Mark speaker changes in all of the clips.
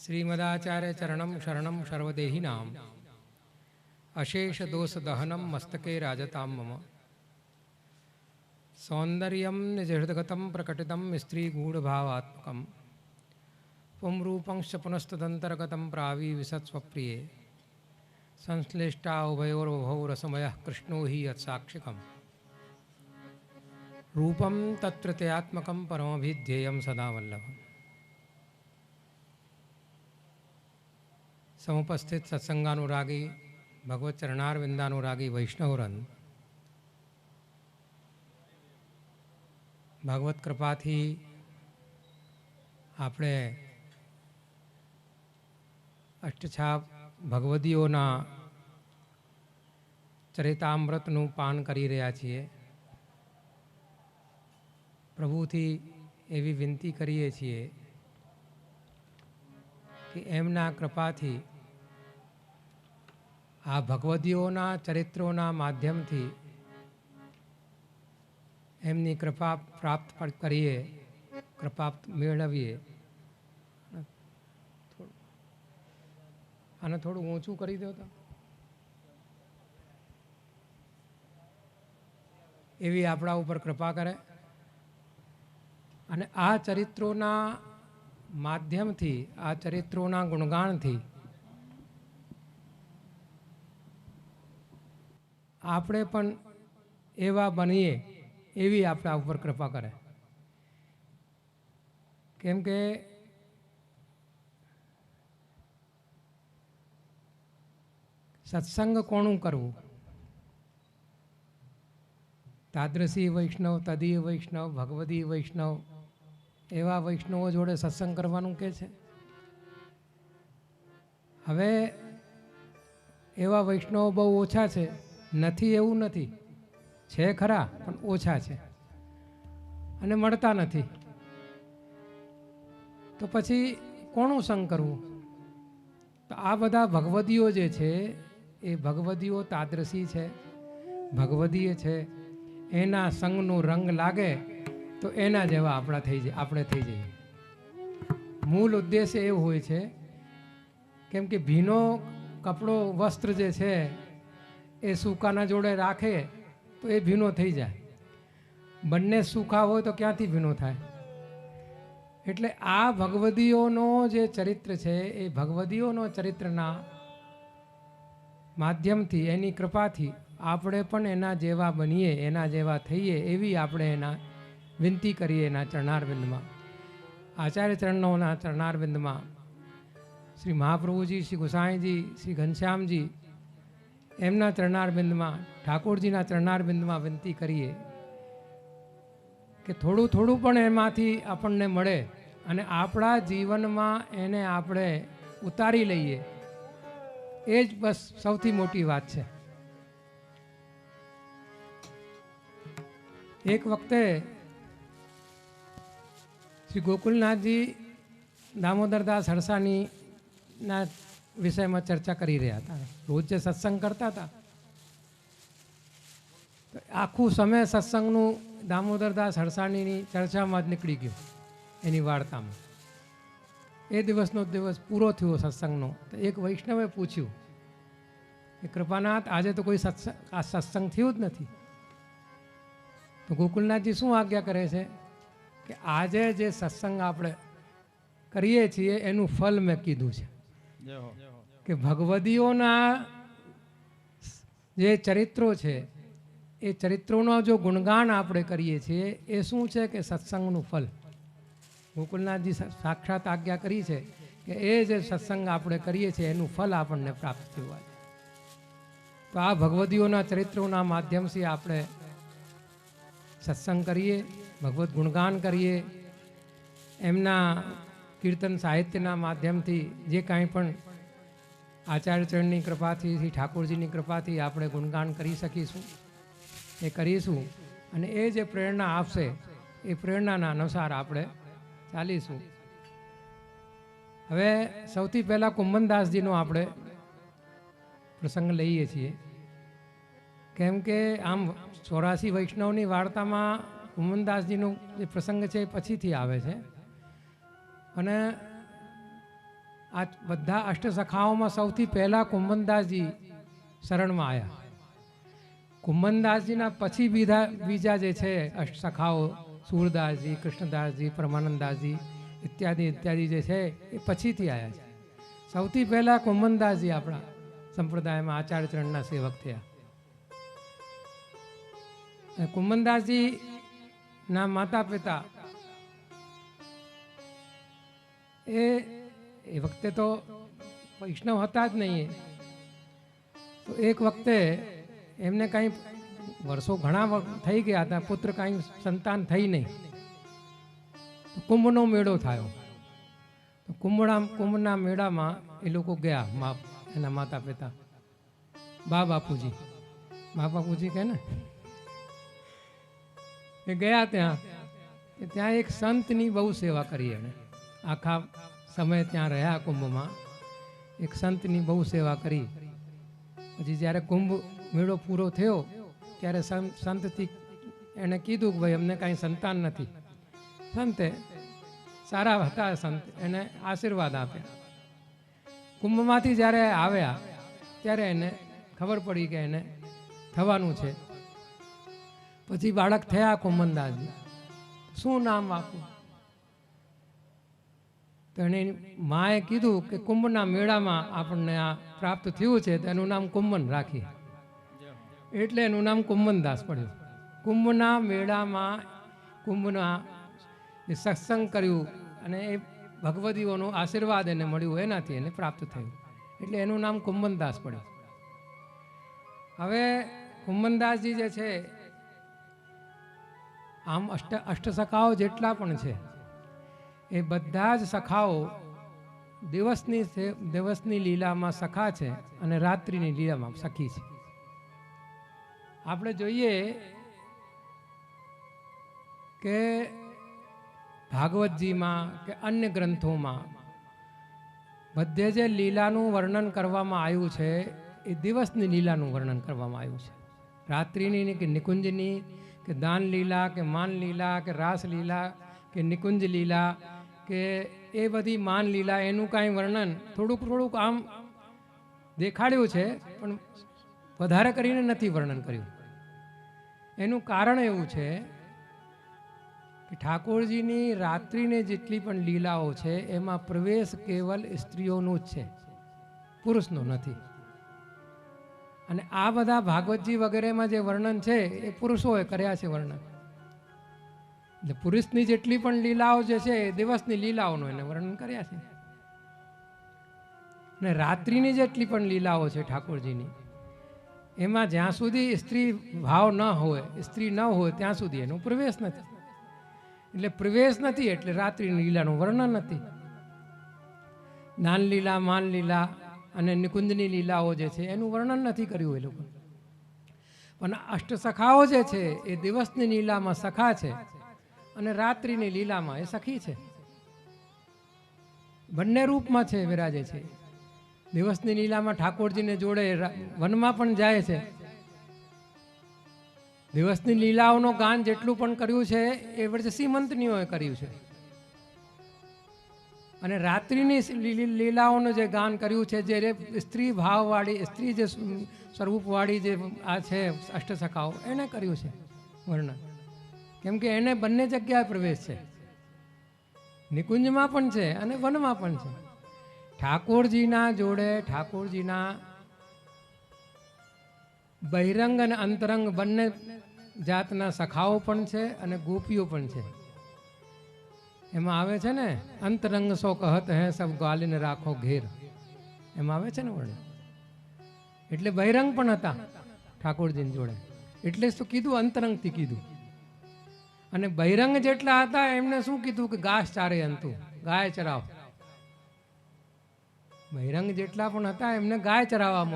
Speaker 1: श्रीमदाचार्य चरणम शरणम सर्वदेहिनाम अशेष दोष दहनम मस्तके राजताम मम सौंदर्यम निजहृदगतम प्रकटितम स्त्री गूढ़भावात्मकम पुंरूपंश्च पुनस्तदंतर्गतम प्रावी विसत्स्वप्रिये संश्लिष्टा उभयोरुभौ रसमयः कृष्णो हि यत्साक्षिकम् रूपम तत्प्रत्यात्मकं परमभिध्येयं सदा वल्लभम्। समुपस्थित सत्संगानुरागी भगवत चरणारविंदानुरागी वैष्णवरन भगवत कृपाथी આપણે અષ્ટછાપ ભગવદીઓના ચરિતામૃતનું પાન કરી રહ્યા છીએ. પ્રભુથી એવી વિનંતી કરીએ છીએ કે એમના કૃપાથી આ ભગવદીઓના ચરિત્રોના માધ્યમથી એમની કૃપા પ્રાપ્ત કરીએ, કૃપા મેળવીએ. આને થોડું ઊંચું કરી દો તો એવી આપણા ઉપર કૃપા કરે અને આ ચરિત્રોના માધ્યમથી, આ ચરિત્રોના ગુણગાનથી આપણે પણ એવા બનીએ એવી આપણા ઉપર કૃપા કરે. કેમ કે સત્સંગ કોનું કરવું? તાદ્રસી વૈષ્ણવ, તદીય વૈષ્ણવ, ભગવદી વૈષ્ણવ એવા વૈષ્ણવો જોડે સત્સંગ કરવાનું કે છે. હવે એવા વૈષ્ણવો બહુ ઓછા છે. નથી એવું નથી, છે ખરા પણ ઓછા છે અને મળતા નથી. તો પછી કોનું સંગ કરવું? તો આ બધા ભગવદીઓ જે છે એ ભગવદીઓ તાદ્રસી છે, ભગવદીય છે. એના સંગનો રંગ લાગે તો એના જેવા આપણે થઈ જઈએ. મૂળ ઉદ્દેશ એ હોય છે કેમ કે ભીનો કપડો, વસ્ત્ર જે છે એ સૂકાના જોડે રાખે તો એ ભીનો થઈ જાય. બંને સૂકા હોય તો ક્યાંથી ભીનો થાય? એટલે આ ભગવદીઓનો જે ચરિત્ર છે એ ભગવદીઓનો ચરિત્રના માધ્યમથી, એની કૃપાથી આપણે પણ એના જેવા બનીએ, એના જેવા થઈએ એવી આપણે એના વિનંતી કરીએ. એના ચરણારવિંદમાં, આચાર્ય ચરણોના ચરણારવિંદમાં શ્રી મહાપ્રભુજી, શ્રી ગુસાઈજી, શ્રી ઘનશ્યામજી એમના ચરણારવિંદમાં, ઠાકોરજીના ચરણારવિંદમાં વિનંતી કરીએ કે થોડું થોડું પણ એમાંથી આપણને મળે અને આપણા જીવનમાં એને આપણે ઉતારી લઈએ. એ જ બસ સૌથી મોટી વાત છે. એક વખતે શ્રી ગોકુલનાથજી દામોદરદાસ હરસાણીના વિષયમાં ચર્ચા કરી રહ્યા હતા. રોજ જે સત્સંગ કરતા હતા તો આખું સમય સત્સંગનું દામોદરદાસ હરસાણીની ચર્ચામાં જ નીકળી ગયું, એની વાર્તામાં. એ દિવસનો દિવસ પૂરો થયો સત્સંગનો. તો એક વૈષ્ણવે પૂછ્યું કે કૃપાનાથ, આજે તો કોઈ સત્સંગ થયું જ નથી. તો ગોકુલનાથજી શું આજ્ઞા કરે છે કે આજે જે સત્સંગ આપણે કરીએ છીએ એનું ફલ મેં કીધું છે કે ભગવદીઓના જે ચરિત્રો છે એ ચરિત્રોનો જો ગુણગાન આપણે કરીએ છીએ એ શું છે કે સત્સંગનું ફલ. ગોકુલનાથજી સાક્ષાત આજ્ઞા કરી છે કે એ જે સત્સંગ આપણે કરીએ છીએ એનું ફલ આપણને પ્રાપ્ત થયું. તો આ ભગવદીઓના ચરિત્રોના માધ્યમથી આપણે સત્સંગ કરીએ, ભગવત ગુણગાન કરીએ. એમના કીર્તન સાહિત્યના માધ્યમથી જે કાંઈ પણ આચાર્યચરણની કૃપાથી, શ્રી ઠાકોરજીની કૃપાથી આપણે ગુણગાન કરી શકીશું એ કરીશું. અને એ જે પ્રેરણા આપશે એ પ્રેરણાના અનુસાર આપણે ચાલીશું. હવે સૌથી પહેલાં કુંભનદાસજીનો આપણે પ્રસંગ લઈએ છીએ. કેમ કે આમ 84 વૈષ્ણવની વાર્તામાં કુંભનદાસજીનો જે પ્રસંગ છે એ પછીથી આવે છે. અને આ બધા અષ્ટસખાઓમાં સૌથી પહેલાં કુંભનદાસજી શરણમાં આવ્યા. કુંભનદાસજીના પછી બીજા જે છે અષ્ટસખાઓ સૂરદાસજી, કૃષ્ણદાસજી, પરમાનંદદાસજી ઇત્યાદિ જે છે એ પછીથી આવ્યા છે. સૌથી પહેલાં કુંભનદાસજી આપણા સંપ્રદાયમાં આચાર્ય ચરણના સેવક થયા. કુંભનદાસજીના માતા પિતા એ વખતે તો વૈષ્ણવ હતા જ નહીં. તો એક વખતે એમને કાંઈ વર્ષો ઘણા થઈ ગયા હતા, પુત્ર કાંઈ સંતાન થઈ નહીં. તો કુંભનો મેળો થયો. તો કુંભના મેળામાં એ લોકો ગયા, એના માતા પિતા બાપુજી કહે ને, એ ગયા ત્યાં એક સંતની બહુ સેવા કરી. એણે આખા સમય ત્યાં રહ્યા કુંભમાં, એક સંતની બહુ સેવા કરી. પછી જ્યારે કુંભ મેળો પૂરો થયો ત્યારે સંતથી એણે કીધું કે ભાઈ અમને કાંઈ સંતાન નથી. સંતે સારા હતા, સંત એને આશીર્વાદ આપ્યા. કુંભમાંથી જ્યારે આવ્યા ત્યારે એને ખબર પડી કે એને થવાનું છે. પછી બાળક થયા કુંભનદાસજી. શું નામ આપવું? તો એને માએ કીધું કે કુંભના મેળામાં આપણને આ પ્રાપ્ત થયું છે તો એનું નામ કુંભન રાખીએ. એટલે એનું નામ કુંભનદાસ પડ્યું. કુંભના મેળામાં કુંભના જે સત્સંગ કર્યું અને એ ભગવદીઓનો આશીર્વાદ એને મળ્યું, એનાથી એને પ્રાપ્ત થયું. એટલે એનું નામ કુંભનદાસ પડ્યું. હવે કુંભનદાસજી જે છે, આમ અષ્ટસખાઓ જેટલા પણ છે એ બધા જ સખાઓ દિવસની લીલામાં સખા છે અને રાત્રિની લીલામાં સખી છે. આપણે જોઈએ કે ભાગવતજીમાં કે અન્ય ગ્રંથોમાં બધે જે લીલાનું વર્ણન કરવામાં આવ્યું છે એ દિવસની લીલાનું વર્ણન કરવામાં આવ્યું છે. રાત્રિની કે નિકુંજની કે દાન લીલા કે માન લીલા કે રાસ લીલા કે નિકુંજ લીલા કે એ બધી માન લીલા, એનું કાંઈ વર્ણન થોડુંક આમ દેખાડ્યું છે પણ વધારે કરીને નથી વર્ણન કર્યું. એનું કારણ એવું છે કે ઠાકોરજીની રાત્રિને જેટલી પણ લીલાઓ છે એમાં પ્રવેશ કેવલ સ્ત્રીઓનું જ છે, પુરુષનો નથી. અને આ બધા ભાગવતજી વગેરેમાં જે વર્ણન છે એ પુરુષોએ કર્યા છે વર્ણન. એટલે પુરુષની જેટલી પણ લીલાઓ જે છે એ દિવસની લીલાઓનું એને વર્ણન કર્યા છે. અને રાત્રિની જેટલી પણ લીલાઓ છે ઠાકોરજીની, એમાં જ્યાં સુધી સ્ત્રી ભાવ ન હોય, સ્ત્રી ન હોય ત્યાં સુધી એનો પ્રવેશ નથી. એટલે પ્રવેશ નથી એટલે રાત્રિની લીલાનું વર્ણન નથી. દાન લીલા, માન લીલા અને નિકુંજની લીલાઓ જે છે એનું વર્ણન નથી કર્યું એ લોકો. પણ અષ્ટસખાઓ જે છે એ દિવસની લીલામાં સખા છે અને રાત્રિની લીલામાં એ સખી છે. બંને રૂપમાં છે, વિરાજે છે. દિવસની લીલામાં ઠાકોરજીને જોડે વનમાં પણ જાય છે. દિવસની લીલાઓનું ગાન જેટલું પણ કર્યું છે એ વર્ષે સીમંતનીઓએ કર્યું છે. અને રાત્રિની લીલાઓનું જે ગાન કર્યું છે, જે સ્ત્રી ભાવવાળી, સ્ત્રી જે સ્વરૂપવાળી જે આ છે અષ્ટસખાઓ, એને કર્યું છે વર્ણન. કેમ કે એને બંને જગ્યાએ પ્રવેશ છે, નિકુંજમાં પણ છે અને વનમાં પણ છે. ઠાકોરજીના જોડે ઠાકોરજીના બહિરંગ અને અંતરંગ બંને જાતના સખાઓ પણ છે અને ગોપીઓ પણ છે. એમાં આવે છે ને, અંતરંગ સો કહત હે સબ ગાલીને રાખો ઘેર, એમાં આવે છે ને વર્ણન. એટલે બહિરંગ પણ હતા ઠાકોરજીની જોડે, એટલે શું કીધું, અંતરંગથી કીધું. અને બહિરંગ જેટલા હતા એમને શું કીધું કે ઘાસ ચારે અંતુ, ગાય ચરાવ. બહિરંગ જેટલા પણ હતા એમને ગાય ચરાવવા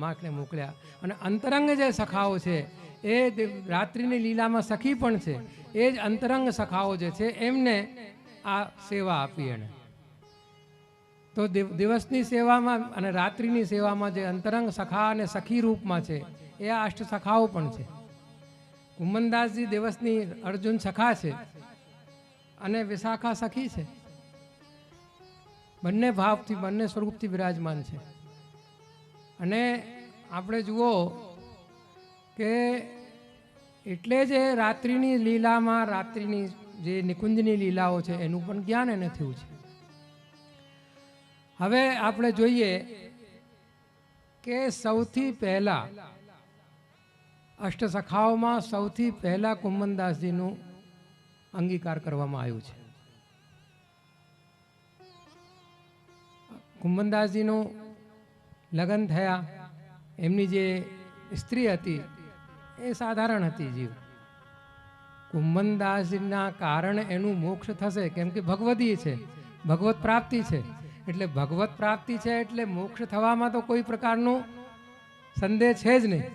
Speaker 1: માટે મોકલ્યા. અને અંતરંગ જે સખાઓ છે એ રાત્રિની લીલામાં સખી પણ છે, એ જ અંતરંગ સખાઓ જે છે એમને આ સેવા આપી એને. તો દિવસની સેવામાં અને રાત્રિની સેવામાં જે અંતરંગ સખા અને સખી રૂપમાં છે એ આ અષ્ટ સખાઓ પણ છે. કુંભનદાસજી દિવસની અર્જુન સખા છે અને વિશાખા સખી છે. બંને ભાવથી બંને સ્વરૂપથી વિરાજમાન છે. અને આપણે જુઓ કે એટલે જ રાત્રિની લીલામાં, રાત્રિની જે નિકુંજની લીલાઓ છે એનું પણ જ્ઞાન એને થયું છે. હવે આપણે જોઈએ કે સૌથી પહેલા અષ્ટસખાઓમાં સૌથી પહેલા કુંભનદાસજીનું અંગીકાર કરવામાં આવ્યું છે. કુંભનદાસજીનું લગ્ન થયા, એમની જે સ્ત્રી હતી એ સાધારણ હતી જીવ. કુંભનદાસજીના કારણે એનું મોક્ષ થશે, કેમ કે ભગવદી છે, ભગવત પ્રાપ્તિ છે. એટલે ભગવત પ્રાપ્તિ છે એટલે મોક્ષ થવામાં તો કોઈ પ્રકારનું સંદેહ છે જ નહીં.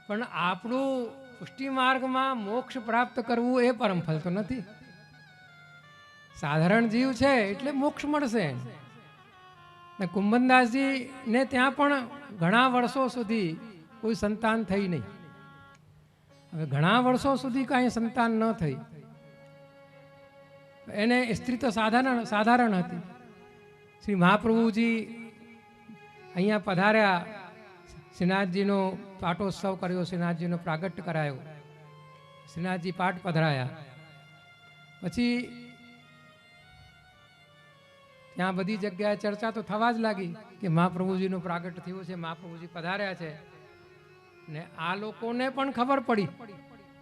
Speaker 1: પણ આપણું પુષ્ટિ માર્ગમાં મોક્ષ પ્રાપ્ત કરવું એ પરમફલ તો નથી. સાધારણ જીવ છે એટલે મોક્ષ મળશે. ને કુંભનદાસજીને ત્યાં પણ ઘણા વર્ષો સુધી કોઈ સંતાન થઈ નહીં. હવે ઘણા વર્ષો સુધી કાંઈ સંતાન ન થઈ. એને સ્ત્રી તો સાધારણ હતી. શ્રી મહાપ્રભુજી અહીંયા પધાર્યા, શ્રીનાથજીનો પાટોત્સવ કર્યો, શ્રીનાથજીનો પ્રાગટ્ય કરાયો, શ્રીનાથજી પાઠ પધરાયા. પછી ત્યાં બધી જગ્યાએ ચર્ચા તો થવા જ લાગી કે મહાપ્રભુજીનું પ્રાગટ્ય થયું છે, મહાપ્રભુજી પધાર્યા છે. ને આ લોકોને પણ ખબર પડી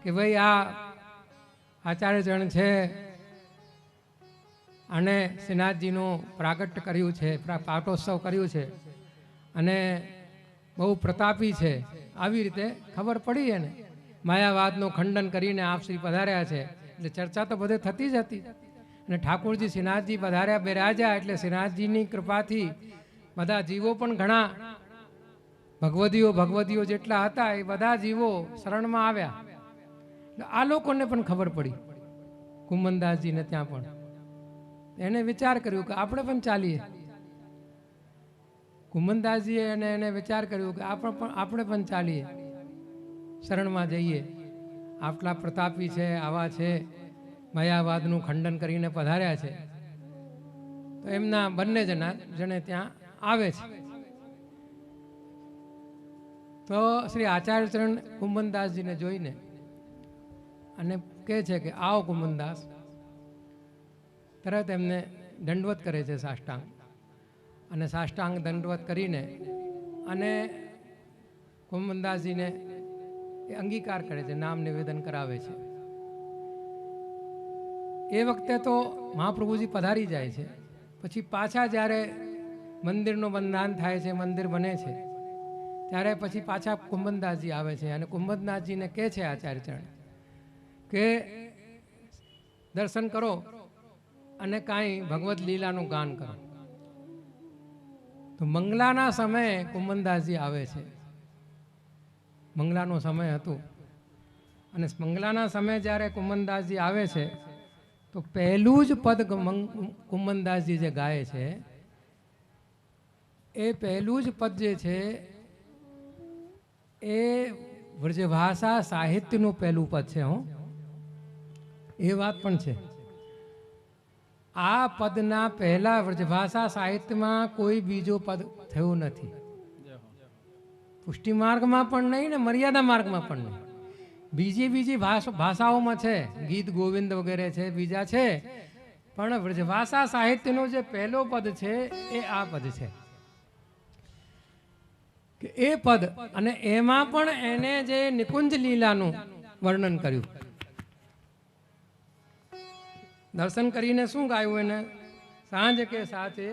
Speaker 1: કે ભાઈ આ આચાર્યજન છે અને શ્રીનાથજીનું પ્રાગટ્ય કર્યું છે, પાટોત્સવ કર્યું છે અને બહુ પ્રતાપી છે. આવી રીતે ખબર પડી એને. માયાવાદનું ખંડન કરીને આપ શ્રી પધાર્યા છે એટલે ચર્ચા તો બધે થતી જ હતી. અને ઠાકોરજી શ્રીનાથજી પધાર્યા, બિરાજ્યા એટલે શ્રીનાથજીની કૃપાથી બધા જીવો પણ ઘણા ભગવદીઓ જેટલા હતા એ બધા જીવો શરણમાં આવ્યા. આ લોકોને પણ ખબર પડી, કુંભનદાસજીને ત્યાં પણ. એને વિચાર કર્યું કે આપણે પણ ચાલીએ. કુંભનદાસજીએ એને વિચાર કર્યું કે આપણે પણ ચાલીએ, શરણમાં જઈએ. આટલા પ્રતાપી છે, આવા છે, માયાવાદનું ખંડન કરીને પધાર્યા છે. તો એમના બંને જણે ત્યાં આવે છે. તો શ્રી આચાર્યચરણ કુંભનદાસજીને જોઈને અને કહે છે કે આવો કુંભનદાસ. તરત એમને દંડવત કરે છે સાષ્ટાંગ. અને સાષ્ટાંગ દંડવત કરીને અને કુંભનદાસજીને એ અંગીકાર કરે છે, નામ નિવેદન કરાવે છે. એ વખતે તો મહાપ્રભુજી પધારી જાય છે. પછી પાછા જ્યારે મંદિરનું બંધાન થાય છે, મંદિર બને છે, ત્યારે પછી પાછા કુંભનદાસજી આવે છે. અને કુંભનદાસજીને કહે છે આચાર્યચરણ કે દર્શન કરો અને કાંઈ ભગવદ્ લીલાનું ગાન કરો. તો મંગલાના સમયે કુંભનદાસજી આવે છે. મંગલાનો સમય હતો અને મંગલાના સમયે જ્યારે કુંભનદાસજી આવે છે તો પહેલું જ પદ કુંભનદાસજી જે ગાય છે એ પહેલું જ પદ જે છે એ વ્રજભાષા સાહિત્યનું પહેલું પદ છે. એ વાત પણ છે. આ પદના પહેલા વ્રજભાષા સાહિત્યમાં કોઈ બીજો પદ થયો નથી. પુષ્ટિ માર્ગમાં પણ નહીં ને મર્યાદા માર્ગમાં પણ નહીં. બીજી ભાષાઓમાં છે, ગીત ગોવિંદ વગેરે છે, બીજા છે, પણ વ્રજભાષા સાહિત્યનો જે પહેલો પદ છે એ આ પદ છે. કે એ પદ અને એમાં પણ એને જે નિકુંજ લીલાનું વર્ણન કર્યું. દર્શન કરીને શું ગાયું એને? સાંજ કે સાચે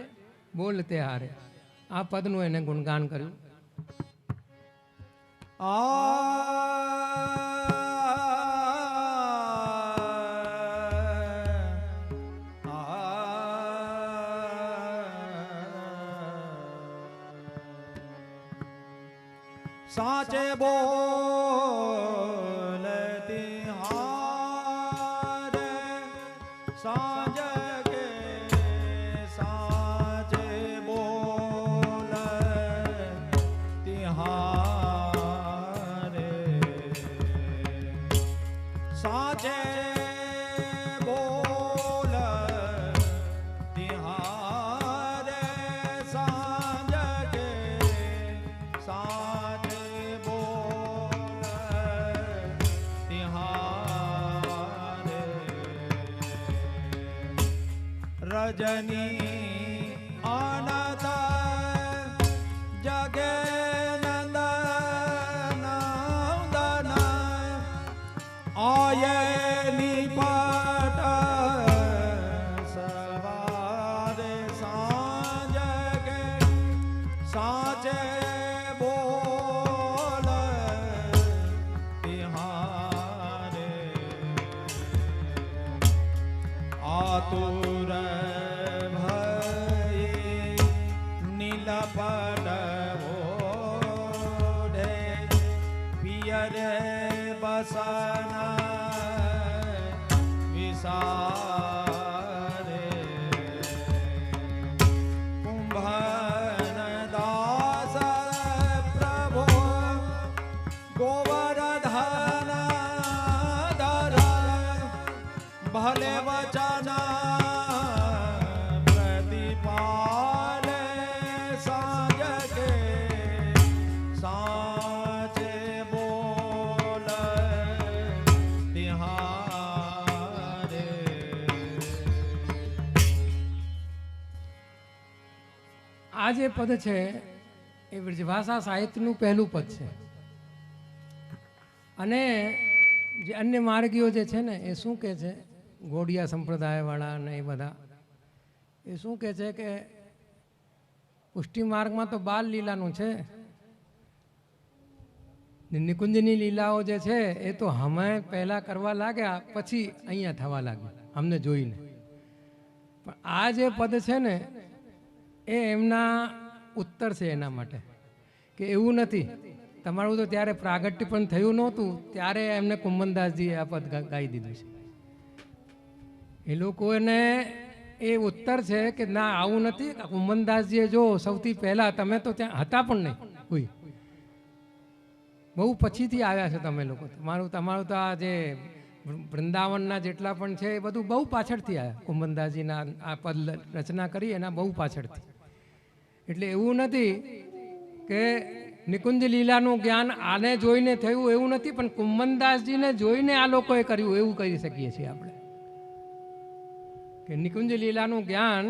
Speaker 1: બોલતે હારે. આ પદનું એને ગુણગાન કર્યું.
Speaker 2: સાચે બોલતી હારે સાંજ કે સાચે બોલતી હારે સાચે બોલતી હારે વ્રજની અનત જગે નંદન આયની પાટ સવારે સાંજ કે સાચે બોલ તિહારે આતુર ભઈ નીલપટ ઓઢે પિયરે બસન વિસારે કુંભન દાસ પ્રભુ ગોવર્ધન ધર ભલે વચન પ્રતિપાલે સાંજ કે સાચે બોલ તિહારે
Speaker 1: આ જે પદ છે એ વ્રજભાષા સાહિત્યનું પહેલું પદ છે. અને જે અન્ય માર્ગીઓ જે છે ને એ શું કહે છે, ગોડિયા સંપ્રદાયવાળા ને એ બધા એ શું કહે છે કે પુષ્ટિ માર્ગમાં તો બાલ લીલાનું છે, નિકુંજની લીલાઓ જે છે એ તો અમે પહેલાં કરવા લાગ્યા પછી અહીંયા થવા લાગ્યું અમને જોઈને. પણ આ જે પદ છે ને એ એમના ઉત્તર છે એના માટે કે એવું નથી. તમારું તો ત્યારે પ્રાગટ્ય પણ થયું નહોતું ત્યારે એમને કુંભનદાસજીએ આ પદ ગાઈ દીધું છે. એ લોકોને એ ઉત્તર છે કે ના આવું નથી. કુંભનદાસજીએ જો સૌથી પહેલાં તમે તો ત્યાં હતા પણ નહીં, કોઈ બહુ પછીથી આવ્યા છે તમે લોકો. તમારું તો આ જે વૃંદાવનના જેટલા પણ છે એ બધું બહુ પાછળથી આવ્યા. કુંભનદાસજીના આ પદ રચના કરી એના બહુ પાછળથી. એટલે એવું નથી કે નિકુંજ લીલાનું જ્ઞાન આને જોઈને થયું એવું નથી, પણ કુંભનદાસજીને જોઈને આ લોકોએ કર્યું એવું કહી શકીએ છીએ આપણે કે નિકુંજ લીલાનું જ્ઞાન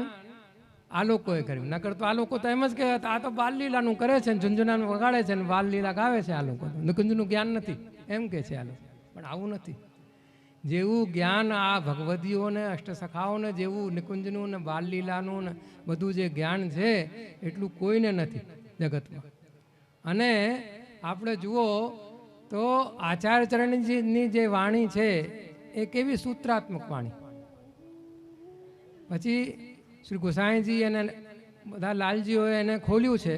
Speaker 1: આ લોકોએ કર્યું. નકર તો આ લોકો તો એમ જ કે આ તો બાલ લીલાનું કરે છે ને ઝુંઝુનાનું વગાડે છે ને બાલ લીલા ગાવે છે આ લોકો, નિકુંજનું જ્ઞાન નથી એમ કે છે આ લોકો. પણ આવું નથી. જેવું જ્ઞાન આ ભગવદીઓને અષ્ટસખાઓને જેવું નિકુંજનું ને બાલ લીલાનું ને બધું જે જ્ઞાન છે એટલું કોઈને નથી જગતમાં. અને આપણે જુઓ તો આચાર્ય ચરણજીની જે વાણી છે એ કેવી સૂત્રાત્મક વાણી. પછી શ્રી ગોસાઈજી અને બધા લાલજીઓએ એને ખોલ્યું છે,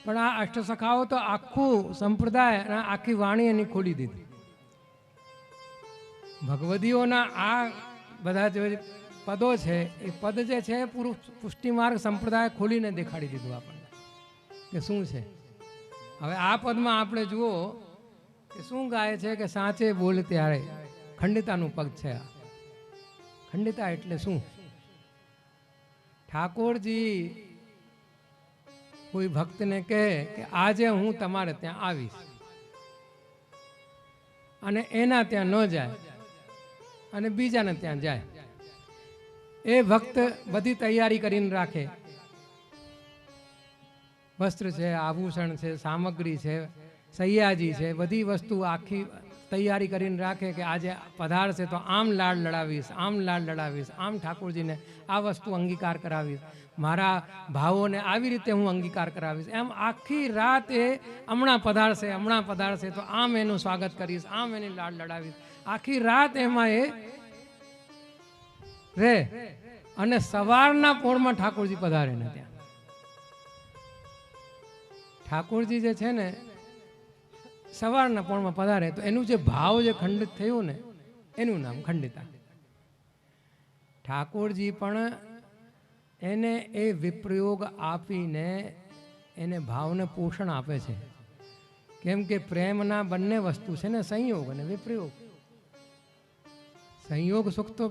Speaker 1: પણ આ અષ્ટસખાઓ તો આખું સંપ્રદાય અને આખી વાણી એની ખોલી દીધી. ભગવદીઓના આ બધા જે પદો છે એ પદ જે છે પૂરું પુષ્ટિમાર્ગ સંપ્રદાય ખોલીને દેખાડી દીધું આપણને કે શું છે. હવે આ પદમાં આપણે જુઓ કે શું ગાય છે કે સાચે બોલ ત્યારે ખંડિતાનું પદ છે. આ ખંડિતા એટલે શું? ઠાકોરજી કોઈ ભક્તને કહે કે આજે હું તમારે ત્યાં આવીશ અને એના ત્યાં ન જાય અને બીજાને ત્યાં જાય. એ ભક્ત બધી તૈયારી કરીને રાખે, વસ્ત્ર છે, આભૂષણ છે, સામગ્રી છે, સૈયાજી છે, બધી વસ્તુ આખી તૈયારી કરીને રાખે કે આજે પધારશે તો આમ લાડ લડાવીશ, આમ લાડ લડાવીશ, આમ ઠાકોરજીને આ વસ્તુ અંગીકાર કરાવીશ, મારા ભાવોને આવી રીતે હું અંગીકાર કરાવીશ. એમ આખી રાત એ હમણાં પધારશે તો આમ એનું સ્વાગત કરીશ, આમ એની લાડ લડાવીશ. આખી રાત એમાં એ રે અને સવારના પોળમાં ઠાકોરજી પધારે ને ત્યાં. ઠાકોરજી જે છે ને સવારના પોળમાં પધારે તો એનું જે ભાવ જે ખંડિત થયું ને એનું નામ ખંડિતા. ઠાકોરજી પણ એને એ વિપ્રયોગ આપીને એને ભાવને પોષણ આપે છે. કેમ કે પ્રેમના બંને વસ્તુ છે ને, સંયોગ અને વિપ્રયોગ. સંયોગ સુખ તો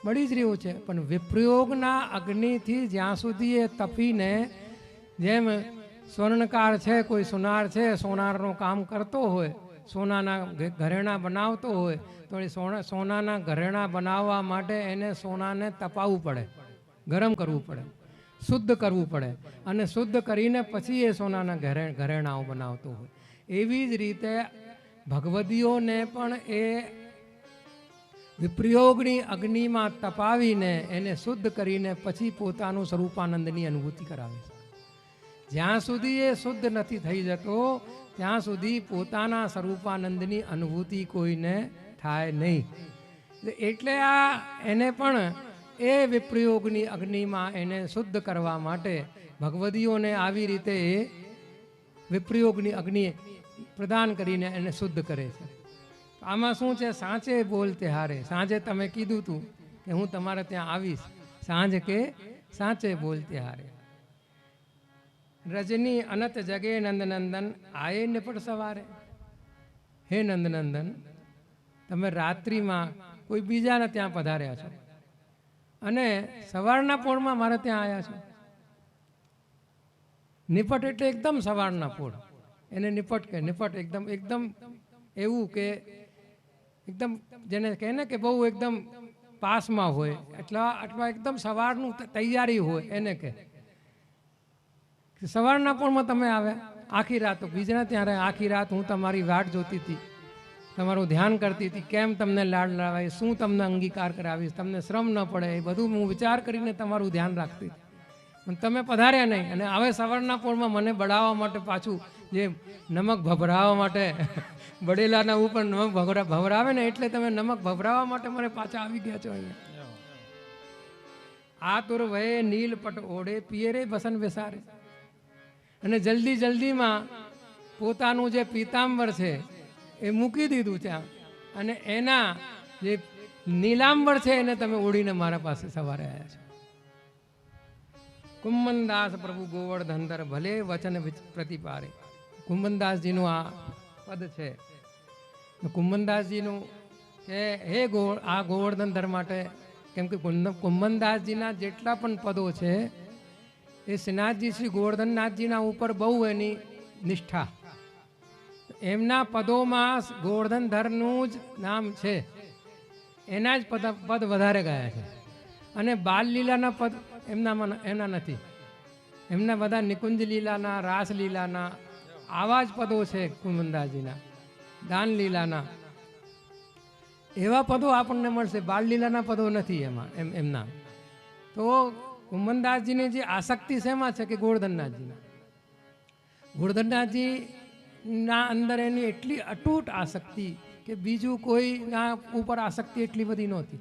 Speaker 1: મળી જ રહ્યું છે, પણ વિપ્રયોગના અગ્નિથી જ્યાં સુધી એ તપીને, જેમ સ્વર્ણકાર છે, કોઈ સોનાર છે, સોનારનું કામ કરતો હોય સોનાના ઘરેણાં બનાવતો હોય તો એ સોનાના ઘરેણાં બનાવવા માટે એને સોનાને તપાવવું પડે, ગરમ કરવું પડે, શુદ્ધ કરવું પડે, અને શુદ્ધ કરીને પછી એ સોનાના ઘરેણાઓ બનાવતો હોય. એવી જ રીતે ભગવદીઓને પણ એ વિપ્રયોગની અગ્નિમાં તપાવીને એને શુદ્ધ કરીને પછી પોતાનું સ્વરૂપાનંદની અનુભૂતિ કરાવે છે. જ્યાં સુધી એ શુદ્ધ નથી થઈ જતો ત્યાં સુધી પોતાના સ્વરૂપાનંદની અનુભૂતિ કોઈને થાય નહીં. એટલે આ એને પણ એ વિપ્રયોગની અગ્નિમાં એને શુદ્ધ કરવા માટે ભગવદીઓને આવી રીતે એ વિપ્રયોગની અગ્નિ પ્રદાન કરીને એને શુદ્ધ કરે છે. આમાં શું છે? સાંચે બોલતે હારે. સાંજે તમે કીધું તું કે હું તમારે ત્યાં આવીશ, સાંજ કે સાંચે બોલતે હારે. રજની અનત જગે નંદનંદન આયે નિપટ સવારે. હે નંદનંદન, તમે રાત્રિમાં કોઈ બીજાને ત્યાં પધાર્યા છો અને સવારના પોળમાં મારે ત્યાં આવ્યા છો. નિપટ એટલે એકદમ સવારના પોળ, એને નિપટ કે નિપટ એકદમ એવું કે એકદમ જેને કહે ને કે બહુ એકદમ પાસમાં હોય અથવા એકદમ સવારનું તૈયારી હોય એને કહે. સવારના પોળમાં તમે આવ્યા, આખી રાત બીજાને ત્યાં રહે, આખી રાત હું તમારી વાટ જોતી હતી, તમારું ધ્યાન કરતી હતી, કેમ તમને લાડ લાવાય, શું તમને અંગીકાર કરાવીશ, તમને શ્રમ ન પડે, એ બધું હું વિચાર કરીને તમારું ધ્યાન રાખતી હતી. પણ તમે પધાર્યા નહીં અને હવે સવારના પોળમાં મને બળાવવા માટે પાછું જે નમક ભભરાવવા માટે બળેલાના ઉપર નમક ભભરાવે ને એટલે તમે નમક ભભરાવવા માટે મને પાછા આવી ગયા છો અહીંયા. આ તુર વયે નીલ પટ ઓઢે પિયરે બસન બેસારે. અને જલ્દીમાં પોતાનું જે પીતાંબર છે એ મૂકી દીધું ત્યાં અને એના જે નીલાંબર છે એને તમે ઓઢીને મારા પાસે સવારે આવ્યા છો. કુંભનદાસ પ્રભુ ગોવર્ધનધર ભલે વચન પ્રતિપારે. કુંભનદાસજીનું આ પદ છે. કુંભનદાસજીનું કે હે આ ગોવર્ધનધર માટે, કેમ કે કુંભનદાસજીના જેટલા પણ પદો છે એ શ્રીનાથજી શ્રી ગોવર્ધનનાથજીના ઉપર બહુ એની નિષ્ઠા. એમના પદોમાં ગોવર્ધનધરનું જ નામ છે, એના જ પદ વધારે ગયા છે. અને બાલ લીલાના પદ એમના નથી. એમના બધા નિકુંજ લીલાના, રાસ લીલાના આવા જ પદો છે કુંભનદાસજીના, દાન લીલાના એવા પદો આપણને મળશે. બાળ લીલાના પદો નથી એમાં એમના. તો કુંભનદાસજીની જે આસક્તિ શેમાં છે કે ગોવર્ધનનાથજીના. ગોવર્ધનનાથજીના અંદર એની એટલી અતૂટ આસક્તિ કે બીજું કોઈના ઉપર આસક્તિ એટલી બધી નહોતી.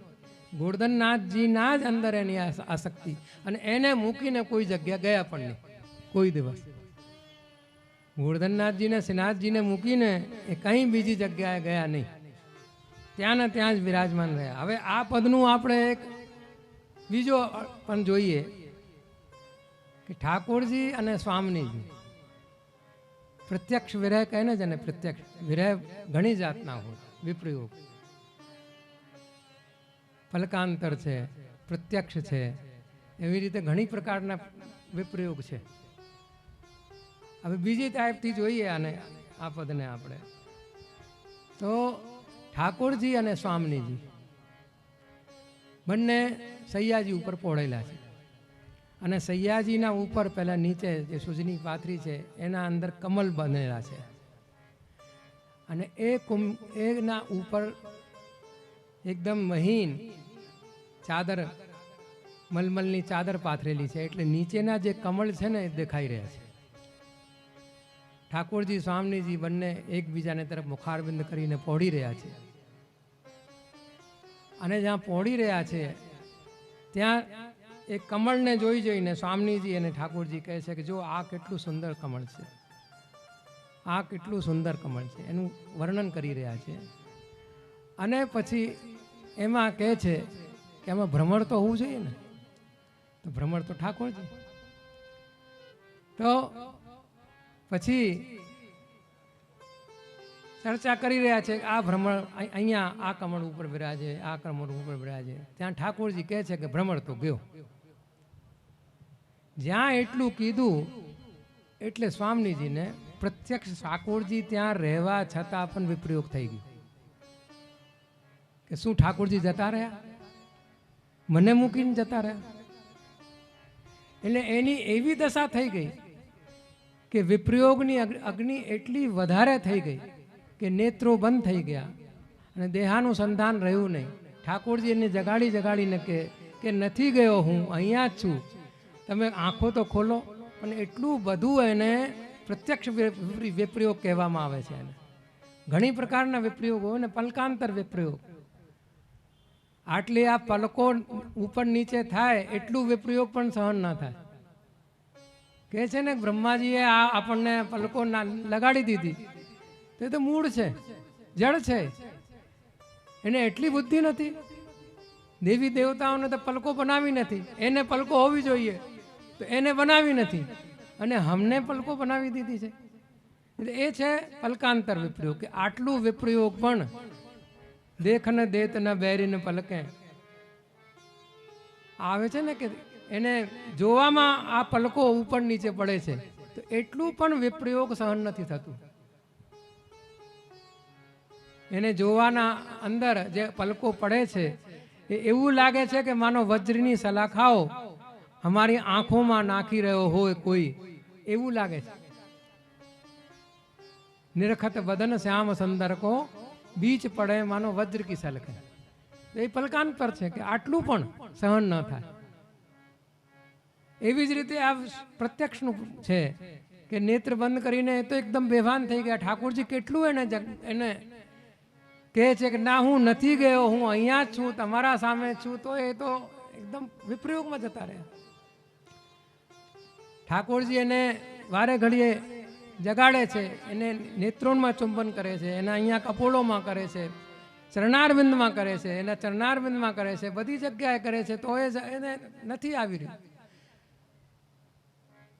Speaker 1: ગોવર્ધનનાથજીના જ અંદર એની આસક્તિ, અને એને મૂકીને કોઈ જગ્યા ગયા પણ નહીં કોઈ દિવસ. ગોવર્ધનનાથજીને શ્રીનાથજીને મૂકીને એ કંઈ બીજી જગ્યાએ ગયા નહીં, ત્યાં ને ત્યાં જ વિરાજમાન રહ્યા. હવે આ પદનું આપણે એક બીજો પણ જોઈએ કે ઠાકોરજી અને સ્વામિનીજી પ્રત્યક્ષ વિરહ કહે ને છે ને, પ્રત્યક્ષ વિરહ ઘણી જાતના હોય. વિપ્રયોગ, ફલકાંતર છે, પ્રત્યક્ષ છે, એવી રીતે ઘણી પ્રકારના વિપ્રયોગ છે. હવે બીજી ટાઈપથી જોઈએ આને, આ પદને આપણે તો ઠાકોરજી અને સ્વામિનીજી બંને સૈયાજી ઉપર પોળેલા છે. અને સૈયાજીના ઉપર પહેલાં નીચે જે સૂજની પાથરી છે એના અંદર કમલ બનેલા છે. અને એના ઉપર એકદમ મહીન ચાદર, મલમલની ચાદર પાથરેલી છે, એટલે નીચેના જે કમળ છે ને એ દેખાઈ રહ્યા છે. ઠાકોરજી સ્વામિનીજી બંને એકબીજાને તરફ મુખારબિંદ કરીને પોઢી રહ્યા છે. અને જ્યાં પોઢી રહ્યા છે ત્યાં એ કમળને જોઈને સ્વામિનીજી અને ઠાકોરજી કહે છે કે જો આ કેટલું સુંદર કમળ છે, આ કેટલું સુંદર કમળ છે, એનું વર્ણન કરી રહ્યા છે. અને પછી એમાં કહે છે કે એમાં ભ્રમર તો હોવું જોઈએ ને, તો ભ્રમર તો ઠાકોરજી. તો પછી ચર્ચા કરી રહ્યા છે કે આ ભ્રમર અહીંયા આ કમળ ઉપર બિરાજે, આ કમળ ઉપર બિરાજે. ત્યાં ઠાકોરજી કહે છે કે ભ્રમર તો ગયો. જ્યાં એટલું કીધું એટલે સ્વામિનીજીને પ્રત્યક્ષ ઠાકોરજી ત્યાં રહેવા છતાં પણ વિપ્રયોગ થઈ ગયો કે શું ઠાકોરજી જતા રહ્યા, મને મૂકીને જતા રહ્યા. એટલે એની એવી દશા થઈ ગઈ કે વિપ્રયોગની અગ્નિ એટલી વધારે થઈ ગઈ કે નેત્રો બંધ થઈ ગયા અને દેહાનું સંધાન રહ્યું નહીં. ઠાકોરજી એને જગાડીને કે નથી ગયો, હું અહીંયા જ છું, તમે આંખો તો ખોલો. અને એટલું બધું એને પ્રત્યક્ષ વિપ્રયોગ કહેવામાં આવે છે. એને ઘણી પ્રકારના વિપ્રયોગ હોય ને પલકાંતર વિપ્રયોગ. આટલી આ પલકો ઉપર નીચે થાય એટલું વિપ્રયોગ પણ સહન ના થાય. કહે છે ને બ્રહ્માજીએ આ આપણને પલકો લગાડી દીધી, તે તો મૂળ છે, જળ છે, એને એટલી બુદ્ધિ નથી. દેવી દેવતાઓને તો પલકો બનાવી નથી, એને પલકો હોવી જોઈએ તો એને બનાવી નથી, અને અમને પલકો બનાવી દીધી છે. એટલે એ છે પલકાંતર વિપ્રયોગ, કે આટલું વિપ્રયોગ પણ દેખ ન દેત ન બેરીને પલકે આવે છે ને, કે એને જોવામાં આ પલકો ઉપર નીચે પડે છે તો એટલું પણ વિપ્રયોગ સહન નથી થતું. એને જોવાના અંદર જે પલકો પડે છે એ એવું લાગે છે કે માનો વજ્રની સલાખાઓ અમારી આંખોમાં નાખી રહ્યો હોય કોઈ, એવું લાગે છે. નિરખત બદન શ્યામ સુંદર કો બીચ પડે માનો વજ્ર કી સલખે. એ પલકાંતર છે કે આટલું પણ સહન ન થાય. એવી જ રીતે આ પ્રત્યક્ષનું છે કે નેત્ર બંધ કરીને તો એકદમ બેભાન થઈ ગયા. ઠાકોરજી કેટલું એને કહે છે કે ના હું નથી ગયો, હું અહીંયા જ છું, તમારા સામે છું, તો એ તો એકદમ વિપ્રયોગમાં જતા રહ્યા. ઠાકોરજી એને વારે ઘડીએ જગાડે છે, એને નેત્રોમાં ચુંબન કરે છે, એના અહીંયા કપોળોમાં કરે છે, ચરણારવિંદમાં કરે છે, એના ચરણારવિંદમાં કરે છે, બધી જગ્યાએ કરે છે, તો એને નથી આવી રહ્યું.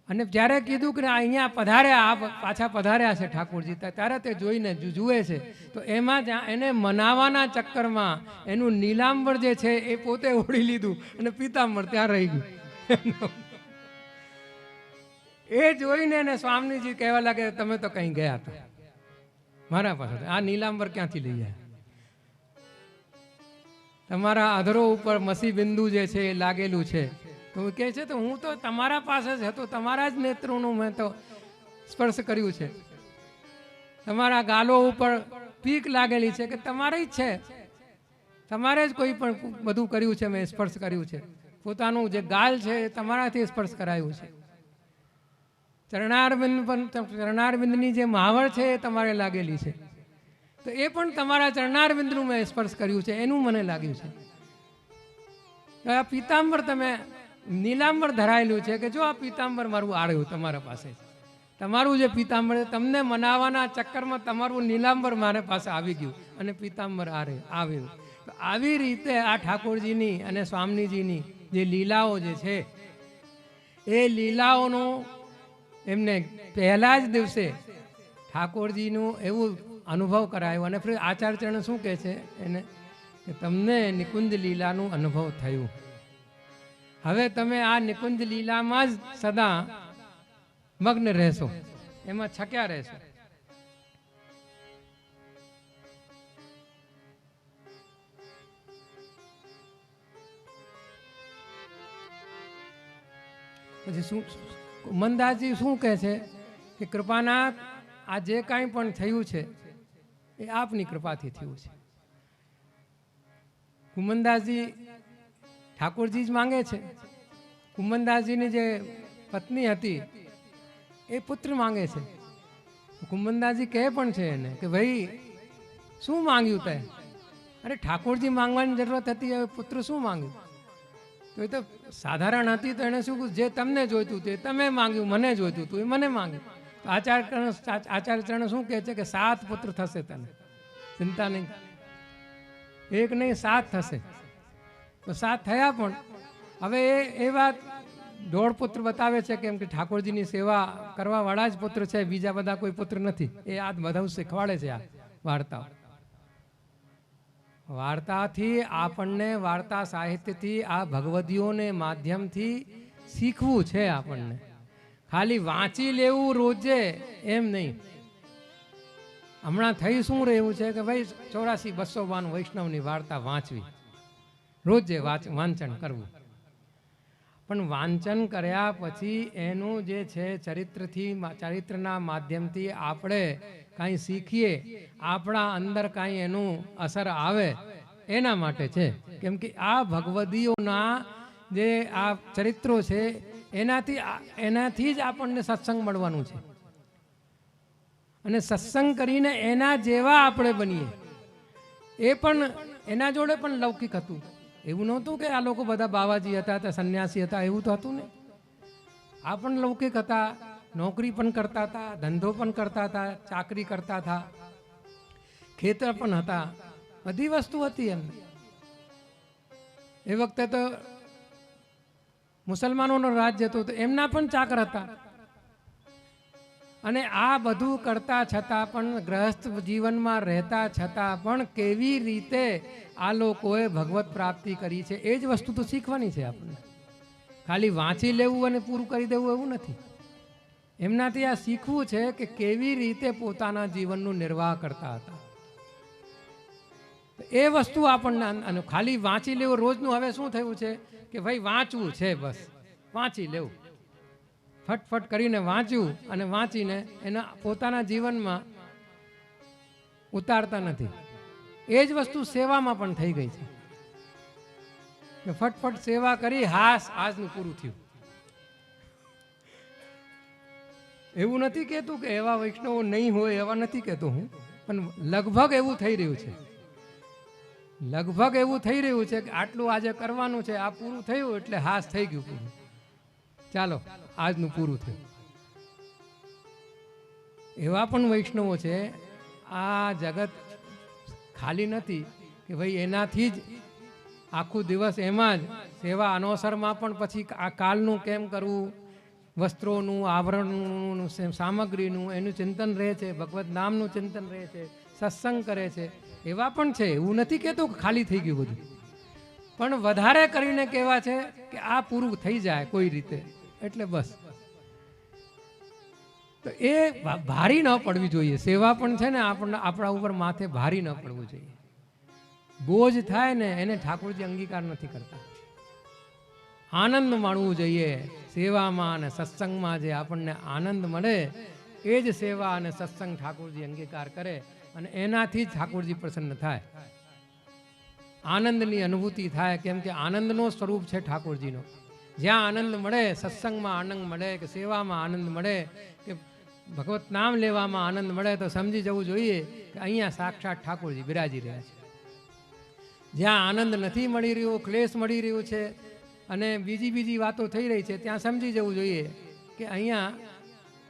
Speaker 1: અને જ્યારે કીધું કે અહીંયા પધાર્યા, પાછા પધાર્યા છે ઠાકોરજી, ત્યારે તે જોઈને જુએ છે તો એમાં એને મનાવાના ચક્કરમાં એનું નીલાંબર જે છે એ પોતે ઓળી લીધું અને પીતાંબર ત્યાં રહી ગયું. એ જોઈને એને સ્વામીજી કહેવા લાગે તમે તો કहीं ગયા હતા મારા પાસે, આ નીલાંબર ક્યાંથી લઈ આવ્યા? તમારા અધરો ઉપર મસી બિંદુ જે છે એ લાગેલું છે. તો કહે છે તો હું તો તમારા પાસે જ હતો, તમારા જ નેત્રોનું મેં તો સ્પર્શ કર્યું છે. તમારા ગાલો ઉપર પીક લાગેલી છે કે તમારી જ છે, તમારે જ કોઈ પણ બધું કર્યું છે, મેં સ્પર્શ કર્યું છે. પોતાનું જે ગાલ છે એ તમારાથી સ્પર્શ કરાયું છે. ચરણારવિંદની જે મહાવર છે એ તમારે લાગેલી છે, તો એ પણ તમારા ચરણારવિંદનું મેં સ્પર્શ કર્યું છે, એનું મને લાગ્યું છે. આ પીતાંબર તમે નીલાંબર ધરાયેલું છે કે જો આ પીતાંબર મારું આળ્યું તમારા પાસે, તમારું જે પીતાંબર તમને મનાવાના ચક્કરમાં તમારું નીલાંબર મારા પાસે આવી ગયું અને પીતાંબર આવ્યું. તો આવી રીતે આ ઠાકોરજીની અને સ્વામીજીની જે લીલાઓ જે છે એ લીલાઓનું એમને પહેલા જ દિવસે ઠાકોરજીનું એવું અનુભવ કરાયો. અને ફરી આચાર્યચરણ શું કહે છે એને કે તમને નિકુંજ લીલાનું અનુભવ થયું, હવે તમે આ નિકુંજ લીલામાં જ સદા મગ્ન રહેશો, એમાં છક્યા રહેશો. પછી શું કુમનદાસજી શું કહે છે કે કૃપાનાથ આ જે કાંઈ પણ થયું છે એ આપની કૃપાથી થયું છે. કુમનદાસજી ઠાકોરજી જ માંગે છે. કુમનદાસજીની જે પત્ની હતી એ પુત્ર માંગે છે. કુમનદાસજી કહે પણ છે એને કે ભાઈ શું માંગ્યું તે? અરે ઠાકોરજી માંગવાની જરૂરત હતી, હવે પુત્ર શું માંગ્યું? તો એ તો સાધારણ હતી, તો એને શું જે તમને જોઈતું તે તમે માંગ્યું, મને જોઈતું હતું એ મને માંગ્યું. તો આચાર્યચરણ શું કહે છે કે 7 પુત્ર થશે તને, ચિંતા નહીં, 1 નહીં 7 થશે. તો 7 થયા. પણ હવે એ વાત 1.5 પુત્ર બતાવે છે, કેમ કે ઠાકોરજીની સેવા કરવા વાળા જ પુત્ર છે, બીજા બધા કોઈ પુત્ર નથી. એ આ બધા શીખવાડે છે આ વાર્તાઓ. વાર્તાથી આપણને, વાર્તા સાહિત્યથી આ ભગવદીઓને માધ્યમથી શીખવું છે આપણને. ખાલી વાંચી લેવું રોજે એમ નહીં. હમણાં થઈ શું રહ્યું છે કે ભાઈ 84-252 વૈષ્ણવની વાર્તા વાંચવી, રોજે વાંચન કરવું. પણ વાંચન કર્યા પછી એનું જે છે ચરિત્રના માધ્યમથી આપણે કાંઈ શીખીએ, આપણા અંદર કાંઈ એનું અસર આવે એના માટે છે. કેમ કે આ ભગવદીઓના જે આ ચરિત્રો છે એનાથી જ આપણને સત્સંગ મળવાનું છે. અને સત્સંગ કરીને એના જેવા આપણે બનીએ. એ પણ એના જોડે પણ લૌકિક હતું. એવું નહોતું કે આ લોકો બધા બાવાજી હતા, સંન્યાસી હતા, એવું તો હતું ને. આ પણ લૌકિક હતા, નોકરી પણ કરતા હતા, ધંધો પણ કરતા હતા, ચાકરી કરતા હતા, ખેતર પણ હતા, બધી વસ્તુ હતી એમને. એ વખતે તો મુસલમાનોનો રાજ્ય હતો, તો એમના પણ ચાકર હતા. અને આ બધું કરતા છતાં પણ, ગ્રહસ્થ જીવનમાં રહેતા છતાં પણ કેવી રીતે આ લોકોએ ભગવત પ્રાપ્તિ કરી છે એ જ વસ્તુ તો શીખવાની છે આપણને. ખાલી વાંચી લેવું અને પૂરું કરી દેવું એવું નથી. એમનાથી આ શીખવું છે કે કેવી રીતે પોતાના જીવનનું નિર્વાહ કરતા હતા. એ વસ્તુ આપણને, ખાલી વાંચી લેવું રોજનું. હવે શું થયું છે કે ભાઈ વાંચવું છે, બસ વાંચી લેવું, ફટફટ કરીને વાંચ્યું અને વાંચીને એના પોતાના જીવનમાં ઉતારતા નથી. એ જ વસ્તુ સેવામાં પણ થઈ ગઈ છે કે ફટફટ સેવા કરી, હાસ આજનું પૂરું થયું. એવું નથી કહેતું કે એવા વૈષ્ણવો નહીં હોય, એવા નથી કહેતો હું, પણ લગભગ એવું થઈ રહ્યું છે. લગભગ એવું થઈ રહ્યું છે કે આટલું આજે કરવાનું છે, આ પૂરું થયું એટલે હાસ થઈ ગયું પૂરું, ચાલો આજનું પૂરું થયું. એવા પણ વૈષ્ણવો છે. આ જગત ખાલી નથી કે ભાઈ એનાથી જ આખું દિવસ એમાં જ સેવા અનવસરમાં પણ પછી આ કાલનું કેમ કરવું, વસ્ત્રોનું, આવરણનું, સામગ્રીનું એનું ચિંતન રહે છે, ભગવત નામનું ચિંતન રહે છે, સત્સંગ કરે છે. એવા પણ છે, એવું નથી કહેતો કે ખાલી થઈ ગયું બધું, પણ વધારે કરીને કહેવા છે કે આ પૂરું થઈ જાય કોઈ રીતે, એટલે બસ. તો એ ભારી ન પડવી જોઈએ. સેવા પણ છે ને આપણને આપણા ઉપર માથે ભારી ન પડવું જોઈએ. બોજ થાય ને એને ઠાકોરજી અંગીકાર નથી કરતા. આનંદ માણવું જોઈએ સેવામાં અને સત્સંગમાં. જે આપણને આનંદ મળે એ જ સેવા અને સત્સંગ ઠાકોરજી અંગીકાર કરે, અને એનાથી જ ઠાકોરજી પ્રસન્ન થાય, આનંદની અનુભૂતિ થાય. કેમ કે આનંદનો સ્વરૂપ છે ઠાકોરજીનો. જ્યાં આનંદ મળે, સત્સંગમાં આનંદ મળે, કે સેવામાં આનંદ મળે, કે ભગવત નામ લેવામાં આનંદ મળે, તો સમજી જવું જોઈએ કે અહીંયા સાક્ષાત ઠાકોરજી બિરાજી રહ્યા છે. જ્યાં આનંદ નથી મળી રહ્યો, ક્લેશ મળી રહ્યો છે અને બીજી વાતો થઈ રહી છે, ત્યાં સમજી જવું જોઈએ કે અહીંયા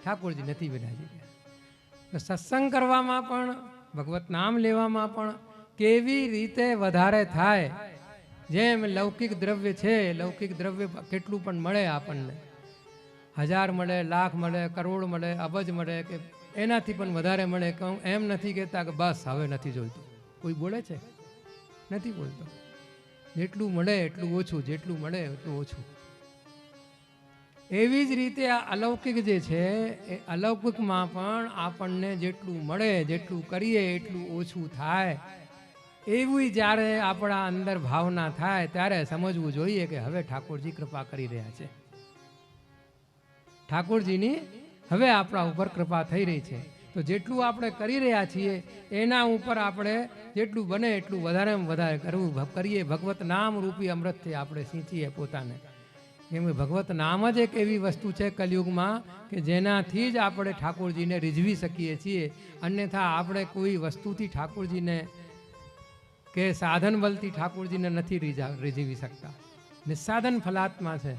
Speaker 1: ઠાકોરજી નથી બિરાજી રહ્યા. તો સત્સંગ કરવામાં પણ, ભગવત નામ લેવામાં પણ કેવી રીતે વધારે થાય. જેમ લૌકિક દ્રવ્ય છે, લૌકિક દ્રવ્ય કેટલું પણ મળે આપણને, 1000 મળે, લાખ મળે, કરોડ મળે, અબજ મળે, કે એનાથી પણ વધારે મળે, કે એમ નથી કહેતા કે બસ હવે નથી જોઈતું. કોઈ બોલે છે? નથી બોલતો. જેટલું મળે એટલું ઓછું, જેટલું મળે એટલું ઓછું. એવી જ રીતે આ અલૌકિક જે છે એ અલૌકિકમાં પણ આપણને જેટલું મળે, જેટલું કરીએ એટલું ઓછું થાય. એવી જ્યારે આપણા અંદર ભાવના થાય ત્યારે સમજવું જોઈએ કે હવે ઠાકોરજી કૃપા કરી રહ્યા છે. ઠાકોરજીની હવે આપણા ઉપર કૃપા થઈ રહી છે. તો જેટલું આપણે કરી રહ્યા છીએ એના ઉપર આપણે જેટલું બને એટલું વધારેમાં વધારે કરવું કરીએ. ભગવત નામ રૂપી અમૃતથી આપણે સિંચીએ પોતાને. કેમ કે ભગવત નામ જ એક એવી વસ્તુ છે કલયુગમાં કે જેનાથી જ આપણે ઠાકોરજીને રીઝવી શકીએ છીએ. અન્યથા આપણે કોઈ વસ્તુથી ઠાકોરજીને કે સાધન બલથી ઠાકોરજીને નથી રીઝવી શકતા. નિસ્સાધન ફલાત્મા છે.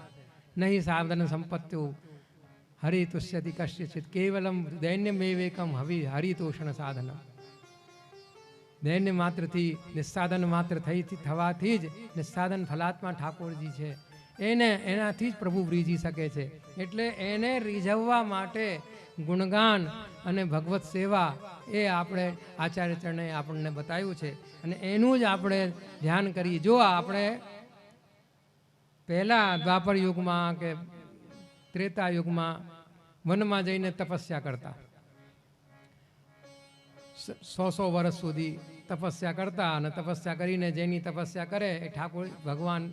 Speaker 1: નહીં સાધન સંપત્તિઓ હરિતુષ્યતિ કશ્યચિત કેવલમ દૈન્યમેવેકમ હરિતોષણ સાધન. દૈન્ય માત્રથી, નિસ્સાધન માત્ર થવાથી જ નિસ્સાધન ફલાત્મા ઠાકોરજી છે. એનાથી જ પ્રભુ રીઝી શકે છે. એટલે એને રીઝવવા માટે ગુણગાન અને ભગવત સેવા એ આપણે આચાર્ય ચરણે આપણને બતાવ્યું છે, અને એનું જ આપણે ધ્યાન કરીએ. જો આપણે પહેલાં દ્વાપર યુગમાં કે ત્રેતા યુગમાં વનમાં જઈને તપસ્યા કરતા. 100 વર્ષ સુધી તપસ્યા કરતા, અને તપસ્યા કરીને જેની તપસ્યા કરે એ ઠાકોર ભગવાન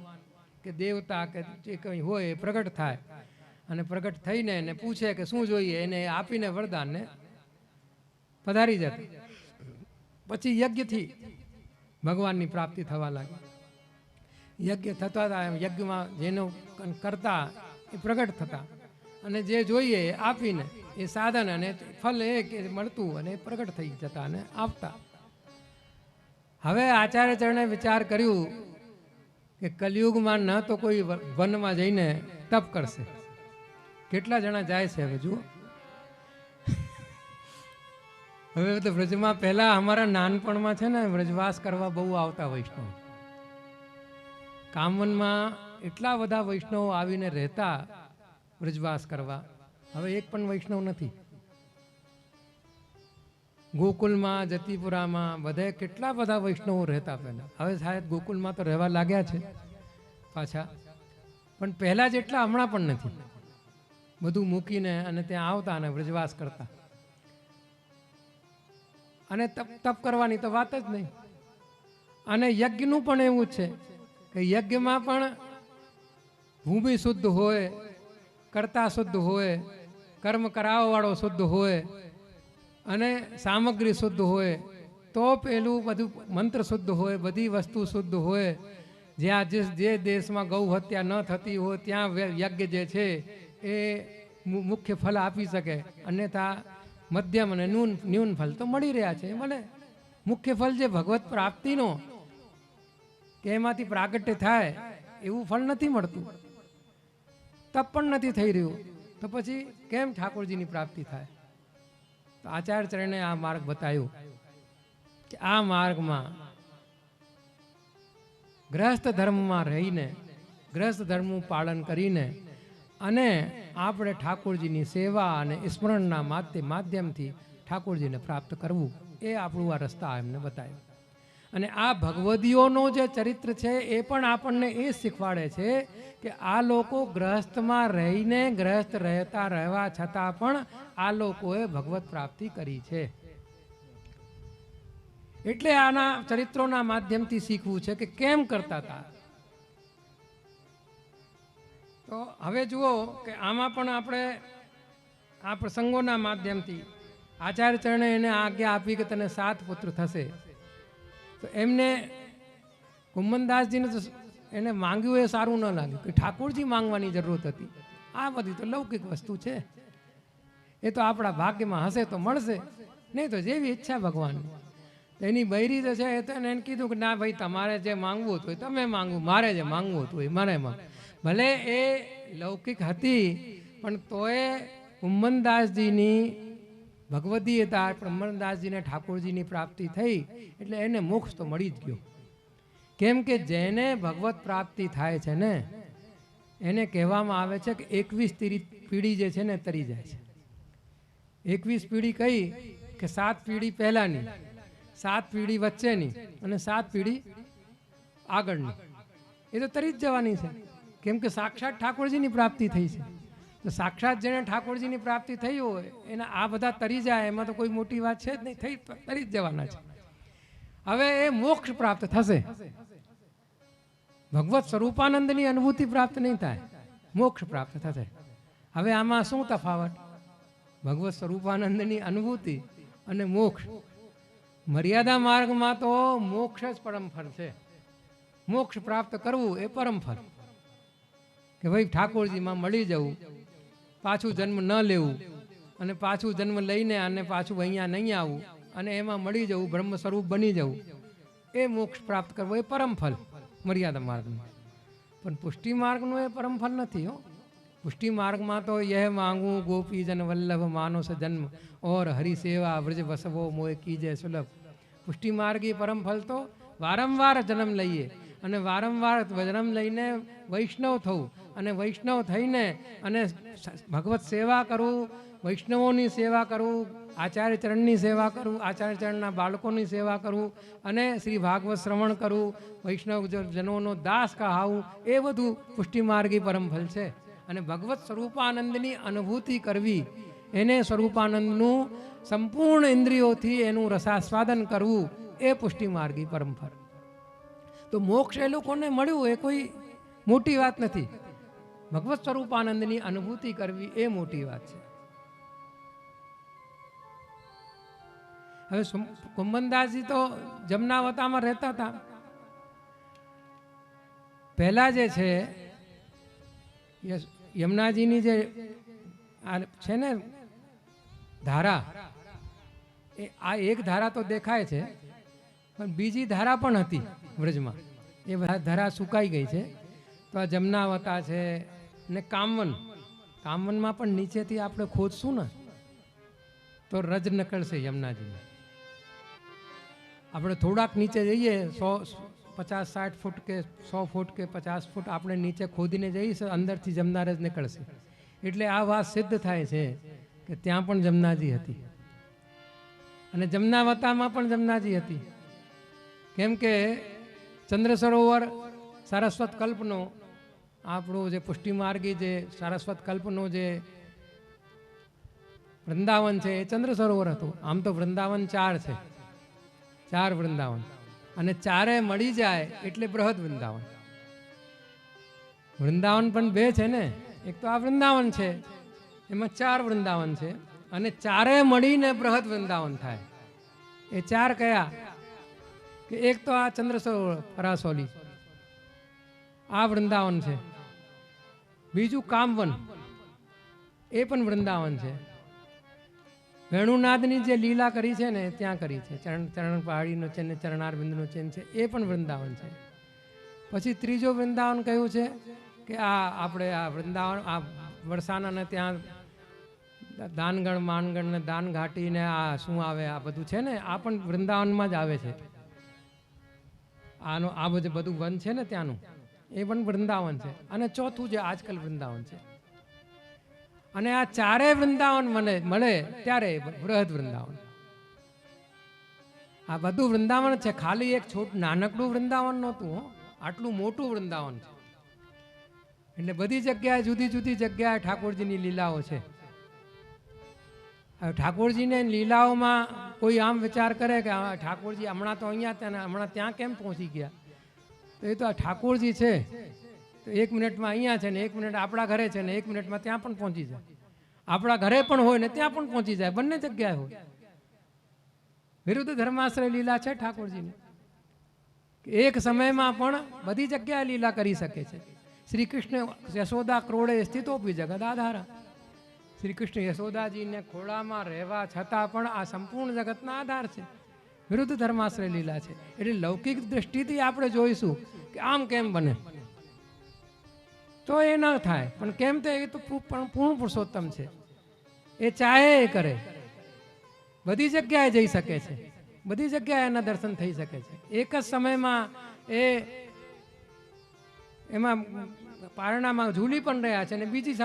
Speaker 1: કે દેવતા કે જે કંઈ હોય એ પ્રગટ થાય, અને પ્રગટ થઈને એને પૂછે કે શું જોઈએ, એને આપીને વરદાનને પધારી જતા. પછી યજ્ઞથી ભગવાનની પ્રાપ્તિ થવા લાગી. યજ્ઞ થતા હતા, એમ યજ્ઞમાં જેનો કરતા એ પ્રગટ થતા, અને જે જોઈએ એ આપીને એ સાધન અને ફલ એ કે મળતું અને પ્રગટ થઈ જતા અને આવતા. હવે આચાર્ય ચરણે વિચાર કર્યું કે કલિયુગમાં ન તો કોઈ વનમાં જઈને તપ કરશે. કેટલા જણા જાય છે હવે જુઓ. હવે તો વ્રજમાં પહેલા અમારા નાનપણમાં છે ને વ્રજવાસ કરવા બહુ આવતા વૈષ્ણવ. કામવનમાં એટલા બધા વૈષ્ણવો આવીને રહેતા વ્રજવાસ કરવા. હવે એક પણ વૈષ્ણવ નથી. ગોકુલમાં, જતીપુરામાં બધે કેટલા બધા વૈષ્ણવો રહેતા પહેલા. હવે શાયદ ગોકુલમાં તો રહેવા લાગ્યા છે પાછા, પણ પહેલા જેટલા હમણાં પણ નથી. બધું મૂકીને અને ત્યાં આવતા અને વ્રજવાસ કરતા. અને તપ કરવાની તો વાત જ નહીં. અને યજ્ઞનું પણ એવું જ છે કે યજ્ઞમાં પણ ભૂમિ શુદ્ધ હોય, કર્તા શુદ્ધ હોય, કર્મ કરાવવાવાળો શુદ્ધ હોય, અને સામગ્રી શુદ્ધ હોય, તો પેલું બધું મંત્ર શુદ્ધ હોય, બધી વસ્તુ શુદ્ધ હોય. જ્યાં જે દેશમાં ગૌ હત્યા ન થતી હોય ત્યાં યજ્ઞ જે છે એ મુખ્ય ફલ આપી શકે. અન્યથા મધ્યમ અને ન્યૂન ફલ તો મળી રહ્યા છે. મળે મુખ્ય ફલ જે ભગવત પ્રાપ્તિનો કે એમાંથી પ્રાગટ્ય થાય એવું ફળ નથી મળતું. તપ પણ નથી થઈ રહ્યું, તો પછી કેમ ઠાકોરજીની પ્રાપ્તિ થાય? તો આચાર્ય ચરણે આ માર્ગ બતાવ્યો કે આ માર્ગમાં ગ્રહસ્થ ધર્મમાં રહીને, ગ્રહસ્થ ધર્મનું પાલન કરીને અને આપણે ઠાકોરજીની સેવા અને સ્મરણના માધ્યમથી ઠાકોરજીને પ્રાપ્ત કરવું, એ આપણું આ રસ્તા એમને બતાવ્યું. અને આ ભગવદીઓનો જે ચરિત્ર છે એ પણ આપણને એ શીખવાડે છે કે આ લોકો ગ્રહસ્થમાં રહીને, ગ્રહસ્થ રહેવા છતાં પણ આ લોકોએ ભગવત પ્રાપ્તિ કરી છે. એટલે આના ચરિત્રોના માધ્યમથી શીખવું છે કે કેમ કરતા હતા. તો હવે જુઓ કે આમાં પણ આપણે આ પ્રસંગોના માધ્યમથી આચાર્ય ચરણે એને આજ્ઞા આપી કે તને 7 પુત્ર થશે. તો એમને કુંભનદાસજીને તો એને માંગ્યું એ સારું ન લાગ્યું, કે ઠાકોરજી માંગવાની જરૂરત હતી. આ બધી તો લૌકિક વસ્તુ છે, એ તો આપણા ભાગ્યમાં હશે તો મળશે, નહીં તો જેવી ઈચ્છા ભગવાનની. એની બૈરી તો છે એ તો એને કીધું કે ના ભાઈ, તમારે જે માંગવું હતું એ તમે માંગવું, મારે જે માંગવું હતું એ મારે માંગ. ભલે એ લૌકિક હતી પણ તોય કુંભનદાસજીની ભગવદી હતા. કુંભનદાસજીને ઠાકોરજીની પ્રાપ્તિ થઈ એટલે એને મોક્ષ તો મળી જ ગયો. કેમ કે જેને ભગવત પ્રાપ્તિ થાય છે ને એને કહેવામાં આવે છે કે 21 પીઢી જે છે ને તરી જાય છે. 21 પીઢી કઈ કે 7 પીઢી પહેલાની, 7 પીઢી વચ્ચેની અને 7 પીઢી આગળની, એ તો તરી જ જવાની છે. કેમ કે સાક્ષાત ઠાકોરજીની પ્રાપ્તિ થઈ છે. તો સાક્ષાત જેને ઠાકોરજીની પ્રાપ્તિ થઈ હોય એના આ બધા તરી જાય એમાં તો કોઈ મોટી વાત છે જ નહીં, થઈ તરી જ જવાના છે. હવે એ મોક્ષ પ્રાપ્ત થશે, ભગવત સ્વરૂપાનંદની અનુભૂતિ પ્રાપ્ત નહીં થાય, મોક્ષ પ્રાપ્ત થશે. હવે આમાં શું તફાવત? ભગવત સ્વરૂપાનંદની અનુભૂતિ અને મોક્ષ. મર્યાદા માર્ગમાં તો મોક્ષ જ પરમ ફળ છે. મોક્ષ પ્રાપ્ત કરવું એ પરમ ફળ, કે ભાઈ ઠાકોરજીમાં મળી જવું, પાછું જન્મ ન લેવું, અને પાછું જન્મ લઈને અને પાછું અહીંયા નહીં આવવું, અને એમાં મળી જવું, બ્રહ્મ સ્વરૂપ બની જવું, એ મોક્ષ પ્રાપ્ત કરવો એ પરમ ફળ મર્યાદા માર્ગમાં. પણ પુષ્ટિ માર્ગનું એ પરમ ફળ નથી હો. પુષ્ટિ માર્ગમાં તો યહ માંગું ગોપીજન વલ્લભ માનસ જન્મ ઓર હરિ સેવા વ્રજ વસવો મોય કીજે સુલભ. પુષ્ટિ માર્ગ એ પરમ ફળ તો વારંવાર જન્મ લઈએ અને વારંવાર જન્મ લઈને વૈષ્ણવ થવું, અને વૈષ્ણવ થઈને અને ભગવત સેવા કરવું, વૈષ્ણવોની સેવા કરવું, આચાર્ય ચરણની સેવા કરવું, આચાર્ય ચરણના બાળકોની સેવા કરવું, અને શ્રી ભાગવત શ્રવણ કરવું, વૈષ્ણવ જનોનો દાસ કહાવું, એ બધું પુષ્ટિ માર્ગી પરમ ફલ છે. અને ભગવત સ્વરૂપાનંદની અનુભૂતિ કરવી, એને સ્વરૂપાનંદનું સંપૂર્ણ ઇન્દ્રિયોથી એનું રસાસ્વાદન કરવું, એ પુષ્ટિ માર્ગી પરમફળ. તો મોક્ષ એ લોકોને મળ્યું એ કોઈ મોટી વાત નથી. ભગવત સ્વરૂપાનંદની અનુભૂતિ કરવી એ મોટી વાત છે. હવે કુંભનદાસજી તો જમનાવતામાં રહેતા હતા. પહેલા જે છે યમુનાજીની જે છે ને ધારા, એ આ એક ધારા તો દેખાય છે, પણ બીજી ધારા પણ હતી વ્રજમાં. એ ધારા સુકાઈ ગઈ છે. તો આ જમનાવતા છે ને કામવનમાં પણ નીચેથી આપણે ખોદશું ને તો રજ નીકળશે યમુનાજીમાં. આપણે થોડાક નીચે જઈએ, 50-60 ફૂટ કે 100 ફૂટ કે 50 ફૂટ આપણે નીચે ખોદીને જઈશું, અંદરથી જમના રજ નીકળશે. એટલે આ વાત સિદ્ધ થાય છે કે ત્યાં પણ જમનાજી હતી અને જમનાવતામાં પણ જમનાજી હતી. કેમ કે ચંદ્ર સરોવર સારસ્વત કલ્પનો આપણું જે પુષ્ટિમાર્ગી જે સારસ્વત કલ્પનો જે વૃંદાવન છે એ ચંદ્ર સરોવર હતું. આમ તો વૃંદાવન 4 છે, 4 વૃંદાવન, અને 4 મળી જાય એટલે બૃહદ વૃંદાવન. વૃંદાવન પણ 2 છે ને, એક તો આ વૃંદાવન છે, એમાં 4 વૃંદાવન છે, અને 4 મળીને બૃહદ વૃંદાવન થાય. એ 4 કયા? કે એક તો આ ચંદ્ર સરોવર પરાસોલી, આ વૃંદાવન છે. બીજું કામવન, એ પણ વૃંદાવન છે. વેણુનાથની જે લીલા કરી છે ને ત્યાં કરી છે, ચરણ પહાડીનો છે ને ચરણાર બિંદુનો ચેન છે, એ પણ વૃંદાવન છે. પછી ત્રીજો વૃંદાવન કયું છે કે આ આપણે આ વૃંદાવન આ વરસાનાને ત્યાં દાનગણ માનગણ ને દાન ઘાટીને આ શું આવે આ બધું છે ને, આ પણ વૃંદાવનમાં જ આવે છે. આ બધું વન છે ને ત્યાંનું, એ પણ વૃંદાવન છે. અને ચોથું જે આજકાલ વૃંદાવન છે. અને આ 4 વૃંદાવન મળે ત્યારે બૃહદ વૃંદાવન. આ બધું વૃંદાવન છે, ખાલી એક નાનકડું વૃંદાવન નહોતું, આટલું મોટું વૃંદાવન છે. એટલે બધી જગ્યાએ જુદી જુદી જગ્યાએ ઠાકોરજીની લીલાઓ છે. હવે ઠાકોરજીને લીલાઓમાં કોઈ આમ વિચાર કરે કે ઠાકોરજી હમણાં તો અહીંયા હતા, હમણાં ત્યાં કેમ પહોંચી ગયા? તો એ તો આ ઠાકોરજી છે, તો 1 મિનિટમાં અહીંયા છે ને 1 મિનિટ આપણા ઘરે છે ને 1 મિનિટમાં ત્યાં પણ પહોંચી જાય. આપણા ઘરે પણ હોય ને ત્યાં પણ પહોંચી જાય, બંને જગ્યાએ હોય. વિરુદ્ધ ધર્માશ્રય લીલા છે ઠાકોરજીની, એક સમયમાં પણ બધી જગ્યાએ લીલા કરી શકે છે. શ્રી કૃષ્ણ યશોદા ક્રોડે સ્થિતોપી જગદ આધારા. શ્રી કૃષ્ણ યશોદાજીને ખોળામાં રહેવા છતાં પણ આ સંપૂર્ણ જગતના આધાર છે. વિરુદ્ધ ધર્માશ્રય લીલા છે. એટલે લૌકિક દ્રષ્ટિથી આપણે જોઈશું કે આમ કેમ બને, તો એ ન થાય. પણ કેમ તો એ તો પૂર્ણ પુરુષોત્તમ છે, એ ચાહે એ કરે, બધી જગ્યાએ જઈ શકે છે, બધી જગ્યાએ એના દર્શન થઈ શકે છે. એક જ સમયમાં એમાં પારણામાં ઝૂલી પણ રહ્યા છે અને બીજી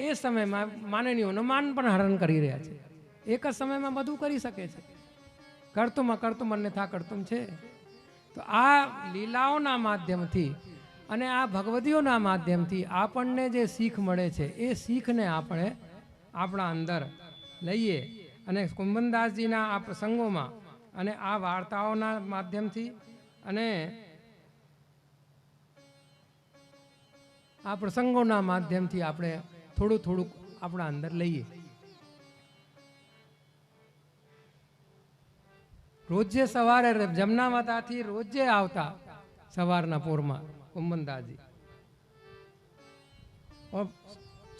Speaker 1: એ સમયમાં માનનીઓનું માન પણ હરણ કરી રહ્યા છે. એક જ સમયમાં બધું કરી શકે છે. કર્તુમ અન્યથા કર્તુમ છે. તો આ લીલાઓના માધ્યમથી અને આ ભગવદીઓના માધ્યમથી આપણને જે શીખ મળે છે એ શીખને આપણે આપણા અંદર લઈએ અને કુંભનદાસજીના આ પ્રસંગોમાં અને આ વાર્તાઓના માધ્યમથી અને આ પ્રસંગોના માધ્યમથી આપણે થોડું થોડુંક આપણા અંદર લઈએ. રોજે સવારે જમનાવતાથી રોજે આવતા સવારના પોરમાં કુંભનદાસજી.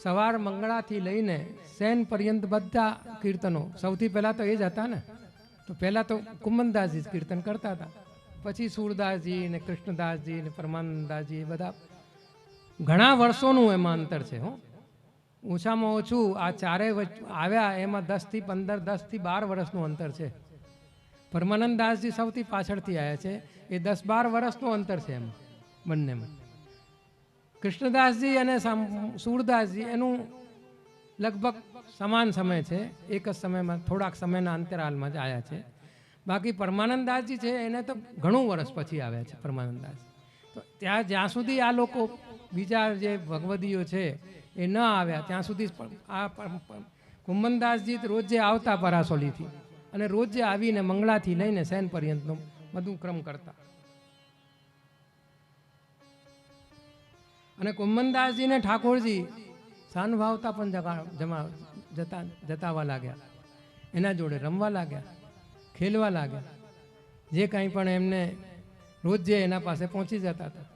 Speaker 1: સવાર મંગળાથી લઈને શેન પર્યંત બધા કીર્તનો, સૌથી પહેલા તો એ જ હતા ને, તો પહેલા તો કુંભનદાસજી કીર્તન કરતા હતા, પછી સુરદાસજી ને કૃષ્ણદાસજી ને પરમાનંદદાસજી, બધા ઘણા વર્ષોનું એમાં અંતર છે. ઓછામાં ઓછું આ 4 આવ્યા એમાં 10 થી 15, 10 થી 12 વર્ષનું અંતર છે. પરમાનંદદાસજી સૌથી પાછળથી આવ્યા છે, એ 10-12 વર્ષનું અંતર છે એમ બંનેમાં. કૃષ્ણદાસજી અને સુરદાસજી એનું લગભગ સમાન સમય છે, એક જ સમયમાં થોડાક સમયના અંતરાલમાં જ આવ્યા છે. બાકી પરમાનંદદાસજી છે એને તો ઘણું વર્ષ પછી આવ્યા છે પરમાનંદદાસજી. તો ત્યાં જ્યાં સુધી આ લોકો બીજા જે ભગવદીઓ છે એ ન આવ્યા ત્યાં સુધી આ કુંમનદાસજી રોજ જે આવતા પરાસોલીથી અને રોજ જે આવીને મંગળાથી લઈને સૈન પર્યંતનો બધું ક્રમ કરતા. અને કુંમનદાસજીને ઠાકોરજી સાનુભાવતા પણ જતાવા લાગ્યા, એના જોડે રમવા લાગ્યા, ખેલવા લાગ્યા. જે કાંઈ પણ એમને રોજ જે એના પાસે પહોંચી જતા હતા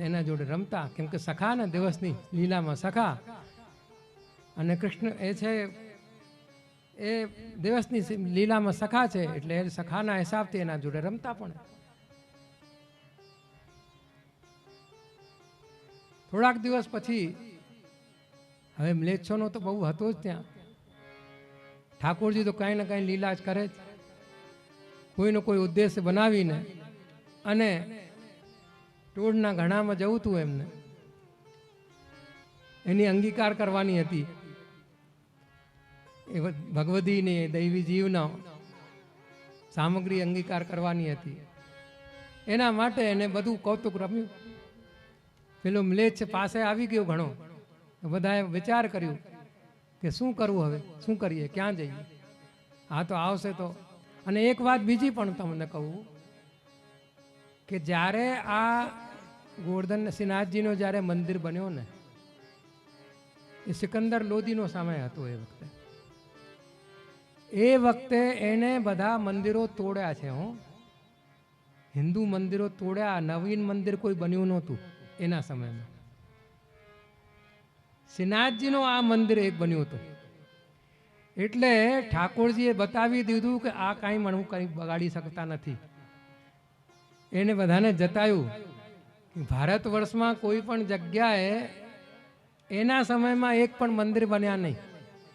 Speaker 1: એના જોડે રમતા, કેમ કે સખા ને દિવસની લીલામાં સખા અને કૃષ્ણ એ છે એ દિવસની લીલામાં સખા છે એટલે એ સખાના હિસાબથી એના જોડે રમતા. પણ થોડાક દિવસ પછી હવે મ્લેચ્છોનો તો બહુ હતો જ ત્યાં. ઠાકોરજી તો કાંઈ ને કાંઈ લીલા જ કરે જ, કોઈનો કોઈ ઉદ્દેશ બનાવીને. અને ટોળના ઘણામાં જવું હતું એમને, એની અંગીકાર કરવાની હતી એ ભગવદીની દૈવી જીવનો સામગ્રી અંગીકાર કરવાની હતી. એના માટે એને બધું કૌતુક રમ્યું. પેલો મ્લેચ્છ પાસે આવી ગયો ઘણો, બધાએ વિચાર કર્યું કે શું કરવું, હવે શું કરીએ, ક્યાં જઈએ, આ તો આવશે તો. અને એક વાત બીજી પણ તમને કહું કે જ્યારે આ ગોવર્ધન શ્રીનાથજીનો જ્યારે મંદિર બન્યો ને એ સિકંદર લોધીનો સમય હતો. એ વખતે એને બધા મંદિરો તોડ્યા છે. હિન્દુ મંદિરો તોડ્યા, નવીન મંદિર કોઈ બન્યું નહોતું એના સમયમાં. શ્રીનાથજીનો આ મંદિર એક બન્યું હતું. એટલે ઠાકોરજીએ બતાવી દીધું કે આ કાંઈ મને કંઈ બગાડી શકતા નથી. એને બધાને જતાયું ભારત વર્ષમાં કોઈ પણ જગ્યાએ એના સમયમાં એક પણ મંદિર બન્યા નહીં.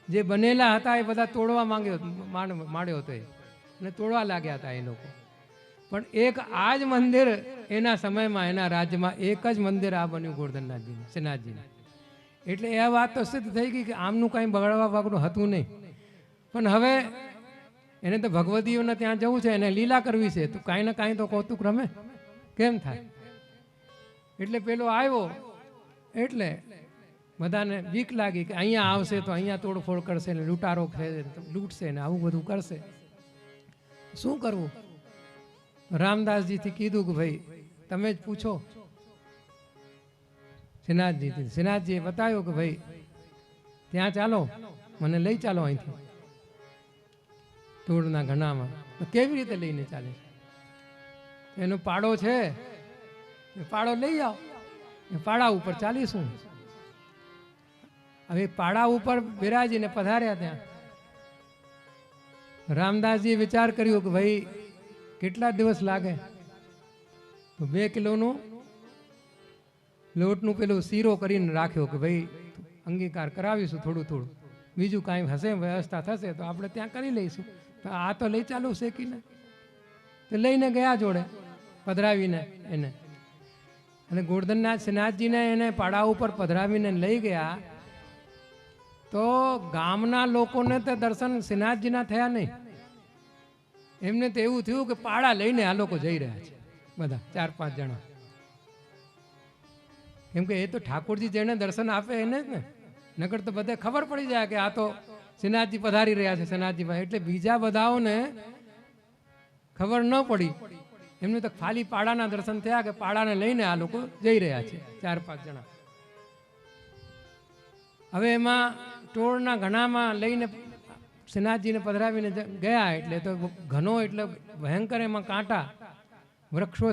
Speaker 1: જે બનેલા હતા એ બધા તોડવા માંડ્યો હતો અને તોડવા લાગ્યા હતા એ લોકો. પણ એક આ જ મંદિર એના સમયમાં એના રાજ્યમાં એક જ મંદિર આ બન્યું ગોવર્ધનનાથજીનું, શ્રીનાથજીનું. એટલે એ વાત તો સિદ્ધ થઈ ગઈ કે આમનું કાંઈ બગાડવા વાગનું હતું નહીં. પણ હવે એને તો ભગવદીઓને ત્યાં જવું છે, એને લીલા કરવી છે, તો કાંઈ ને કાંઈ તો કૌતુક રમે, કેમ થાય? એટલે પેલો આવ્યો એટલે બધાને બીક લાગી કે અહીંયા આવશે તો અહીંયા તોડફોડ કરશે ને લૂંટારો લૂંટશે ને આવું બધું કરશે. શું કરવું? રામદાસજીથી કીધું કે ભાઈ તમે જ પૂછો શ્રીનાથજીથી. શ્રીનાથજીએ બતાવ્યું કે ભાઈ ત્યાં ચાલો, મને લઈ ચાલો અહીંથી તોડના ઘણામાં. કેવી રીતે લઈને ચાલે? એનો પાડો છે, એ પાડો લઈ આવો, એ પાડા ઉપર ચાલીશું. હવે પાડા ઉપર બિરાજીને પધાર્યા. ત્યાં રામદાસજીએ વિચાર કર્યો કે ભાઈ કેટલા દિવસ લાગે? તો 2 કિલોનું લોટનું પેલું શીરો કરીને રાખ્યો કે ભાઈ અંગીકાર કરાવીશું થોડું થોડું, બીજું કાંઈ હશે વ્યવસ્થા થશે તો આપણે ત્યાં કરી લઈશું. તો આ તો લઈ ચાલુ શેકીને તો લઈને ગયા જોડે પધરાવીને એને. અને ગોવર્ધનનાથ શ્રીનાથજીને એને પાડા ઉપર પધરાવીને લઈ ગયા. તો ગામના લોકોને તો દર્શન શ્રીનાથજીના થયા નહીં. એમને તો એવું થયું કે પાડા લઈને આ લોકો જઈ રહ્યા છે બધા 4-5 જણા. કેમ કે એ તો ઠાકોરજી જેને દર્શન આપે એને જ ને, નકર તો બધે ખબર પડી જાય કે આ તો શ્રીનાથજી પધારી રહ્યા છે શ્રીનાથજીભાઈ. એટલે બીજા બધાઓને ખબર ન પડી. એમને તો ખાલી પાડાના દર્શન થયા કે પાડાને લઈને આ લોકો જઈ રહ્યા છે 4-5 જણા. હવે એમાં ટોળના ઘણામાં લઈને શ્રીનાથજીને પધરાવીને ગયા. એટલે તો ઘણો એટલે ભયંકર એમાં કાંટા, વૃક્ષો,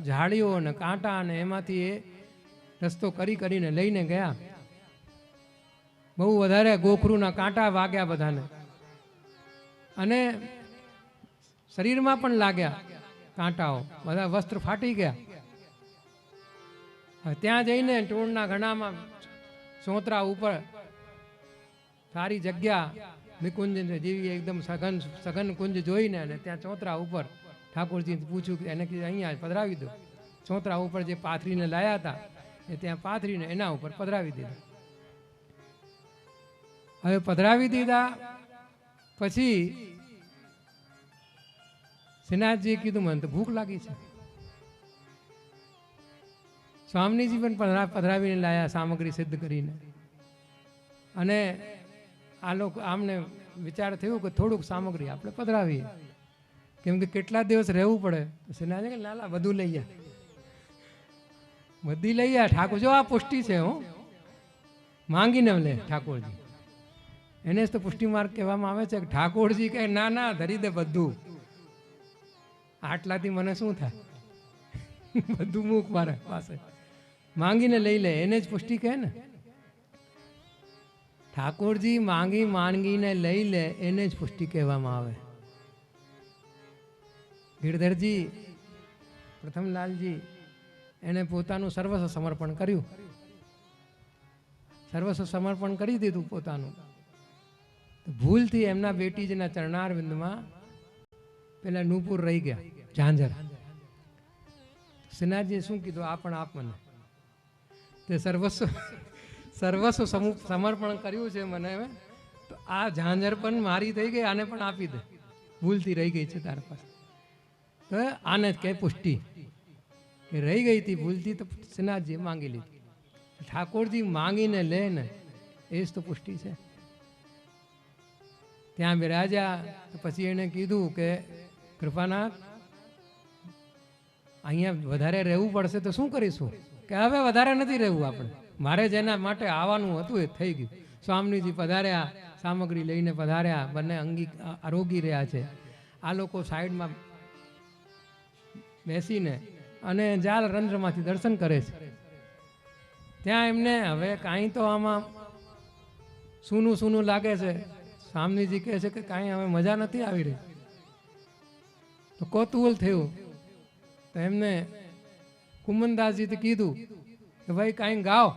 Speaker 1: ઝાડીઓ અને કાંટા, અને એમાંથી એ રસ્તો કરીને લઈને ગયા. બહુ વધારે ગોખરુના કાંટા વાગ્યા બધાને, અને શરીરમાં પણ લાગ્યા કાંટાઓ, બધા વસ્ત્ર ફાટી ગયા. ત્યાં જઈને ટોળના ઘણામાં સોતરા ઉપર સારી જગ્યા નિકુંજ જેવી એકદમ સઘન કુંજ જોઈને અને ત્યાં ચોતરા ઉપર ઠાકોરજીને પૂછ્યું કે એને કીધું અહીંયા પધરાવી દો. ચોતરા ઉપર જે પાથરીને લાયા હતા એ ત્યાં પાથરીને એના ઉપર પધરાવી દીધા. હવે પધરાવી દીધા પછી શ્રીનાથજીએ કીધું મને તો ભૂખ લાગી છે. સ્વામીજી પણ પધરાવીને લાયા સામગ્રી સિદ્ધ કરીને. અને આ લોકો આમને વિચાર થયું કે થોડુંક સામગ્રી આપણે પધરાવીએ, કેમ કે કેટલા દિવસ રહેવું પડે. શ્રીનાથજી કે લાલા બધું લઈ જા, બધી લઈ જા ઠાકોર. જો આ પુષ્ટિ છે, હું માંગીને લે ઠાકોરજી. એને જ તો પુષ્ટિ માર્ગ કહેવામાં આવે છે કે ઠાકોરજી કહે ના ના ધરી દે બધું, આટલાથી મને શું થાય, બધું મૂક મારે પાસે, માંગીને લઈ લે, એને જ પુષ્ટિ કહે ને. ઠાકોરજી માંગીને લઈ લે એને જ પુષ્ટિ કહેવામાં આવે. ગિરધરજી પ્રથમલાલજી એને પોતાનું સર્વસ્વ સમર્પણ કર્યું, સર્વસ્વ સમર્પણ કરી દીધું પોતાનું. ભૂલથી એમના બેટીજીના ચરણારવિંદમાં પેલા નૂપુર રહી ગયા, ઝાંઝર. શ્રીનાથજીએ શું કીધું, આ પણ આપ મને. તે સર્વસ્વ સમર્પણ કર્યું છે મને, તો આ ઝાંઝર પણ મારી થઈ ગઈ, આને પણ આપી દે, ભૂલથી રહી ગઈ છે તાર પાસે. તો આને જ કહે પુષ્ટિ, કે રહી ગઈ હતી ભૂલથી, તો શ્રીનાથજીએ માંગી લીધી. ઠાકોરજી માંગીને લે ને એ જ તો પુષ્ટિ છે. ત્યાં બિરાજ્યા તો પછી એને કીધું કે કૃપાનાથ અહીંયા વધારે રહેવું પડશે તો શું કરીશું, કે હવે વધારે નથી રહેવું આપણે, મારે જેના માટે આવવાનું હતું એ થઈ ગયું. સ્વામીજી પધાર્યા, સામગ્રી લઈને પધાર્યા, બંને અંગી આરોગી રહ્યા છે. આ લોકો સાઈડમાં બેસીને અને જાલ રંધ્રમાંથી દર્શન કરે છે. ત્યાં એમને હવે કાંઈ તો આમાં સૂનું સૂનું લાગે છે. સ્વામીજી કહે છે કે કાંઈ હવે મજા નથી આવી રહી. તો કૌતૂહલ થયું, તો એમને કુમનદાસજીથી કીધું કે ભાઈ કાંઈ ગાઓ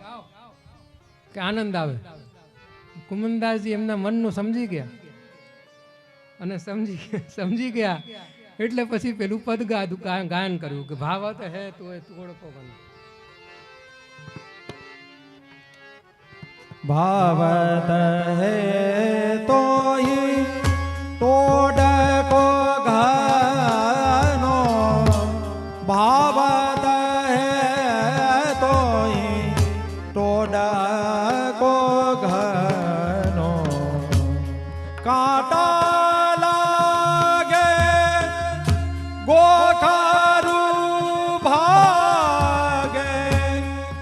Speaker 1: કે આનંદ આવે. કુમનદાસજી એમના મનનું સમજી ગયા, અને સમજી ગયા એટલે પછી પેલું પદ ગાયન કર્યું કે ભાવત હે તો એ તોડકો બને.
Speaker 2: ભાવત હે તો તોડકો ઘનો, ભાવત હે તો તોડકો ઘનો, કાંટા લાગે ગોખારું ભાગે,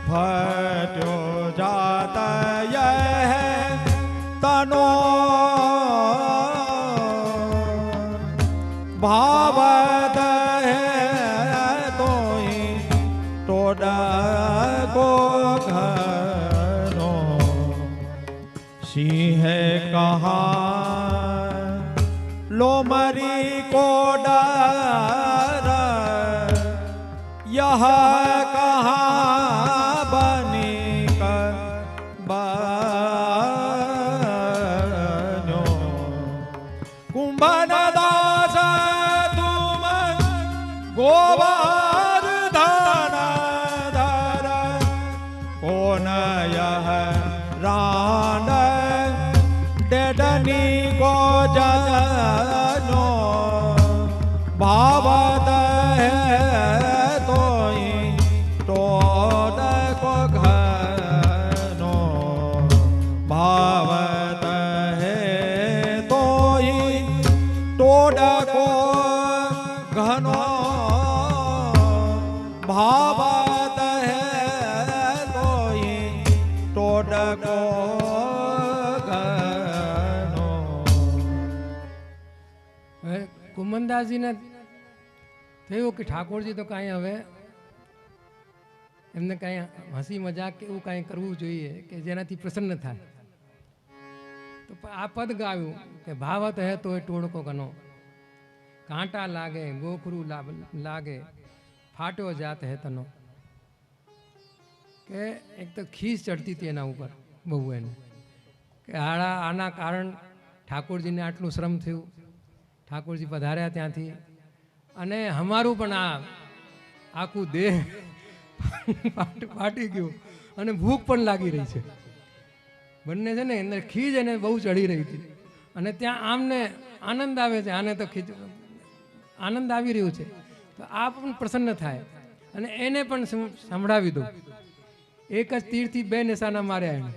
Speaker 2: ફટ્યો જાત તનો ભાવત હે તો તોડકો ઘનો. સિંહે કહા લોમરી કો ડર, यह कहाँ बनी बनो, कुंभन दास तुम गोवर्धन धर, कौन यह रान डेडनी को जनो, भावत है तो तोड़को घनो, भावत है तो तोड़को घनो, भावत है तो तोड़को घनो.
Speaker 1: કુમનદાસજીને થયું કે ઠાકોરજી તો કાંઈ હવે એમને કાંઈ હસી મજાક કે એવું કાંઈ કરવું જોઈએ કે જેનાથી પ્રસન્ન થાય. તો આ પદ ગાયું કે ભાવત હે તો એ ટોળકો ઘનો, કાંટા લાગે ગોખરું લાગે, ફાટ્યો જાત હે તનો. કે એક તો ખીસ ચડતી હતી એના ઉપર બહુ એને, કે આના કારણ ઠાકોરજીને આટલું શ્રમ થયું, ઠાકોરજી પધાર્યા ત્યાંથી, અને અમારું પણ આ આખું દેહ ફાટી ગયું અને ભૂખ પણ લાગી રહી છે. બંને છે ને અંદર ખીજ એને બહુ ચડી રહી હતી, અને ત્યાં આમને આનંદ આવે છે, આને તો આનંદ આવી રહ્યું છે, તો આ પણ પ્રસન્ન થાય. અને એને પણ સંભળાવી દઉં. એક જ તીરથી બે નિશાના માર્યા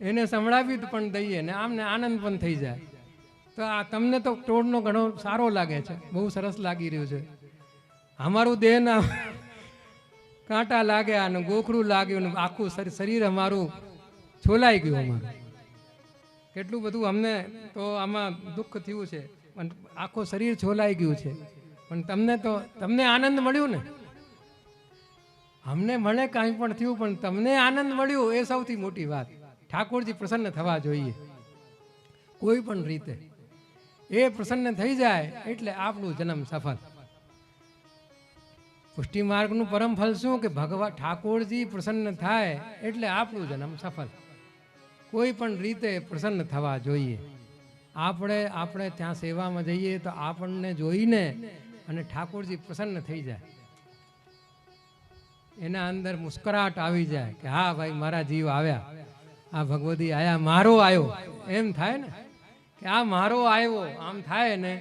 Speaker 1: એને સંભળાવી પણ દઈએ ને આમને આનંદ પણ થઈ જાય. તો આ તમને તો ટોળનો ઘણો સારો લાગે છે, બહુ સરસ લાગી રહ્યું છે. અમારું દેહના કાંટા લાગ્યા અને ગોખરું લાગ્યું ને આખું શરીર અમારું છોલાઈ ગયું. અમારું કેટલું બધું અમને તો આમાં દુઃખ થયું છે, પણ આખું શરીર છોલાઈ ગયું છે. પણ તમને આનંદ મળ્યું ને, અમને મળે કાંઈ પણ થયું પણ તમને આનંદ મળ્યું એ સૌથી મોટી વાત. ઠાકોરજી પ્રસન્ન થવા જોઈએ કોઈ પણ રીતે. એ પ્રસન્ન થઈ જાય એટલે આપણું જન્મ સફળ. પુષ્ટિ માર્ગનું પરમ ફલ શું કે ભગવાન ઠાકોરજી પ્રસન્ન થાય એટલે આપણું જન્મ સફળ. કોઈ પણ રીતે પ્રસન્ન થવા જોઈએ. આપણે ત્યાં સેવામાં જઈએ તો આપણને જોઈને અને ઠાકોરજી પ્રસન્ન થઈ જાય, એના અંદર મુસ્કરાટ આવી જાય કે હા ભાઈ મારા જીવ આવ્યા, આ ભગવતી આયા, મારો આવ્યો, એમ થાય ને કે આ મારો આવ્યો, આમ થાય ને.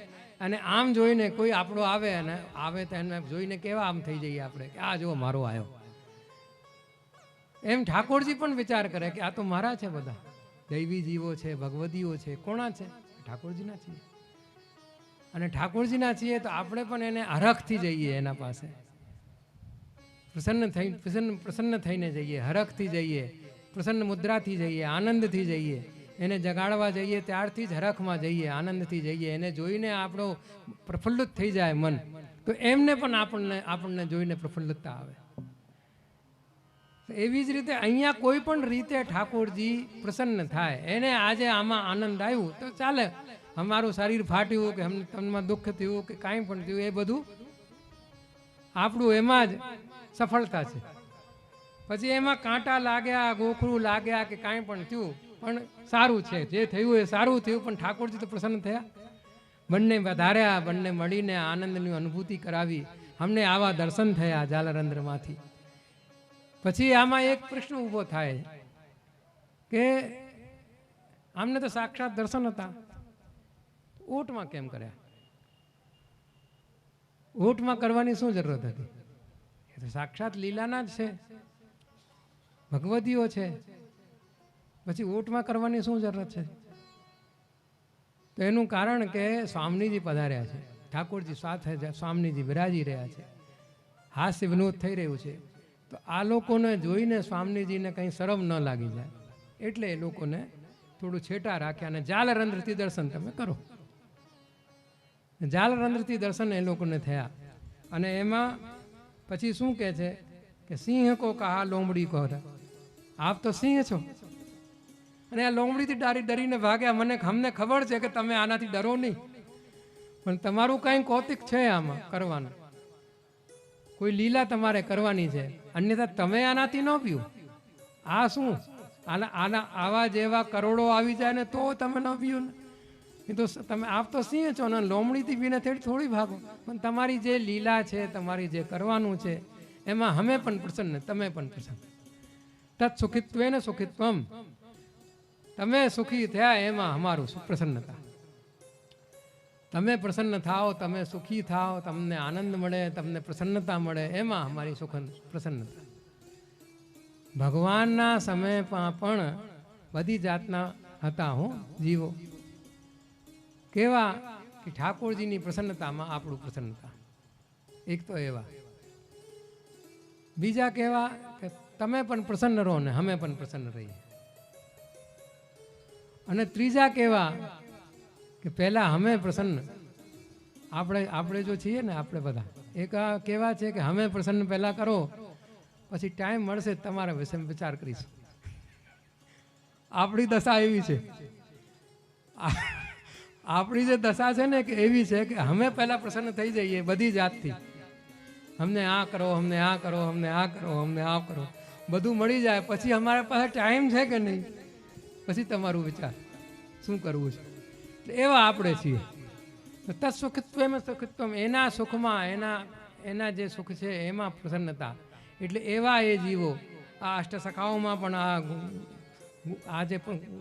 Speaker 1: અને આમ જોઈને કોઈ આપણો આવે અને આવે તો એને જોઈને કેવા આમ થઈ જઈએ આપણે કે આ જો મારો આવ્યો. એમ ઠાકોરજી પણ વિચાર કરે કે આ તો મારા છે, બધા દૈવી જીવો છે, ભગવતીઓ છે, કોણા છે? ઠાકોરજીના છીએ. અને ઠાકોરજીના છીએ તો આપણે પણ એને હરખથી જઈએ, એના પાસે પ્રસન્ન થઈને જઈએ, હરખથી જઈએ, પ્રસન્ન મુદ્રાથી જઈએ, આનંદથી જઈએ. એને જગાડવા જઈએ ત્યારથી જ હરખમાં જઈએ, આનંદથી જઈએ. એને જોઈને આપણો પ્રફુલ્લિત થઈ જાય મન, તો એમને પણ આપણને જોઈને પ્રફુલ્લતા આવે. એવી જ રીતે અહીંયા કોઈ પણ રીતે ઠાકોરજી પ્રસન્ન થાય. એને આજે આમાં આનંદ આવ્યું તો ચાલે. અમારું શરીર ફાટ્યું કે તમને દુઃખ થયું કે કાંઈ પણ થયું, એ બધું આપણું એમાં જ સફળતા છે. પછી એમાં કાંટા લાગ્યા, ગોખરું લાગ્યા કે કાંઈ પણ થયું, પણ સારું છે, જે થયું એ સારું થયું. પણ ઠાકોરજી તો પ્રસન્ન થયા, બંને વધાર્યા, બંને મળીને આનંદની અનુભૂતિ કરાવી. અમને આવા દર્શન થયા જાલરંધ્રમાંથી. પછી આમાં એક પ્રશ્ન ઊભો થાય કે આમને તો સાક્ષાત દર્શન હતા, ઓટમાં કેમ કર્યા? ઓટમાં કરવાની શું જરૂરત હતી? એ તો સાક્ષાત લીલાના જ છે, ભગવતીઓ છે, પછી ઓટમાં કરવાની શું જરૂરત છે? તો એનું કારણ કે સ્વામીજી પધાર્યા છે, ઠાકોરજી સાથે સ્વામીજી બિરાજી રહ્યા છે, હાસ્ય વિનોદ થઈ રહ્યું છે. તો આ લોકોને જોઈને સ્વામીજીને કંઈ શરમ ન લાગી જાય એટલે એ લોકોને થોડું છેટા રાખ્યા અને જાલરંધ્રથી દર્શન તમે કરો. જાલરંધ્રથી દર્શન એ લોકોને થયા. અને એમાં પછી શું કહે છે કે સિંહ કો કહા લોમડી કહો, આપ તો સિંહ છો. અને આ લોમડીથી ડરીને ભાગ્યા. અમને ખબર છે કે તમે આનાથી ડરો નહીં, પણ તમારું કંઈ કૌતિક છે આમાં કરવાનું, કોઈ લીલા તમારે કરવાની છે, અન્યથા તમે આનાથી ન પીઓ. આ શું આવા જેવા કરોડો આવી જાય ને તો તમે ન પીઓ ને. એ તો તમે આપ તો સિંહ છો ને, લોમડીથી પીને થોડી ભાગો. પણ તમારી જે લીલા છે, તમારી જે કરવાનું છે, એમાં અમે પણ પ્રસન્ન, તમે પણ પ્રસન્ન. તત્ સુખિત્વે ને સુખિત્વમ, તમે સુખી થયા એમાં અમારું પ્રસન્નતા. તમે પ્રસન્ન થાઓ, તમે સુખી થાઓ, તમને આનંદ મળે, તમને પ્રસન્નતા મળે, એમાં અમારી પ્રસન્નતા. ભગવાનના સમયમાં પણ બધી જાતના હતા જીવો. કેવા કે ઠાકોરજીની પ્રસન્નતામાં આપણું પ્રસન્નતા. એક તો એવા. બીજા કેવા કે તમે પણ પ્રસન્ન રહો ને અમે પણ પ્રસન્ન રહીએ. અને ત્રીજા કેવા કે પહેલા અમે પ્રસન્ન, આપણે જો છીએ ને, આપણે બધા એક કેવા છે કે અમે પ્રસન્ન પહેલા કરો, પછી ટાઈમ મળશે તમારા વિશે વિચાર કરીશું. આપણી દશા એવી છે, આપણી જે દશા છે ને કે એવી છે કે અમે પહેલા પ્રસન્ન થઈ જઈએ બધી જાતથી. અમને આ કરો, અમને આ કરો, અમને આ કરો, અમને આ કરો, બધું મળી જાય. પછી અમારા પાસે ટાઈમ છે કે નહીં, પછી તમારું વિચાર શું કરવું છે. એવા આપણે છીએ. તત્ સુખિત્વમ સુખિત્વમ, એના સુખમાં એના જે સુખ છે એમાં પ્રસન્નતા. એટલે એવા એ જીવો આ અષ્ટસખાઓમાં પણ આ જે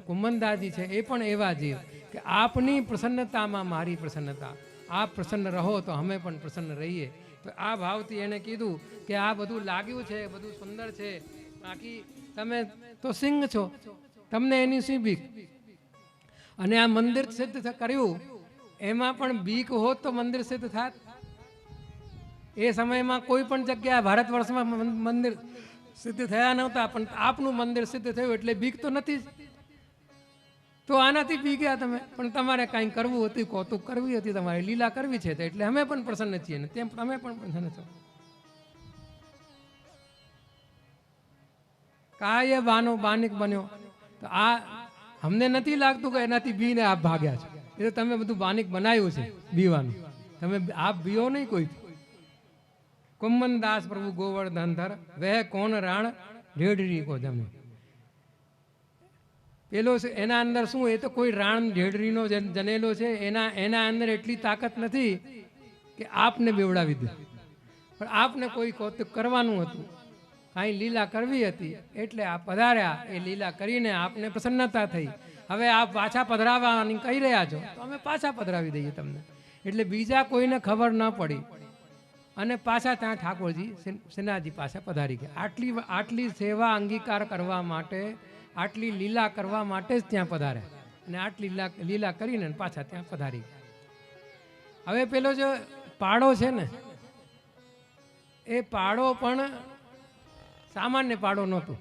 Speaker 1: કુંભનદાસજી છે એ પણ એવા જીવ કે આપની પ્રસન્નતામાં મારી પ્રસન્નતા. આપ પ્રસન્ન રહો તો અમે પણ પ્રસન્ન રહીએ, તો આ ભાવથી એણે કીધું કે આ બધું લાગ્યું છે, બધું સુંદર છે, બાકી તમે તો સિંહ છો, તમને એની શી બીક? અને આ મંદિર સિદ્ધ કર્યું એમાં પણ બીક હોત તો મંદિર સિદ્ધ થાત? એ સમયમાં કોઈ પણ જગ્યાએ ભારત વર્ષમાં મંદિર સિદ્ધ થયા નહોતા, પણ આપનું મંદિર સિદ્ધ થયું એટલે બીક તો નથી જ. તો આનાથી બી ગયા તમે, પણ તમારે કાંઈ કરવું હતું, કૌતુક કરવી હતી, તમારે લીલા કરવી છે, એટલે અમે પણ પ્રસન્ન છીએ ને તેમ તમે પણ પ્રસન્ન છો. કાય બાનો બાનિક બન્યો. તો આ અમને નથી લાગતું કે એનાથી બીને આપ ભાગ્યા છો. એ તો તમે બધું બાનિક બનાવ્યું છે બીવાનું. તમે આપ બીઓ નહીં કોઈ. કુંમન દાસ પ્રભુ ગોવર્ધન ધર વહ કોણ રાણ ઢેઢરી કો જમે. પેલો એના અંદર શું, એ તો કોઈ રાણ ઢેઢરીનો જનેલો છે, એના અંદર એટલી તાકાત નથી કે આપને બેવડાવી દે. પણ આપને કોઈ કૌતુક કરવાનું હતું, કાંઈ લીલા કરવી હતી, એટલે આ પધાર્યા. એ લીલા કરીને આપને પ્રસન્નતા થઈ. હવે આપ પાછા પધરાવવાની કહી રહ્યા છો, તો અમે પાછા પધરાવી દઈએ તમને. એટલે બીજા કોઈને ખબર ન પડી અને પાછા ત્યાં ઠાકોરજી સિન્હાજી પાછા પધારી ગયા. આટલી સેવા અંગીકાર કરવા માટે, આટલી લીલા કરવા માટે જ ત્યાં પધાર્યા, અને આટલી લીલા કરીને પાછા ત્યાં પધારી ગયા. હવે પેલો જો પાડો છે ને, એ પાડો પણ સામાન્ય પાડો નહોતો.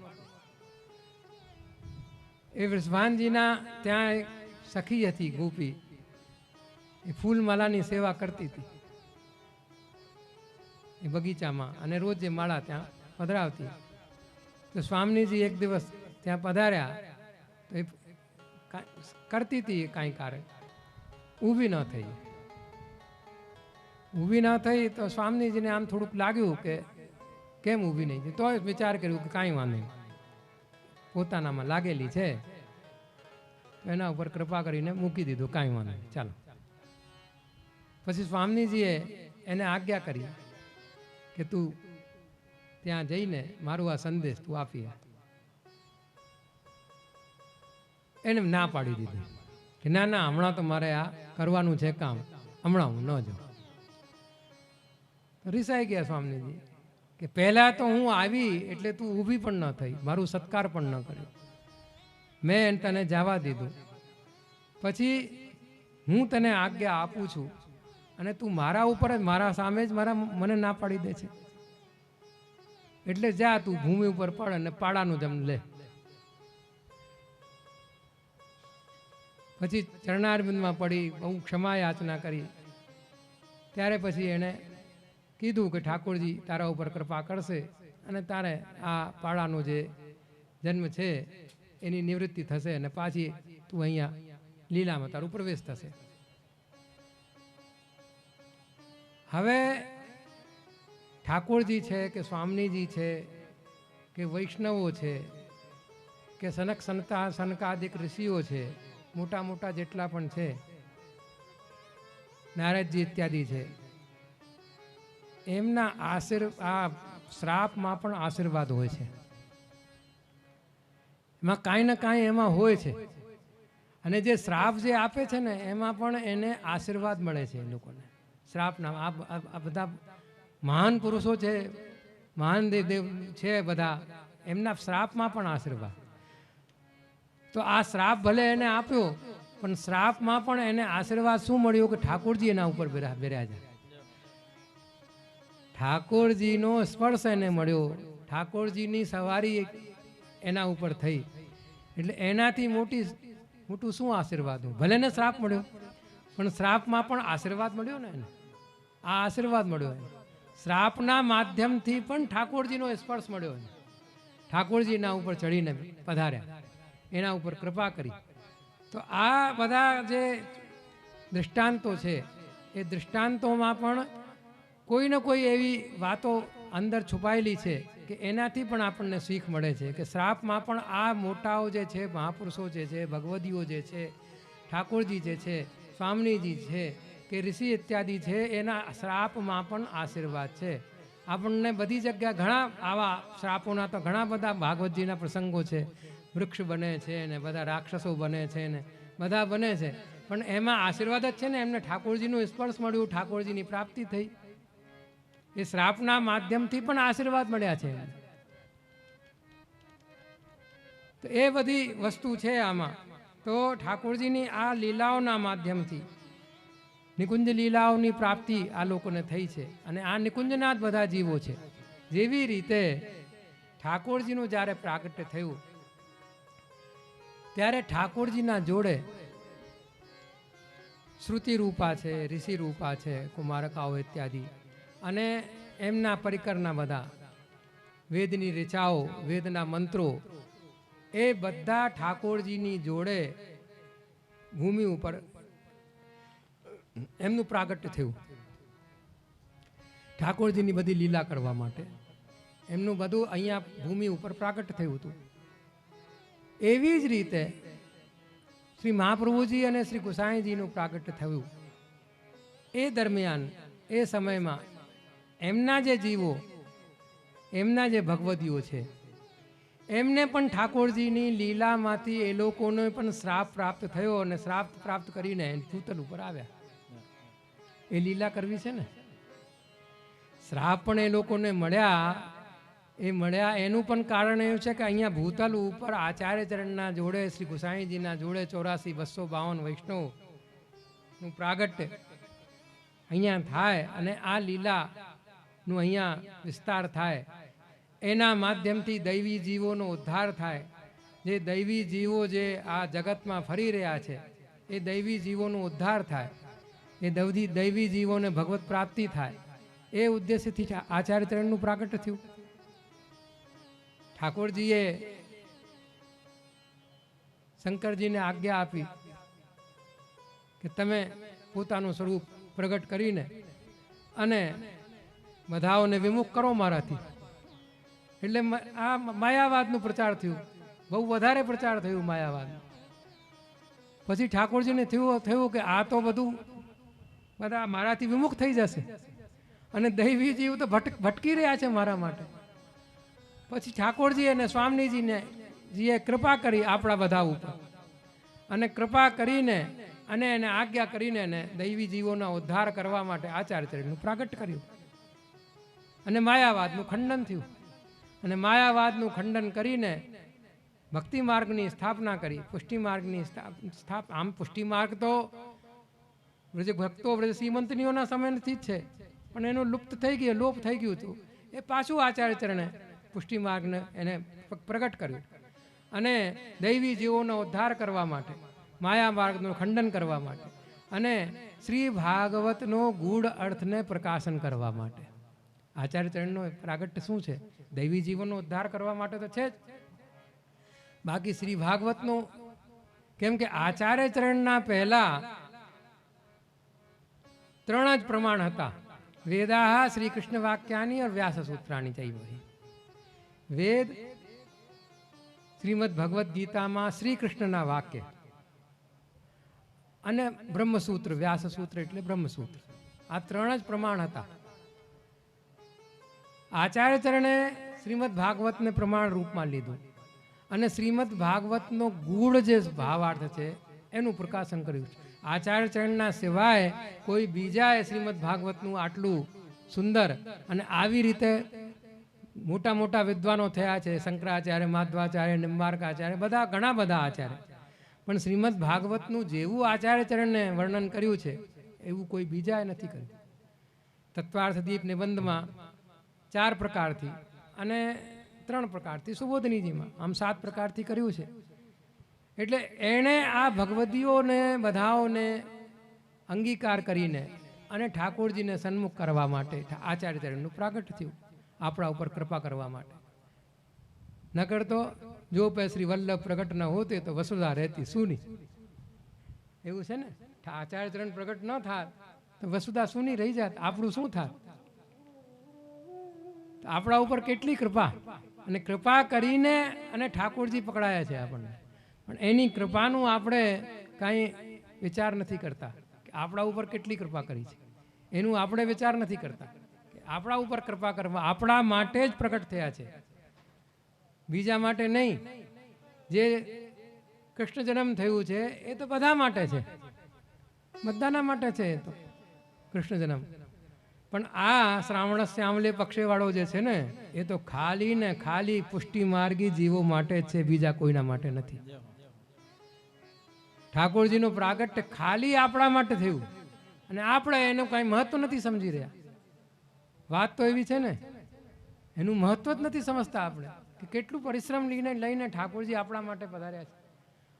Speaker 1: એ વૃષભાનજીના ત્યાં એક સખી હતી ગોપી, એ ફૂલમાલાની સેવા કરતી હતી એ બગીચામાં, અને રોજ એ માળા ત્યાં પધરાવતી. તો સ્વામીજી એક દિવસ ત્યાં પધાર્યા, તો એ કરતી હતી કાંઈ કાર્ય, ઊભી ન થઈ. ઊભી ન થઈ તો સ્વામીજીને આમ થોડુંક લાગ્યું કે કેમ ઊભી નહીં થઈ. તો વિચાર કર્યું કે કાંઈ વાંધો નહીં, પોતાનામાં લાગેલી છે, એના ઉપર કૃપા કરીને મૂકી દીધું, કાંઈ વાંધો નહીં, ચાલો. પછી સ્વામીજીએ એને આજ્ઞા કરી કે તું ત્યાં જઈને મારું આ સંદેશ તું આપી. એને ના પાડી દીધી કે ના ના, હમણાં તો મારે આ કરવાનું છે કામ, હમણાં હું ન જાઉં. રીસાઈ ગયા સ્વામીજી કે પહેલાં તો હું આવી એટલે તું ઊભી પણ ન થઈ, મારું સત્કાર પણ ન કર્યો, મેં તને જવા દીધું, પછી હું તને આજ્ઞા આપું છું અને તું મારા ઉપર જ, મારા સામે જ મને ના પાડી દે છે. એટલે જા તું ભૂમિ ઉપર પડ અને પાડાનું જમ લે. પછી ચરણારવિંદમાં પડી બહુ ક્ષમા યાચના કરી. ત્યારે પછી એણે કીધું કે ઠાકોરજી તારા ઉપર કૃપા કરશે અને તારે આ પાડાનો જે જન્મ છે એની નિવૃત્તિ થશે અને પાછી તું અહીંયા લીલામાં તારું પ્રવેશ થશે. હવે ઠાકોરજી છે કે સ્વામીજી છે કે વૈષ્ણવો છે કે સનકાદિક ઋષિઓ છે, મોટા મોટા જેટલા પણ છે, નારદજી ઇત્યાદિ છે, એમના આ શ્રાપમાં પણ આશીર્વાદ હોય છે. એમાં કાંઈ ને કાંઈ એમાં હોય છે. અને જે શ્રાપ જે આપે છે ને એમાં પણ એને આશીર્વાદ મળે છે. એ લોકોને શ્રાપના આ બધા મહાન પુરુષો છે, મહાન દેવ છે બધા, એમના શ્રાપમાં પણ આશીર્વાદ. તો આ શ્રાપ ભલે એને આપ્યો, પણ શ્રાપમાં પણ એને આશીર્વાદ શું મળ્યો કે ઠાકોરજી એના ઉપર બિરાજ્યા. ઠાકોરજીનો સ્પર્શ એને મળ્યો, ઠાકોરજીની સવારી એના ઉપર થઈ. એટલે એનાથી મોટું શું આશીર્વાદ? ભલે ને શ્રાપ મળ્યો, પણ શ્રાપમાં પણ આશીર્વાદ મળ્યો ને એને. આ આશીર્વાદ મળ્યો એને. શ્રાપના માધ્યમથી પણ ઠાકોરજીનો સ્પર્શ મળ્યો એને. ઠાકોરજી એના ઉપર ચડીને પધાર્યા, એના ઉપર કૃપા કરી. તો આ બધા જે દૃષ્ટાંતો છે, એ દૃષ્ટાંતોમાં પણ કોઈ ને કોઈ એવી વાતો અંદર છુપાયેલી છે કે એનાથી પણ આપણને શીખ મળે છે કે શ્રાપમાં પણ આ મોટાઓ જે છે, મહાપુરુષો જે છે, ભગવદીઓ જે છે, ઠાકોરજી જે છે, સ્વામીજી છે કે ઋષિ ઇત્યાદિ છે, એના શ્રાપમાં પણ આશીર્વાદ છે. આપણને બધી જગ્યા ઘણા આવા શ્રાપોના તો ઘણા બધા ભાગવતજીના પ્રસંગો છે. વૃક્ષ બને છે ને બધા રાક્ષસો બને છે ને બધા બને છે, પણ એમાં આશીર્વાદ જ છે ને. એમને ઠાકોરજીનું સ્પર્શ મળ્યું, ઠાકોરજીની પ્રાપ્તિ થઈ. એ શ્રાપના માધ્યમથી પણ આશીર્વાદ મળ્યા છે. તો એ બધી વસ્તુ છે આમાં. તો ઠાકોરજીની આ લીલાઓના માધ્યમથી નિકુંજ લીલાઓની પ્રાપ્તિ આ લોકોને થઈ છે. અને આ નિકુંજના જ બધા જીવો છે. જેવી રીતે ઠાકોરજીનું જ્યારે પ્રાગટ્ય થયું ત્યારે ઠાકોરજીના જોડે શ્રુતિ રૂપા છે, ઋષિ રૂપા છે, કુમારકાઓ ઇત્યાદિ, અને એમના પરિકરના બધા વેદની ઋચાઓ, વેદના મંત્રો, એ બધા ઠાકોરજીની જોડે ભૂમિ ઉપર એમનું પ્રાગટ્ય થયું. ઠાકોરજીની બધી લીલા કરવા માટે એમનું બધું અહીંયા ભૂમિ ઉપર પ્રાગટ્ય થયું હતું. એવી જ રીતે શ્રી મહાપ્રભુજી અને શ્રી ગુસાઈજીનું પ્રાગટ્ય થયું. એ દરમિયાન એ સમયમાં એમના જે જીવો, એમના જે ભગવદીઓ છે, એમને પણ ઠાકોરજીની લીલામાંથી એ લોકોને પણ શ્રાપ પ્રાપ્ત થયો અને શ્રાપ પ્રાપ્ત કરીને ભૂતલ ઉપર આવ્યા. એ લીલા કરવી છે ને. શ્રાપ પણ એ લોકોને મળ્યા. એ મળ્યા એનું પણ કારણ એવું છે કે અહીંયા ભૂતલ ઉપર આચાર્ય ચરણના જોડે, શ્રી ગુસાઈજીના જોડે 84,252 વૈષ્ણવનું પ્રાગટ્ય અહીંયા થાય અને આ લીલાનું અહીંયા વિસ્તાર થાય. એના માધ્યમથી દૈવી જીવોનો ઉદ્ધાર થાય. જે દૈવી જીવો જે આ જગતમાં ફરી રહ્યા છે એ દૈવી જીવોનો ઉદ્ધાર થાય. એ દૈવી જીવોને ભગવત પ્રાપ્તિ થાય. એ ઉદ્દેશ્યથી આચાર્ય ચરણનું પ્રાગટ્ય થયું. ઠાકોરજીએ શંકરજીને આજ્ઞા આપી કે તમે પોતાનું સ્વરૂપ પ્રગટ કરીને અને બધાઓને વિમુખ કરો મારાથી. એટલે આ માયાવાદનું પ્રચાર થયું. બહુ વધારે પ્રચાર થયું માયાવાદ. પછી ઠાકોરજીને થયું કે આ તો બધું બધા મારાથી વિમુખ થઈ જશે અને દૈવી જીવ તો ભટકી રહ્યા છે મારા માટે. પછી ઠાકોરજી અને સ્વામીજીને જીએ કૃપા કરી આપણા બધા ઉપર, અને કૃપા કરીને અને એને આજ્ઞા કરીને એને દૈવી જીવોના ઉદ્ધાર કરવા માટે આચાર્ય ચરણનું પ્રાગટ્ય કર્યું. અને માયાવાદનું ખંડન થયું. અને માયાવાદનું ખંડન કરીને ભક્તિ માર્ગની સ્થાપના કરી. પુષ્ટિ માર્ગની આમ પુષ્ટિ માર્ગ તો વ્રજ ભક્તો વ્રજ શ્રીમંતનીઓના સમયથી જ છે, પણ એનું લુપ્ત થઈ ગયું, લોપ થઈ ગયું હતું. એ પાછું આચાર્ય ચરણે પુષ્ટિ માર્ગને એને પ્રગટ કર્યું અને દૈવી જીવોનો ઉદ્ધાર કરવા માટે, માયા માર્ગનું ખંડન કરવા માટે અને શ્રી ભાગવતનો ગૂઢ અર્થને પ્રકાશન કરવા માટે. આચાર્ય ચરણનો પ્રાગટ્ય શું છે? દૈવી જીવનનો ઉદ્ધાર કરવા માટે તો છે જ. બાકી શ્રી ભાગવતનો, કેમ કે આચાર્ય ચરણના પહેલા 3 જ પ્રમાણ હતા. વેદાહ શ્રી કૃષ્ણ વાક્યાની और व्यास सूत्राणी चाहिए. વેદ, શ્રીમદ ભગવદ્ ગીતામાં શ્રી કૃષ્ણના વાક્ય અને બ્રહ્મસૂત્ર, વ્યાસસૂત્ર એટલે બ્રહ્મસૂત્ર. આ 3 જ પ્રમાણ હતા. આચાર્ય ચરણે શ્રીમદ ભાગવતને પ્રમાણ રૂપમાં લીધું અને શ્રીમદ ભાગવતનો ગૂઢ જે ભાવાર્થ છે એનું પ્રકાશન કર્યું છે. આચાર્ય ચરણના સિવાય કોઈ બીજાએ શ્રીમદ ભાગવતનું આટલું સુંદર અને આવી રીતે મોટા મોટા વિદ્વાનો થયા છે. શંકરાચાર્ય, માધવાચાર્ય, નિમ્બાર્કાચાર્ય, બધા ઘણા બધા આચાર્ય, પણ શ્રીમદ ભાગવતનું જેવું આચાર્ય ચરણને વર્ણન કર્યું છે એવું કોઈ બીજાએ નથી કર્યું. તત્વાર્થદીપ નિબંધમાં 4 પ્રકારથી અને 3 પ્રકારથી સુબોધનીજીમાં આમ 7 પ્રકારથી કર્યું છે. એટલે એણે આ ભગવદીઓને બધાઓને અંગીકાર કરીને અને ઠાકોરજીને સન્મુખ કરવા માટે આચાર્ય ચરણનું પ્રાગટ્ય થયું, આપણા ઉપર કૃપા કરવા માટે. નકર તો જો પે શ્રી વલ્લભ પ્રગટ ન હોતે તો વસુધા રહેતી સૂની. એવું છે ને, આચાર્ય ચરણ પ્રગટ ન થાત તો વસુધા સૂની રહી જાત. આપણું શું થાત? આપણા ઉપર કેટલી કૃપા, અને કૃપા કરીને અને ઠાકોરજી પકડાયા છે આપણને. પણ એની કૃપાનું આપણે કાંઈ વિચાર નથી કરતા કે આપણા ઉપર કેટલી કૃપા કરી છે. એનું આપણે વિચાર નથી કરતા કે આપણા ઉપર કૃપા કરવા આપણા માટે જ પ્રગટ થયા છે, બીજા માટે નહીં. જે કૃષ્ણ જન્મ થયું છે એ તો બધા માટે છે, બધાના માટે છે. એ તો કૃષ્ણ જન્મ પણ આ શ્રાવણ શ્યામલે પક્ષેવાળો જે છે ને એ તો ખાલી ને ખાલી પુષ્ટિ માર્ગી જીવો માટે જ છે, બીજા કોઈના માટે નથી. ઠાકોરજીનું પ્રાગટ્ય ખાલી આપણા માટે થયું અને આપણે એનું કાંઈ મહત્વ નથી સમજી રહ્યા. વાત તો એવી છે ને, એનું મહત્વ જ નથી સમજતા આપણે કે કેટલું પરિશ્રમ લઈને ઠાકોરજી આપણા માટે પધાર્યા છે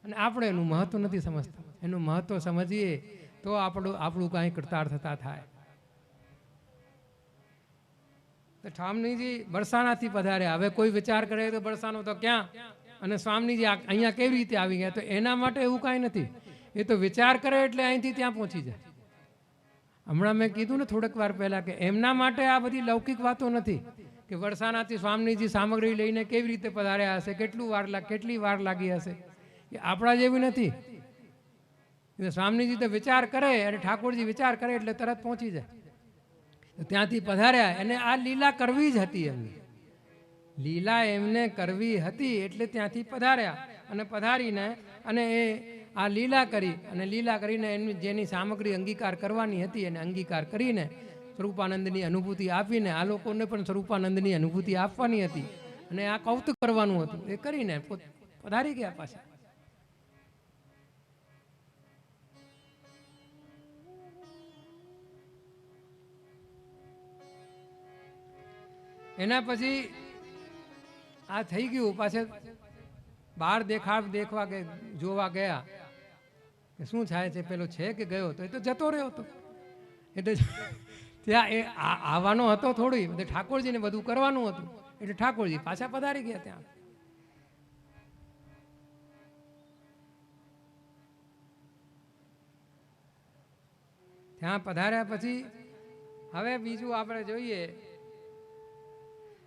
Speaker 1: અને આપણે એનું મહત્વ નથી સમજતા. એનું મહત્વ સમજીએ તો આપણું કાંઈ કૃતાર્થતા થાય. તો સ્વામીજી બરસાનાથી પધાર્યા. હવે કોઈ વિચાર કરે તો બરસાનો તો ક્યાં અને સ્વામીજી અહીંયા કેવી રીતે આવી ગયા? તો એના માટે એવું કાંઈ નથી. એ તો વિચાર કરે એટલે અહીંથી ત્યાં પહોંચી જાય. હમણાં મેં કીધું ને થોડીક વાર પહેલાં કે એમના માટે આ બધી લૌકિક વાતો નથી કે વરસાનાથી સ્વામીજી સામગ્રી લઈને કેવી રીતે પધાર્યા હશે, કેટલી વાર લાગી હશે. એ આપણા જેવી નથી. સ્વામીજી તો વિચાર કરે અને ઠાકોરજી વિચાર કરે એટલે તરત પહોંચી જાય. ત્યાંથી પધાર્યા. એને આ લીલા કરવી જ હતી. એમની લીલા એમને કરવી હતી એટલે ત્યાંથી પધાર્યા અને પધારીને અને એ આ લીલા કરી અને લીલા કરીને એની જેની સામગ્રી અંગીકાર કરવાની હતી એને અંગીકાર કરીને સ્વરૂપાનંદની અનુભૂતિ આપીને આ લોકોને પણ સ્વરૂપાનંદની અનુભૂતિ આપવાની હતી અને આ કૌતુક કરવાનું હતું. એ કરીને પધારી ગયા પાછા. એના પછી આ થઈ ગયું. પાછળ બહાર દેખવા જોવા ગયા કે શું થાય છે, પેલો છે કે ગયો? તો એ તો જતો રહ્યો હતો. એટલે ત્યાં એ આવવાનો હતો થોડી, ઠાકોરજીને બધું કરવાનું હતું એટલે ઠાકોરજી પાછા પધારી ગયા ત્યાં. ત્યાં પધાર્યા પછી હવે બીજું આપણે જોઈએ.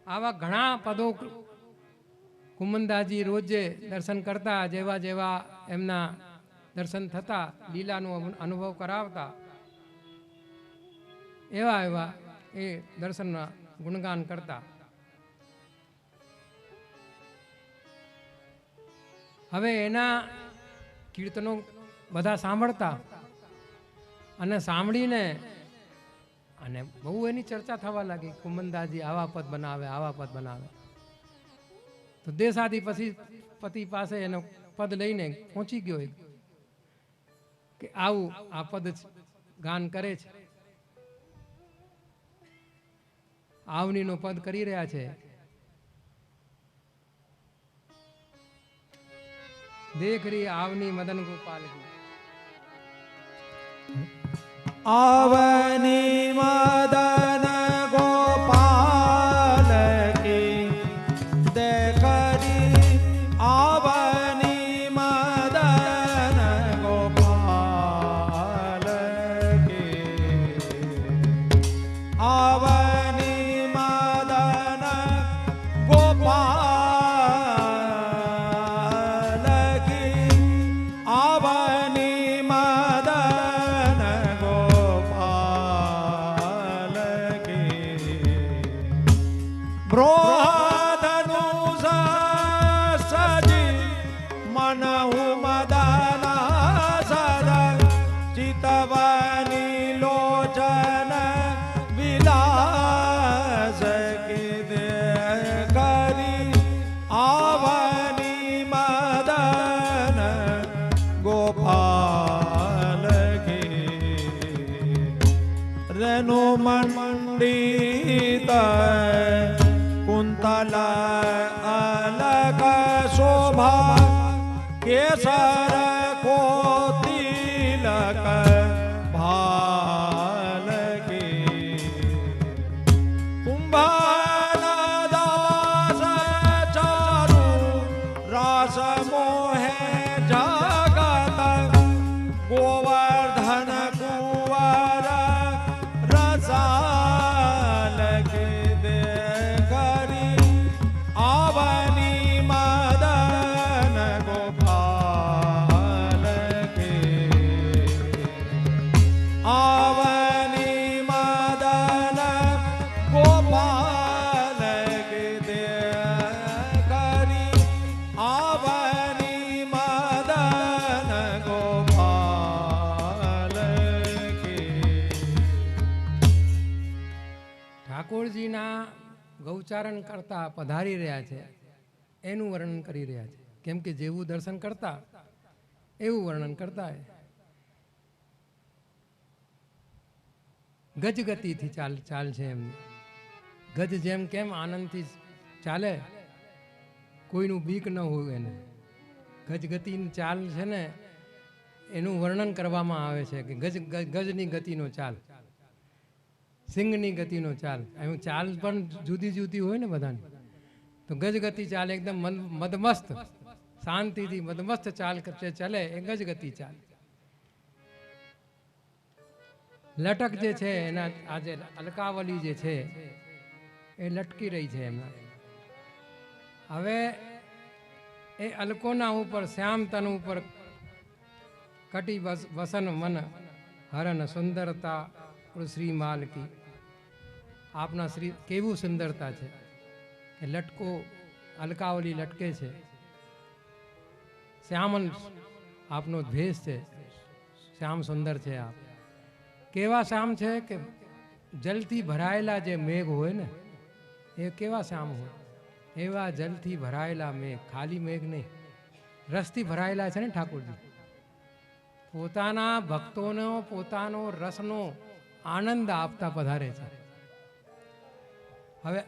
Speaker 1: આવા ઘણા પદો કુમનદાસજી રોજે દર્શન કરતા, જેવા જેવા એમના દર્શન થતા, લીલાનો અનુભવ કરાવતા, એવા એ દર્શનના ગુણગાન કરતા. હવે એના કીર્તનો બધા સાંભળતા અને સાંભળીને અને બહુ એની ચર્ચા થવા લાગી. કુમનદાસજી આવા પદ બનાવે, આવા પદ બનાવે. તો દેસાદી પછી પતિ પાસે એનો પદ લઈને પહોંચી ગયો કે આવું આ પદ ગાન કરે છે, આવનીનો પદ કરી રહ્યા છે. દેખ રહી આવની મદન ગોપાલ કી,
Speaker 2: आवनी मदन गोपाल की देखरी, आवनी मदन गोपाल की, आवनी मदन गोपाल की, आवनी मदन ब्रोधनुष सजी मनहु मदन सदन, चितवनी लोचन विलास की देखरी, आवनी मदन गोपाल की, रेणु मंडित कुंतल अलग शोभा, केसर को तिलक भाल की, कुंभन दास चारु रास मोहे जगत, गोवर्धन कुंवर रसाल की देखरी, आवनी मदन गोपाल की,
Speaker 1: ઠાકોરજીના ગૌચારણ કરતા પધારી રહ્યા છે એનું વર્ણન કરી રહ્યા છે. કેમ કે જેવું દર્શન કરતા એવું વર્ણન કરતા ગજગતિથી ચાલ છે એમની. ગજ જેમ કેમ આનંદથી ચાલે, કોઈનું બીક ન હોય એને. ગજગતિની ચાલ છે ને એનું વર્ણન કરવામાં આવે છે કે ગજની ગતિનો ચાલ, સિંહની ગતિનો ચાલ. એમ ચાલ પણ જુદી જુદી હોય ને બધાની. તો ગજગતિ ચાલ એકદમ મદમસ્ત, શાંતિથી મદમસ્ત ચાલ ચલે એ ગજગતિ ચાલ. લટક જે છે એના આજે અલકાવલી જે છે એ લટકી રહી છે એમના. હવે એ અલકોના ઉપર શ્યામ તન ઉપર કટી વસન મન હરન સુંદરતા શ્રી માલ કી. આપના શ્રી કેવું સુંદરતા છે કે લટકો અલકાવલી લટકે છે. શ્યામન આપનો ભેષ છે, શ્યામ સુંદર છે આપ. કેવા શ્યામ છે કે જલથી ભરાયેલા જે મેઘ હોય ને એ કેવા શ્યામ હોય, એવા જલથી ભરાયેલા મેઘ, ખાલી મેઘ નહીં, રસથી ભરાયેલા છે ને ઠાકોરજી. પોતાના ભક્તોનો પોતાનો રસનો આનંદ આપતા પધારે છે. હવે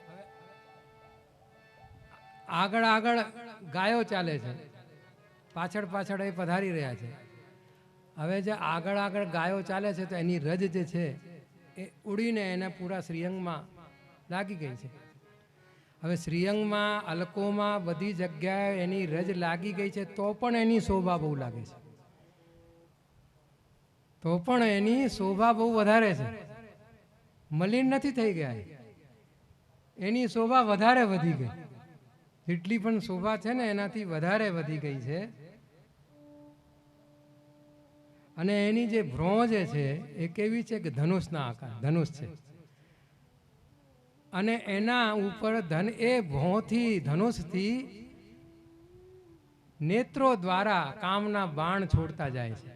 Speaker 1: આગળ આગળ ગાયો ચાલે છે, પાછળ પાછળ એ પધારી રહ્યા છે. હવે જે આગળ આગળ ગાયો ચાલે છે તો એની રજ જે છે એ ઉડીને એને પૂરા શ્રીઅંગમાં લાગી ગઈ છે. હવે શ્રીઅંગમાં અલકોમાં બધી જગ્યાએ એની રજ લાગી ગઈ છે તો પણ એની શોભા બહુ લાગે છે, તો પણ એની શોભા બહુ વધારે છે. મલિન નથી થઈ ગયા, એની શોભા વધારે વધી ગઈ. જેટલી પણ શોભા છે ને એનાથી વધારે વધી ગઈ છે. અને એની જે ભ્રો જે છે એ કેવી છે કે ધનુષના આકાર, ધનુષ છે. અને એના ઉપર એ ભોંથી ધનુષથી નેત્રો દ્વારા કામના બાણ છોડતા જાય છે.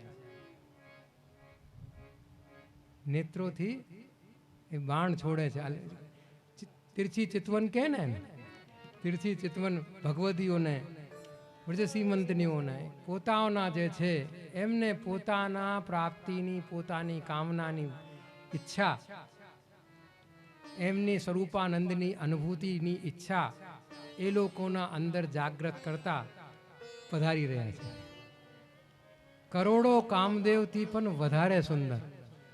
Speaker 1: નેત્રોથી એ બાણ છોડે છે. તિરછી ચિતવન કે ને, તિરછી ચિતવન ભગવદીઓને, બ્રજસીમંતનીઓને, પોતાઓના જે છે એમને પોતાના પ્રાપ્તિની, પોતાની કામનાની ઈચ્છા, એમની સ્વરૂપાનંદની અનુભૂતિની ઈચ્છા એ લોકોના અંદર જાગૃત કરતા પધારી રહ્યા છે. કરોડો કામદેવથી પણ વધારે સુંદર.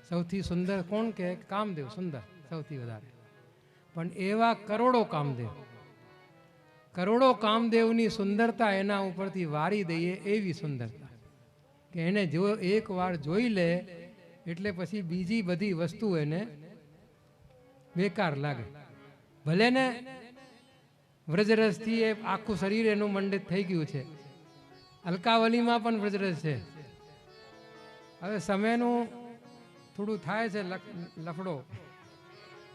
Speaker 1: સૌથી સુંદર કોણ કે કામદેવ સુંદર સૌથી વધારે. પણ એવા કરોડો કામદેવ, કરોડો કામદેવની સુંદરતા એના ઉપરથી વારી દઈએ એવી સુંદરતા કે એને જો એક વાર જોઈ લે એટલે પછી બીજી બધી વસ્તુ એને બેકાર લાગે. ભલે ને વ્રજરસથી એ આખું શરીર એનું મંડિત થઈ ગયું છે, અલકાવલીમાં પણ વ્રજરસ છે. હવે સમયનું થોડું થાય છે લફડો,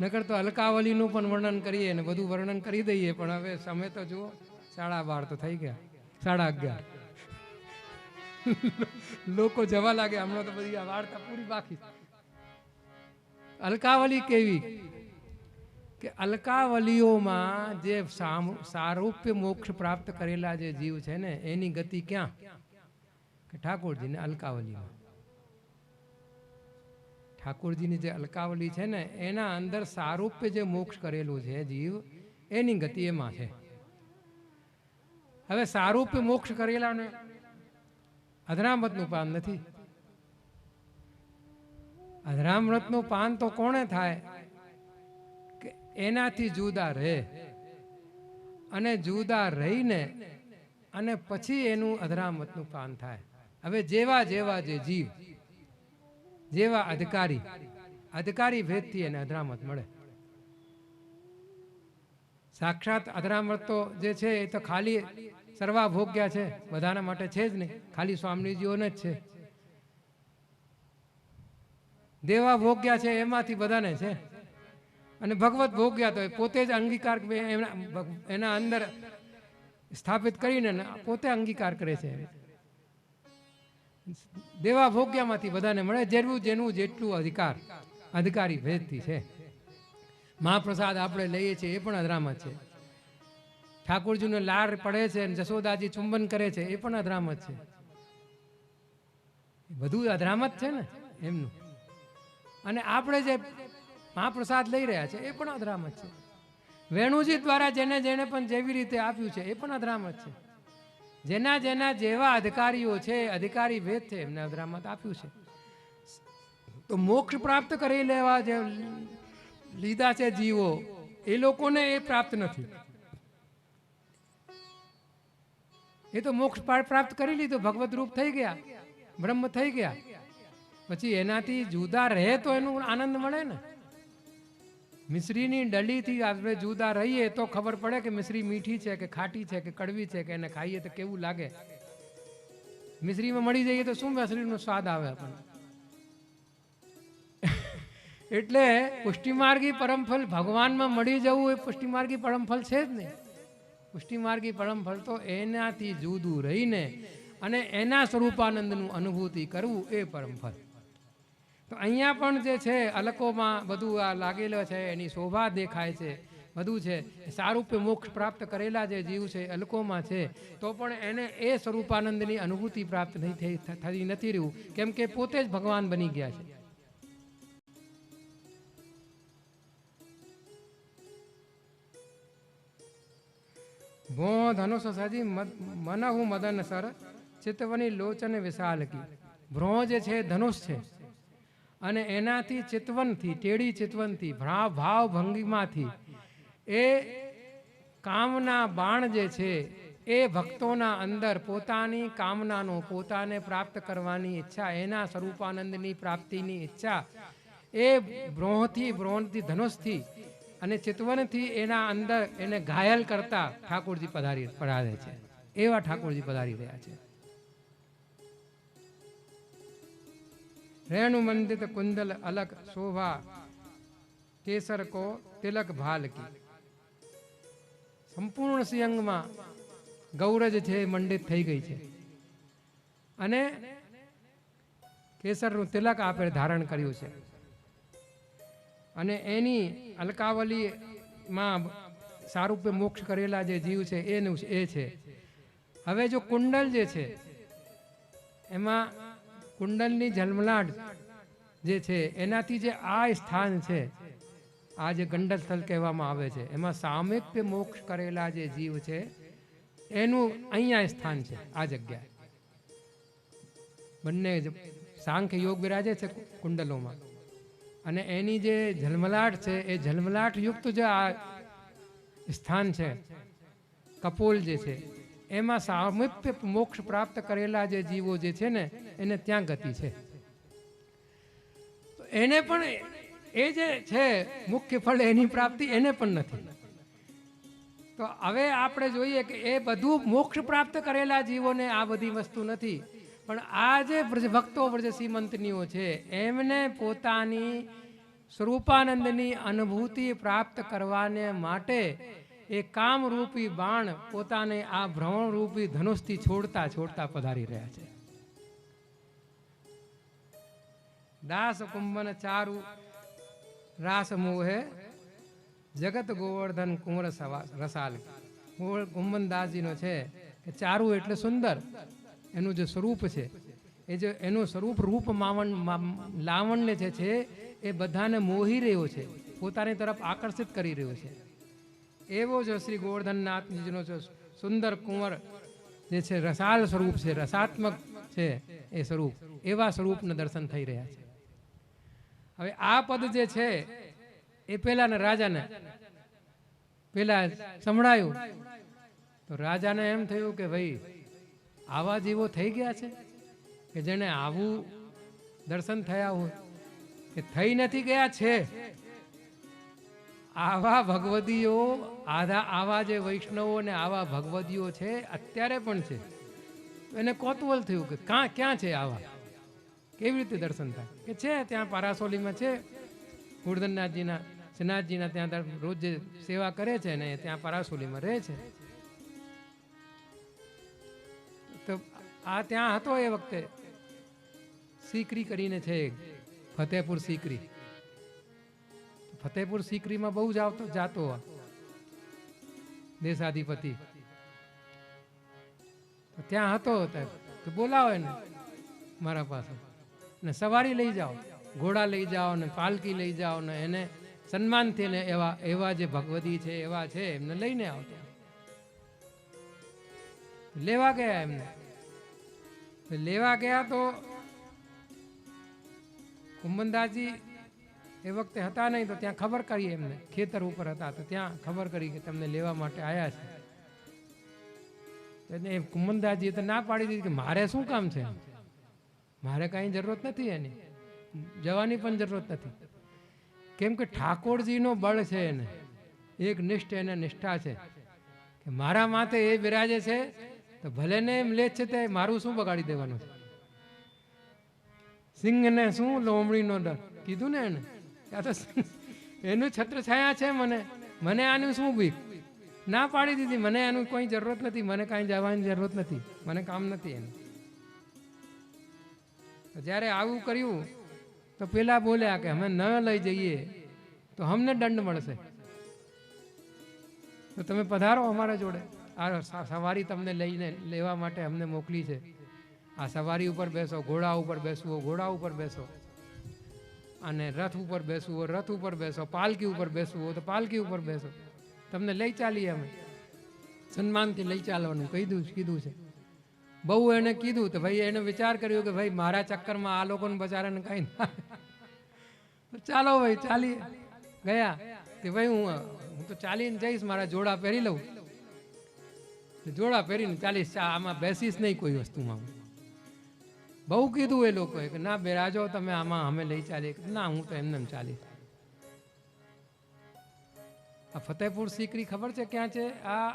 Speaker 1: નકર તો અલકાવલીનું પણ વર્ણન કરીએ ને બધું વર્ણન કરી દઈએ. પણ હવે સમય તો જુઓ, 12:30 તો થઈ ગયા, 11:30. લોકો જવા લાગે, હમણાં તો બધી આ વાર્તા પૂરી બાકી. અલકાવલી કેવી કે અલકાવલીઓમાં જે સારૂપ્ય મોક્ષ પ્રાપ્ત કરેલા જે જીવ છે ને એની ગતિ ક્યાં કે ઠાકોરજીને અલકાવલીમાં. ઠાકોરજીની જે અલકાવલી છે ને એના અંદર સારૂપ્ય જે મોક્ષ કરેલું છે જીવ, એની ગતિ એમાં છે. હવે સારૂપ્ય મોક્ષ કરેલાને અધરામૃતનું પાન નથી. અધરામૃતનું પાન તો કોણે થાય કે એનાથી જુદા રહે, અને જુદા રહીને અને પછી એનું અધરામૃતનું પાન થાય. હવે જેવા જેવા જે જીવ, જેવા અધિકારી ભેદથી એને અધરામૃત મળે. સાક્ષાત અધરામૃત તો જે છે એ તો ખાલી સર્વા ભોગ્યા છે, બધાના માટે છે જ નહીં, ખાલી સ્વામીજીઓને જ છે. દેવા ભોગ્યા છે એમાંથી બધાને છે, અને ભગવત ભોગ્યા તો પોતે જ અંગીકાર એના અંદર સ્થાપિત કરીને પોતે અંગીકાર કરે છે. દેવા ભોગ્યામાંથી બધાને મળે, જેનું જેટલું અધિકારી ભેદથી છે. મહાપ્રસાદ આપણે લઈએ છીએ એ પણ અધરામત છે. ઠાકોરજીનો લાડ પડે છે અને જશોદાજી ચુંબન કરે છે એ પણ અધરામત છે. બધું અધરામત છે ને એમનું. અને આપણે જે મહાપ્રસાદ લઈ રહ્યા છે એ પણ અધરામત છે. વેણુજી દ્વારા જેને જેને પણ જેવી રીતે આપ્યું છે એ પણ અધરામત છે. જેના જેના જેવા અધિકારીઓ છે, અધિકારી ભેદ છે, એમને અધરામત આપ્યું છે. તો મોક્ષ પ્રાપ્ત કરી લેવા જે લીધા છે જીવો, એ લોકોને એ પ્રાપ્ત નથી. એ તો મોક્ષ પ્રાપ્ત કરી લીધું, ભગવત રૂપ થઈ ગયા, બ્રહ્મ થઈ ગયા. પછી એનાથી જુદા રહે તો એનું આનંદ મળે ને. મિશ્રીની ડલીથી આપણે જુદા રહીએ તો ખબર પડે કે મિશ્રી મીઠી છે કે ખાટી છે કે કડવી છે, કે એને ખાઈએ તો કેવું લાગે. મિશ્રીમાં મળી જઈએ તો શું મિશ્રીનો સ્વાદ આવે આપણને. એટલે પુષ્ટિમાર્ગી પરમફલ ભગવાનમાં મળી જવું એ પુષ્ટિમાર્ગી પરમફલ છે જ નહીં. પુષ્ટિમાર્ગી પરમફલ તો એનાથી જુદું રહીને અને એના સ્વરૂપાનંદનું અનુભૂતિ કરવું એ પરમફલ. તો અહીંયા પણ જે છે અલકોમાં બધું આ લાગેલો છે, એની શોભા દેખાય છે, બધું છે. સારૂપ્ય મોક્ષ પ્રાપ્ત કરેલા જે જીવ છે અલકોમાં છે, તો પણ એને એ સ્વરૂપાનંદની અનુભૂતિ પ્રાપ્ત થતી નથી રહ્યું, કેમ કે પોતે જ ભગવાન બની ગયા છે. ભો ધનુષ સજી મનહુ મદન સર ચિત્તવની લોચન વિશાલ કી. ભ્રો જે છે ધનુષ છે અને એનાથી ચિતવનથી, ટેડી ચિતવનથી, ભાવ ભંગીમાંથી એ કામના બાણ જે છે એ ભક્તોના અંદર પોતાની કામનાનો, પોતાને પ્રાપ્ત કરવાની ઈચ્છા, એના સ્વરૂપાનંદની પ્રાપ્તિની ઈચ્છા એ ભ્રોથી ધનુષથી અને ચિતવનથી એના અંદર એને ઘાયલ કરતા ઠાકોરજી પધારે છે. એવા ઠાકોરજી પધારી રહ્યા છે. રેણુ મંદિત કુંદલ અલક શોભા કેસર કો તિલક ભાલ કી. સંપૂર્ણ સિંહમાં ગૌરજ છે મંડિત થઈ ગઈ છે અને કેસરનું તિલક આપે ધારણ કર્યું છે. અને એની અલકાવલીમાં સારૂપ્ય મોક્ષ કરેલા જે જીવ છે એનું એ છે. હવે જો કુંડલ જે છે એમાં કુંડલની ઝલમલાટ જે છે એનાથી જે આ સ્થાન છે, આ જે ગંડલ સ્થળ કહેવામાં આવે છે, એમાં સામીપ્ય મોક્ષ કરેલા જે જીવ છે એનું અહીંયા સ્થાન છે. આ જગ્યા બંને સાંખ્ય યોગ બિરાજે છે કુંડલોમાં, અને એની જે ઝલમલાટ છે એ ઝલમલાટ યુક્ત જે આ સ્થાન છે કપોલ જે છે, એમાં સામીપ્ય મોક્ષ પ્રાપ્ત કરેલા જે જીવો જે છે ને એને ત્યાં ગતિ છે. તો એને પણ એ જે છે મુખ્ય ફળ એની પ્રાપ્તિ એને પણ નથી. તો હવે આપણે જોઈએ કે એ બધું મોક્ષ પ્રાપ્ત કરેલા જીવોને આ બધી વસ્તુ નથી, પણ આ જે ભક્તો વ્રજ શ્રીમંતનીઓ છે એમને પોતાની સ્વરૂપાનંદની અનુભૂતિ પ્રાપ્ત કરવાને માટે એ કામરૂપી બાણ પોતાને આ ભ્રમણરૂપી ધનુષથી છોડતા છોડતા પધારી રહ્યા છે. દાસ કુંભન ચારુ રાસ મોહે જગત ગોવર્ધન કુંવર રસાલ. કુંભનદાસજીનો છે કે ચારુ એટલે સુંદર, એનું જે સ્વરૂપ છે એ જે એનું સ્વરૂપ રૂપ લાવણ્ય જે છે એ બધાને મોહી રહ્યો છે, પોતાની તરફ આકર્ષિત કરી રહ્યો છે. એવો જો શ્રી ગોવર્ધનનાથજીનો જો સુંદર કુંવર જે છે રસાલ સ્વરૂપ છે, રસાત્મક છે એ સ્વરૂપ, એવા સ્વરૂપના દર્શન થઈ રહ્યા છે. હવે આ પદ જે છે એ પેલાના રાજાને પેલા સંભળાયું તો રાજાને એમ થયું કે ભાઈ આવા જીવો થઈ ગયા છે કે જેને આવું દર્શન થયા હોય, કે થઈ નથી ગયા છે. આવા ભગવદીઓ આવા જે વૈષ્ણવો ને આવા ભગવદીઓ છે અત્યારે પણ છે. એને કોતવલ થયું કે ક્યાં છે આવા, કેવી રીતે દર્શન થાય? કે છે ત્યાં પારાસોલીમાં છે, ગોવર્ધનનાથજીના શ્રીનાથજીના ત્યાં રોજ જે સેવા કરે છે ને ત્યાં પારાસોલીમાં રહે છે. તો આ ત્યાં હતો એ વખતે સીકરી કરીને છે, ફતેહપુર સીકરી. ફતેહપુર સિકરીમાં બહુ જાતો દેશાધિપતિ, તો ત્યાં હતો તો બોલાવો એને મારા પાસે, ને સવારી લઈ જાઓ, ઘોડા લઈ જાઓ ને પાલકી લઈ જાઓ ને એને સન્માનથી ને એવા જે ભગવતી છે એવા છે એમને લઈને આવો. ત્યાં લેવા ગયા એમને, લેવા ગયા તો કુંભનદાસજી એ વખતે હતા નહીં, તો ત્યાં ખબર કરી એમને, ખેતર ઉપર હતા તો ત્યાં ખબર કરી કે તમને લેવા માટે આવ્યા છે. એને કુંભનદાસજીએ તો ના પાડી દીધી કે મારે શું કામ છે, મારે કાંઈ જરૂરત નથી એની, જવાની પણ જરૂરત નથી. કેમ કે ઠાકોરજીનો બળ છે એને, એક નિષ્ઠ એને નિષ્ઠા છે કે મારા માથે એ બિરાજે છે તો ભલે ને એમ લે છે તે મારું શું બગાડી દેવાનું છે. સિંહને શું લોમડીનો ડર કીધું ને એને, ત્યાં તો એનું છત્ર છાયા છે, મને આનું શું બીક, ના પાડી દીધી, મને એનું કોઈ જરૂરત નથી, મને કાંઈ જવાની જરૂરત નથી, મને કામ નથી એનું. જ્યારે આવું કર્યું તો પેલા બોલ્યા કે અમે ન લઈ જઈએ તો અમને દંડ મળશે, તો તમે પધારો અમારા જોડે, આ સવારી તમને લઈને લેવા માટે અમને મોકલી છે, આ સવારી ઉપર બેસો, ઘોડા ઉપર બેસવો ઘોડા ઉપર બેસો, અને રથ ઉપર બેસવું રથ ઉપર બેસો, પાલકી ઉપર બેસવું તો પાલકી ઉપર બેસો, તમને લઈ ચાલીએ અમે, સન્માનથી લઈ ચાલવાનું કીધું છે. બહુ એને કીધું તો ભાઈ એને વિચાર કર્યો કે ભાઈ મારા ચક્કરમાં આ લોકોને બચારાને કાંઈ ના, ચાલો ભાઈ ચાલીએ. ગયા કે ભાઈ હું તો ચાલીને જઈશ, મારા જોડા પહેરી લઉં, જોડા પહેરીને ચાલીશ, આમાં બેસીશ નહીં કોઈ વસ્તુમાં. બહુ કીધું એ લોકોએ કે ના બેરાજો તમે આમાં, અમે લઈ ચાલીએ, ના હું તો એમને ચાલીશ. આ ફતેહપુર સિકરી ખબર છે ક્યાં છે? આ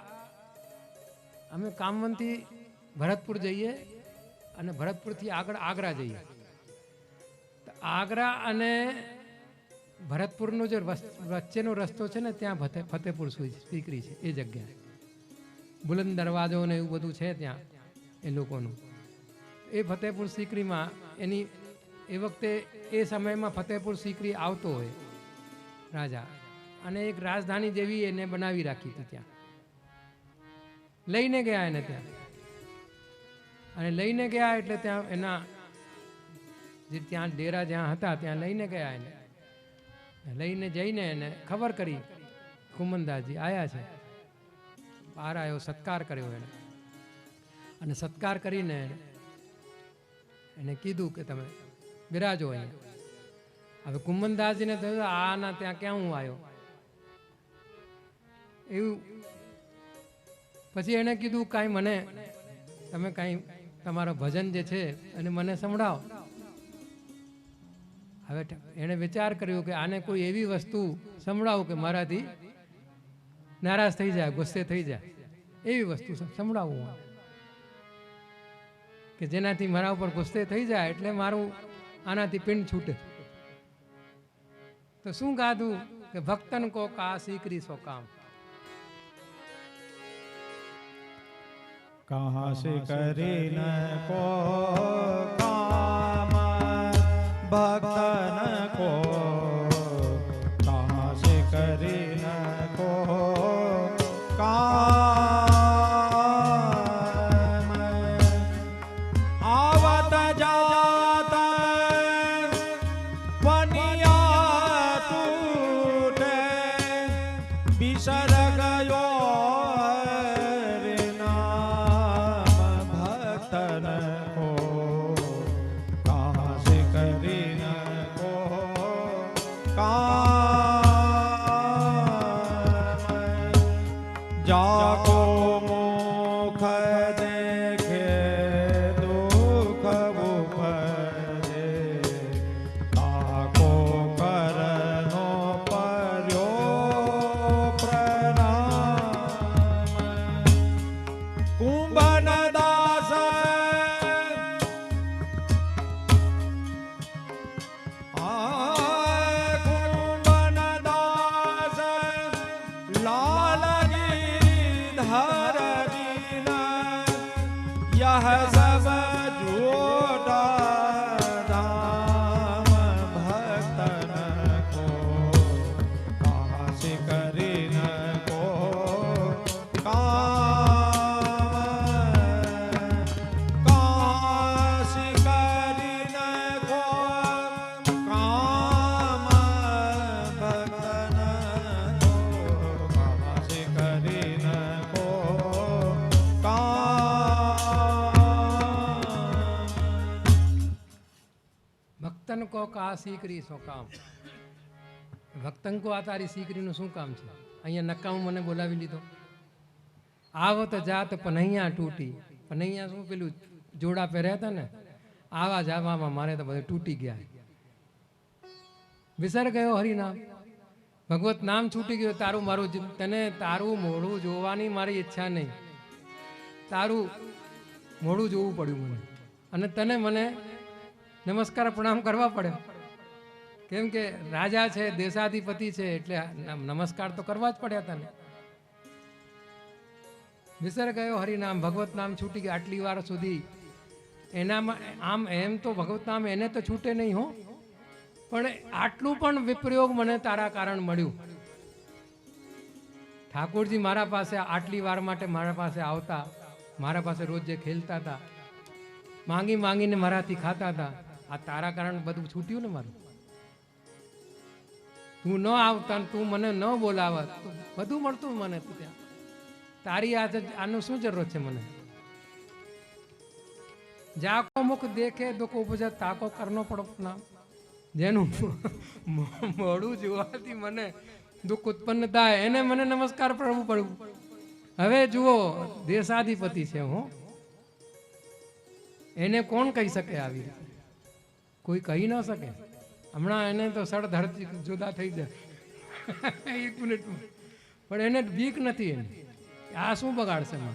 Speaker 1: અમે કામવનથી ભરતપુર જઈએ અને ભરતપુરથી આગળ આગ્રા જઈએ, તો આગ્રા અને ભરતપુરનો જે વચ્ચેનો રસ્તો છે ને ત્યાં ફતેહપુર સિકરી છે. એ જગ્યાએ બુલંદ દરવાજો ને એવું બધું છે ત્યાં એ લોકોનું. એ ફતેહપુર સિકરીમાં એની એ વખતે એ સમયમાં ફતેહપુર સિકરી આવતો હોય રાજા, અને એક રાજધાની જેવી એને બનાવી રાખી હતી. ત્યાં લઈને ગયા એને, ત્યાં અને લઈને ગયા એટલે ત્યાં એના જે ત્યાં ડેરા જ્યાં હતા ત્યાં લઈને ગયા એને, લઈને જઈને એને ખબર કરી કુંભનદાસજી આવ્યા છે, બહાર આવ્યો, સત્કાર કર્યો એને, અને સત્કાર કરીને એને કીધું કે તમે બિરાજો અહીંયા. હવે કુંભનદાસજીને થયું આના ત્યાં ક્યાં હું આવ્યો એવું. પછી એને કીધું કાંઈ મને તમે કાંઈ તમારો ભજન જે છે અને મને સંભળાવો. હવે એણે વિચાર કર્યો કે આને કોઈ એવી વસ્તુ સંભળાવું કે મારાથી નારાજ થઈ જાય, ગુસ્સે થઈ જાય, એવી વસ્તુ સંભળાવું હું કે જેનાથી મારા ઉપર ગુસ્સે થઈ જાય એટલે મારું આનાથી પિંડ છૂટે. તો શું ગાધું કે ભક્તન કો કા સિકરી સો કામ.
Speaker 2: कहाँ से करे न को काम भक्तन को, कहाँ से करे न को काम, आवत जात पनिया टूटे, बिसर गयो जाको मुख देखे दुख उपजे, ताको करनो पर्यो प्रणाम. कुंभनदास कुंभनदास लाल यह सब झूठा नाम भक्तन को,
Speaker 1: કો કા સીકરી સો કામ. ભક્તન કો આ તારી સીકરીનું શું કામ છે? અહીંયા નકામું મને બોલાવી લીધો. આવત જાત પનૈયા તૂટી. પનૈયા શું પેલું જોડા પહેર્યા હતા ને, આવા જવામાં મારે તો બધું તૂટી ગયા. વિસર ગયો હરિનામ. ભગવત નામ છૂટી ગયું. તારું મારું તને તારું મોઢું જોવાની મારી ઈચ્છા નહીં. તારું મોઢું જોવું પડ્યું મને, અને તને મને નમસ્કાર પ્રણામ કરવા પડ્યા. કેમ કે રાજા છે, દેશાધિપતિ છે, એટલે નમસ્કાર તો કરવા જ પડ્યા તને. વિસર ગયો હરિનામ. ભગવત નામ છૂટી ગયા આટલી વાર સુધી. એનામાં આમ એમ તો ભગવત નામ એને તો છૂટે નહીં હો, પણ આટલું પણ વિપ્રયોગ મને તારા કારણ મળ્યું. ઠાકોરજી મારા પાસે આટલી વાર માટે મારા પાસે આવતા, મારા પાસે રોજ જે ખેલતા હતા, માંગી માંગીને મારાથી ખાતા હતા. આ તારા કારણ બધું છૂટ્યું ને મારું. તું ન આવતા, તું મને ન બોલાવત, બધું મળતું મને તું ત્યાં. તારી આનું શું જરૂરત છે મને? જાકો મુખ દેખે દુઃખ ઉપજે તાકો કરનો પડો નામ. જેનું મોડું જોવાથી મને દુઃખ ઉત્પન્ન થાય એને મને નમસ્કાર કરવું પડવું. હવે જુઓ, દેશાધિપતિ છે હું, એને કોણ કહી શકે આવી રીતે? કોઈ કહી ન શકે. હમણાં એને તો સળધડથી જુદા થઈ જાય 1 મિનિટમાં, પણ એને બીક નથી. એને આ શું બગાડશે મને?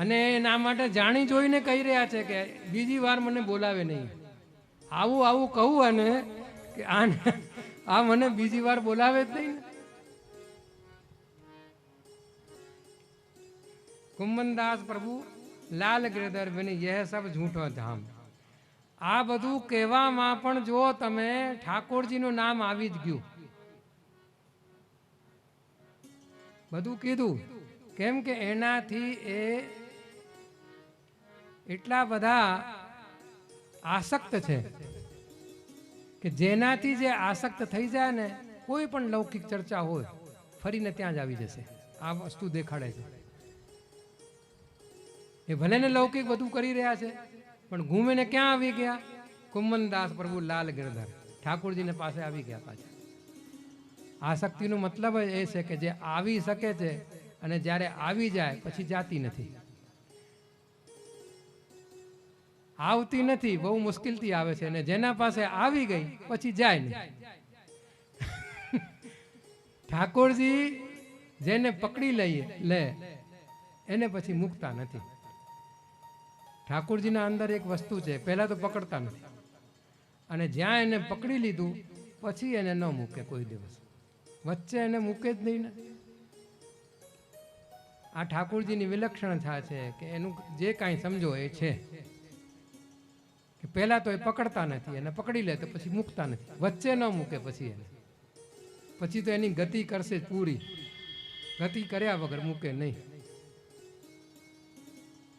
Speaker 1: અને એના માટે જાણી જોઈને કહી રહ્યા છે કે બીજી વાર મને બોલાવે નહીં. આવું આવું કહું અને કે આ મને બીજી વાર બોલાવે જ નહીં. કુંમનદાસ પ્રભુ લાલ ગિરધર બની યહ સબ ઝૂઠો ધામ. આ બધું કહેવામાં પણ જો તમે ઠાકોરજીનું નામ આવી જ ગયું. બધું કીધું કેમ કે એનાથી એ એટલા બધા આસક્ત છે કે જેનાથી જે આસક્ત થઈ જાય ને, કોઈ પણ લૌકિક ચર્ચા હોય ફરીને ત્યાં જ આવી જશે. આ વસ્તુ દેખાડે છે. એ ભલે ને લૌકિક બધું કરી રહ્યા છે, પણ ઘૂમીને ક્યાં આવી ગયા? કુંમનદાસ પ્રભુ લાલ ગિરધર ઠાકોરજીને પાસે આવી ગયા પાછા. આસક્તિનો મતલબ જ એ છે કે જે આવી શકે છે અને જ્યારે આવી જાય પછી જાતી નથી, આવતી નથી, બહુ મુશ્કેલથી આવે છે. અને જેના પાસે આવી ગઈ પછી જાય નહીં. ઠાકોરજી જેને પકડી લે એને પછી મૂકતા નથી. ઠાકોરજીના અંદર એક વસ્તુ છે, પહેલા તો પકડતા નથી, અને જ્યાં એને પકડી લીધું પછી એને ન મૂકે કોઈ દિવસ. વચ્ચે એને મૂકે જ નહીં ને. આ ઠાકોરજીની વિલક્ષણતા છે કે એનું જે કાંઈ સમજો એ છે કે પહેલા તો એ પકડતા નથી, એને પકડી લે તો પછી મૂકતા નથી, વચ્ચે ન મૂકે પછી એને. પછી તો એની ગતિ કરશે પૂરી, ગતિ કર્યા વગર મૂકે નહીં.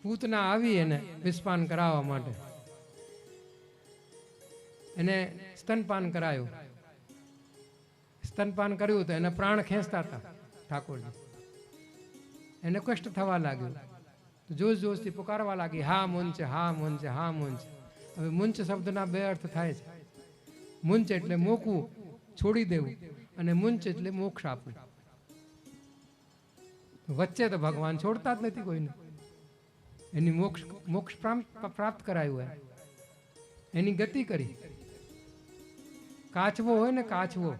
Speaker 1: પૂતના આવી એને વિસ્પાન કરાવવા માટે એને સ્તનપાન કરાયું. સ્તનપાન કર્યું તો એના પ્રાણ ખેંચતા હતા ઠાકોરજી. એને કષ્ટ થવા લાગ્યું તો જોશ જોશથી પુકારવા લાગી, હા મુંચ, હા મુંચ, હા મુંચ. હવે મુંચ શબ્દના 2 અર્થ થાય છે. મુંચ એટલે મોકવું, છોડી દેવું, અને મુંચ એટલે મોક્ષ આપવું. વચ્ચે તો ભગવાન છોડતા જ નથી કોઈને. એની મોક્ષ પ્રાપ્ત કરાયું હોય, એની ગતિ કરી. કાચવો હોય ને, કાચવો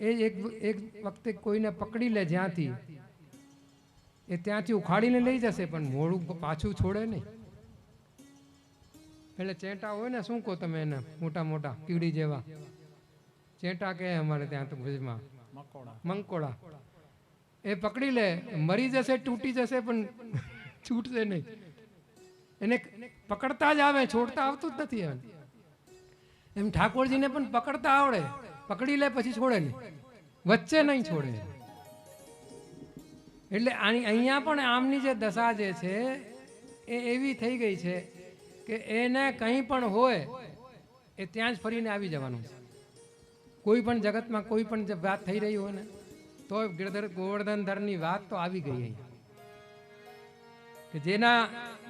Speaker 1: એ એક વખતે કોઈને પકડી લે જ્યાંથી, એ ત્યાંથી ઉખાડીને લઈ જશે, પણ મોડું પાછું છોડે નહીં. એટલે ચેટા હોય ને, શું કહો તમે એને, મોટા મોટા કીડી જેવા ચેટા કે અમારે ત્યાં તો ભુજમાં મંકોડા. એ પકડી લે, મરી જશે, તૂટી જશે, પણ છૂટશે નહીં. એને પકડતા જ આવે, છોડતા આવતું જ નથી. એમ ઠાકોરજીને પણ પકડતા આવડે, પકડી લે પછી છોડે નહીં, વચ્ચે નહીં છોડે. એટલે અહીંયા પણ આમની જે દશા જે છે એ એવી થઈ ગઈ છે કે એને કંઈ પણ હોય એ ત્યાં જ ફરીને આવી જવાનું છે. કોઈ પણ જગતમાં કોઈ પણ વાત થઈ રહી હોય ને, તો ગોવર્ધનધરની વાત તો આવી ગઈ અહીંયા. કે જેના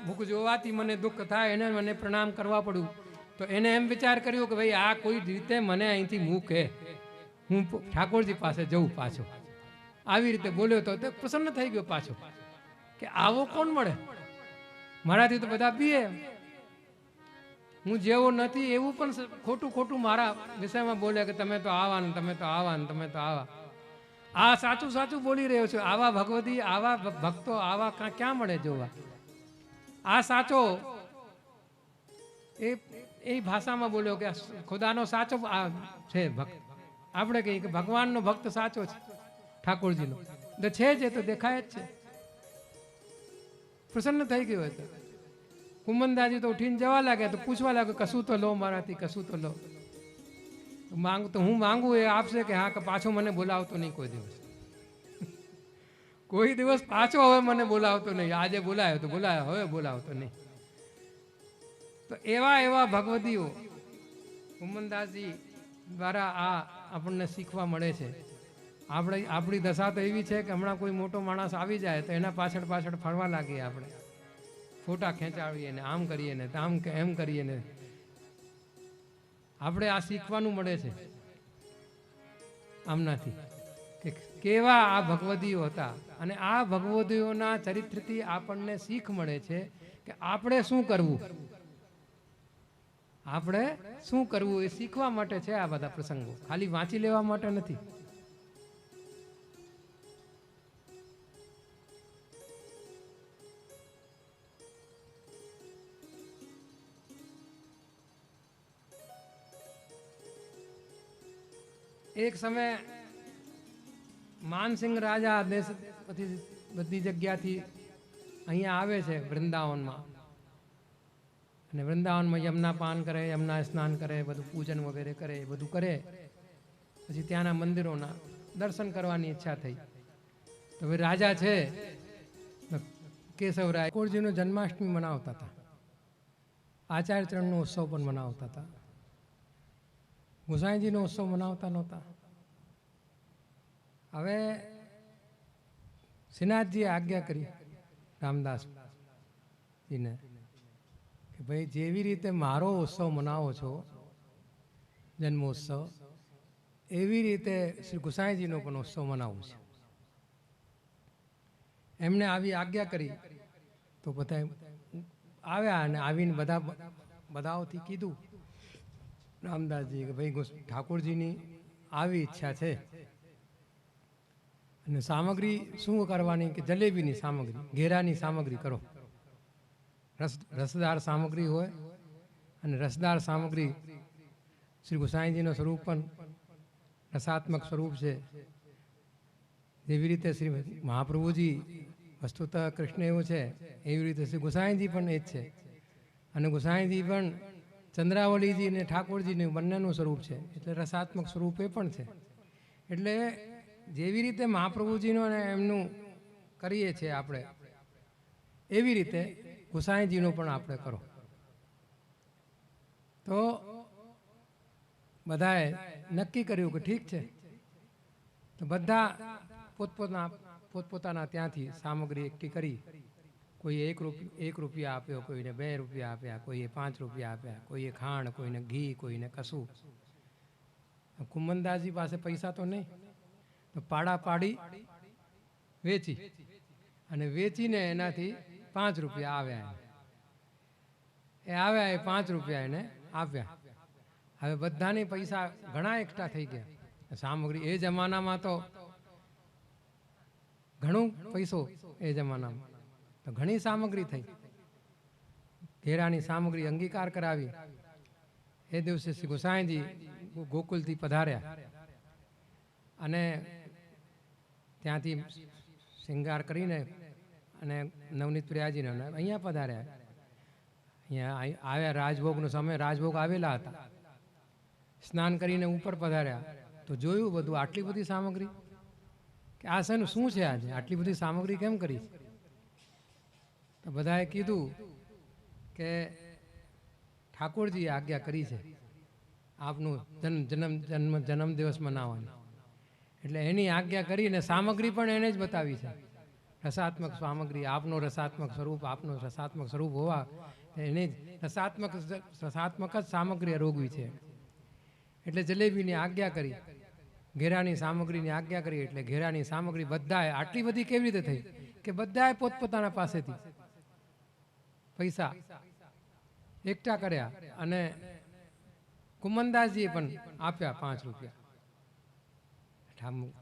Speaker 1: મુખ જોવાથી મને દુઃખ થાય એને મને પ્રણામ કરવા પડ્યું, તો એને એમ વિચાર કર્યો કે ભાઈ આ કોઈ રીતે મને અહીંથી મૂકે, હું ઠાકોરજી પાસે જઉં પાછો. આવી રીતે બોલ્યો તો તે પ્રસન્ન થઈ ગયો પાછો કે આવો કોણ મળે, મારાથી તો બધા પીએ, હું જેવો નથી એવું પણ ખોટું ખોટું મારા વિષયમાં બોલે કે તમે તો આવા ને તમે તો આવા ને તમે તો આવા. આ સાચું સાચું બોલી રહ્યો છું. આવા ભગવતી, આવા ભક્તો આવા ક્યાં મળે જોવા. આ સાચો એ ભાષામાં બોલ્યો કે ખુદાનો સાચો આ છે ભક્ત. આપણે કહીએ કે ભગવાનનો ભક્ત સાચો છે, ઠાકોરજીનો તો છે જ, એ તો દેખાય જ છે. પ્રસન્ન થઈ ગયો હતો. કુમનદાજી તો ઉઠીને જવા લાગ્યા તો પૂછવા લાગ્યો કશું તો લો મારાથી, કશું તો લો. તો હું માંગુ એ આપશે કે હા, કે પાછો મને બોલાવતો નહીં કોઈ દિવસ. કોઈ દિવસ પાછો હવે મને બોલાવતો નહીં. આજે બોલાયો તો બોલાયો, હવે બોલાવતો નહીં. તો એવા એવા ભગવતીઓ કુમનદાસજી દ્વારા આ આપણને શીખવા મળે છે. આપણી દશા તો એવી છે કે હમણાં કોઈ મોટો માણસ આવી જાય તો એના પાછળ પાછળ ફરવા લાગીએ, આપણે ફોટા ખેંચાવીએ ને આમ કરીએ ને આમ એમ કરીએ ને. આપણે આ શીખવાનું મળે છે આમનાથી કે કેવા આ ભગવદીઓ હતા. અને આ ભગવદીઓના ચરિત્રથી આપણને શીખ મળે છે કે આપણે શું કરવું, આપણે શું કરવું એ શીખવા માટે છે આ બધા પ્રસંગો, ખાલી વાંચી લેવા માટે નથી. એક સમય માનસિંહ રાજા દેશ બધી જગ્યાથી અહીંયા આવે છે વૃંદાવનમાં, અને વૃંદાવનમાં યમુના પાન કરે, યમુના સ્નાન કરે, બધું પૂજન વગેરે કરે, બધું કરે. પછી ત્યાંના મંદિરોના દર્શન કરવાની ઈચ્છા થઈ. તો હવે રાજા છે કેશવરાય ઠાકોરજીનો જન્માષ્ટમી મનાવતા હતા, આચાર્ય ચરણનો ઉત્સવ પણ મનાવતા હતા, ગુસાઈજીનો ઉત્સવ મનાવતા નહોતા. હવે શ્રીનાથજીએ આજ્ઞા કરી રામદાસજીને કે ભાઈ જેવી રીતે મારો ઉત્સવ મનાવો છો જન્મોત્સવ, એવી રીતે શ્રી ગુસાઈજીનો પણ ઉત્સવ મનાવવો છે. એમણે આવી આજ્ઞા કરી તો બધા આવ્યા અને આવીને બધાઓથી કીધું રામદાસજી કે ભાઈ ઠાકોરજીની આવી ઈચ્છા છે. અને સામગ્રી શું કરવાની કે જલેબીની સામગ્રી, ઘેરાની સામગ્રી કરો. રસદાર સામગ્રી હોય, અને રસદાર સામગ્રી શ્રી ગુસાઈજીનો સ્વરૂપ પણ રસાત્મક સ્વરૂપ છે. જેવી રીતે શ્રી મહાપ્રભુજી વસ્તુતઃ કૃષ્ણ એવું છે, એવી રીતે શ્રી ગુસાઈજી પણ એ જ છે. અને ગુસાઈજી પણ ચંદ્રાવલીજી અને ઠાકોરજીનું બંનેનું સ્વરૂપ છે, એટલે રસાત્મક સ્વરૂપ એ પણ છે. એટલે જેવી રીતે મહાપ્રભુજીનું અને એમનું કરીએ છીએ આપણે, એવી રીતે ગુસાઈજીનું પણ આપણે કરો. તો બધાએ નક્કી કર્યું કે ઠીક છે. તો બધા પોતપોતાના ત્યાંથી સામગ્રી એકઠી કરી, કોઈએ 1 રૂપિયા આપ્યો, કોઈને 2 રૂપિયા આપ્યા, કોઈએ 5 રૂપિયા આપ્યા, કોઈએ ખાંડ, કોઈને ઘી, કોઈને કશું. કુમનદાસજી પાસે પૈસા તો નહીં, તો પાડા પાડી વેચી, અને વેચીને એનાથી 5 રૂપિયા આવ્યા. એ 5 રૂપિયા એને આપ્યા. હવે બધાની પૈસા ઘણા એકઠા થઈ ગયા. સામગ્રી એ જમાનામાં તો ઘણું પૈસો, એ જમાનામાં તો ઘણી સામગ્રી થઈ. ઘેરાની સામગ્રી અંગીકાર કરાવી. એ દિવસે શ્રી ગુસાઈજી ગોકુલથી પધાર્યા અને ત્યાંથી શૃંગાર કરીને અને નવનીત પ્રિયાજીને અહીંયા પધાર્યા. અહીંયા આવ્યા, રાજભોગનો સમય, રાજભોગ આવેલા હતા. સ્નાન કરીને ઉપર પધાર્યા તો જોયું બધું, આટલી બધી સામગ્રી, કે આ શેનું શું છે, આજે આટલી બધી સામગ્રી કેમ કરી? તો બધાએ કીધું કે ઠાકોરજીએ આજ્ઞા કરી છે આપનું જન્મ દિવસ મનાવવાની. એટલે એની આજ્ઞા કરીને સામગ્રી પણ એને જ બતાવી છે, રસાત્મક સામગ્રી. આપનો રસાત્મક સ્વરૂપ હોવા એને રસાત્મક જ સામગ્રી રોગવી છે. એટલે જલેબીની આજ્ઞા કરી, ઘેરાની સામગ્રીની આજ્ઞા કરી. એટલે ઘેરાની સામગ્રી બધાએ આટલી બધી કેવી રીતે થઈ કે બધાએ પોતપોતાના પાસેથી પૈસા એકઠા કર્યા અને કુમનદાસજીએ પણ આપ્યા 5 રૂપિયા.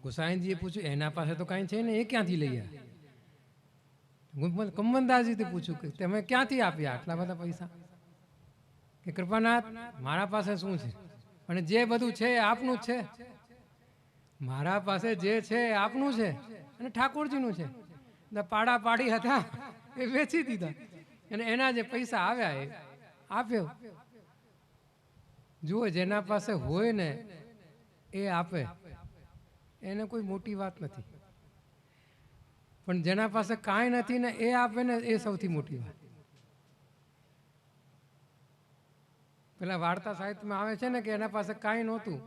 Speaker 1: ગુસાઈજીએ પૂછ્યું એના પાસે તો કાંઈ છે ને, એ ક્યાંથી લઈ આવ્યા? કુમનદાસજીથી પૂછ્યું કે તમે ક્યાંથી આપ્યા આટલા બધા પૈસા? કે કૃપાનાથ મારા પાસે શું છે, અને જે બધું છે એ આપનું જ છે. મારા પાસે જે છે એ આપનું છે અને ઠાકોરજીનું છે. પાડા પાડી હતા એ વેચી દીધા અને એના જે પૈસા આવ્યા એ આપ્યો. જુઓ, જેના પાસે હોય ને એ આપે, એને કોઈ મોટી વાત નથી. પણ જેના પાસે કાંઈ નથી ને એ આપે ને, એ સૌથી મોટી વાત. પેલા વાર્તા સાહિત્યમાં આવે છે ને કે એના પાસે કાંઈ નહોતું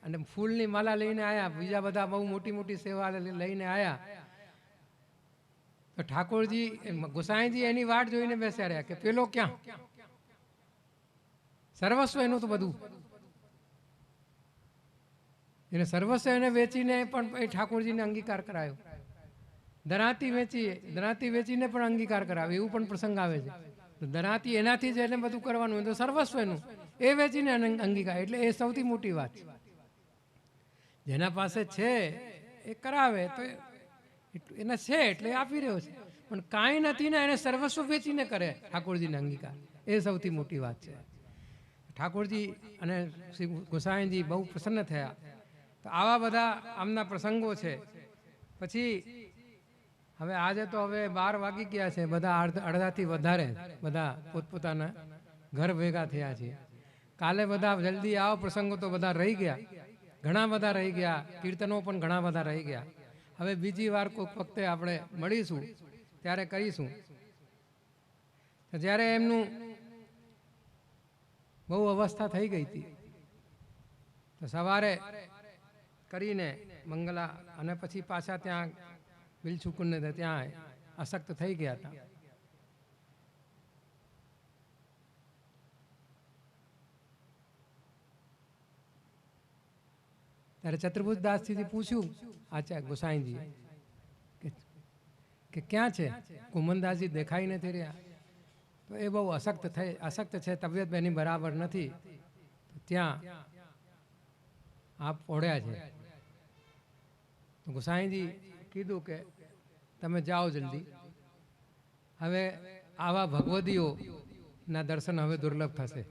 Speaker 1: અને ફૂલની માલા લઈને આવ્યા, બીજા બધા બહુ મોટી મોટી સેવા લઈને આવ્યા. તો ઠાકોરજી ગોસાઈજી એની વાટ જોઈને બેસ્યા રહ્યા કે પેલો ક્યાં? સર્વસ્વ એનું તો બધું, એને સર્વસ્વ એને વેચીને પણ એ ઠાકોરજીને અંગીકાર કરાયો. ધરાતી વેચીને પણ અંગીકાર કરાવ્યો, એવું પણ પ્રસંગ આવે છે. ધરાતી એનાથી જ એને બધું કરવાનું, તો સર્વસ્વ એનું એ વેચીને અંગીકાર. એટલે એ સૌથી મોટી વાત છે. જેના પાસે છે એ કરાવે તો એને છે એટલે આપી રહ્યો છે, પણ કાંઈ નથી ને એને સર્વસ્વ વેચીને કરે ઠાકોરજીને અંગીકાર, એ સૌથી મોટી વાત છે. ઠાકોરજી અને શ્રી ગોસાઈજી બહુ પ્રસન્ન થયા. તો આવા બધા આમના પ્રસંગો છે. પછી હવે આજે તો હવે 12 વાગી ગયા છે, બધા અડધાથી વધારે બધા પોતપોતાના ઘર ભેગા થયા છે. કાલે બધા જલ્દી આવો, પ્રસંગો તો બધા રહી ગયા, ઘણા બધા રહી ગયા, કીર્તનો પણ ઘણા બધા રહી ગયા. હવે બીજી વાર કોઈક વખતે આપણે મળીશું ત્યારે કરીશું. જ્યારે એમનું બહુ અવસ્થા થઈ ગઈ હતી તો સવારે કરીને મંગલા અને પછી પાછા ત્યાં બિલસુકુનને ત્યાં અશક્ત થઈ ગયા હતા. ત્યારે ચતુર્ભુજદાસજીથી પૂછ્યું આચાર્ય ગોસાઈજીએ કે ક્યાં છે? કુમનદાસજી દેખાઈ નથી રહ્યા. તો એ બહુ અશક્ત છે, તબિયત એની બરાબર નથી. તો ત્યાં આપ ઓળ્યા છે. તો ગોસાઈજી કીધું કે તમે જાઓ જલ્દી, હવે આવા ભગવદીઓના દર્શન હવે દુર્લભ થશે.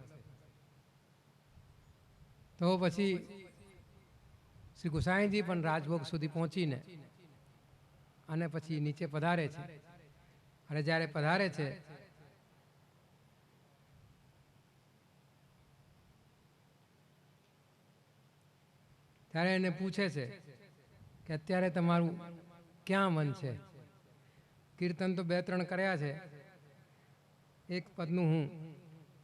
Speaker 1: તો પછી શ્રી ગોસાઈજી પણ રાજભોગ સુધી પહોંચીને અને પછી નીચે પધારે છે. અને જ્યારે પધારે છે ત્યારે એને પૂછે છે કે અત્યારે તમારું ક્યાં મન છે? કીર્તન તો 2-3 કર્યા છે, એક પદનું હું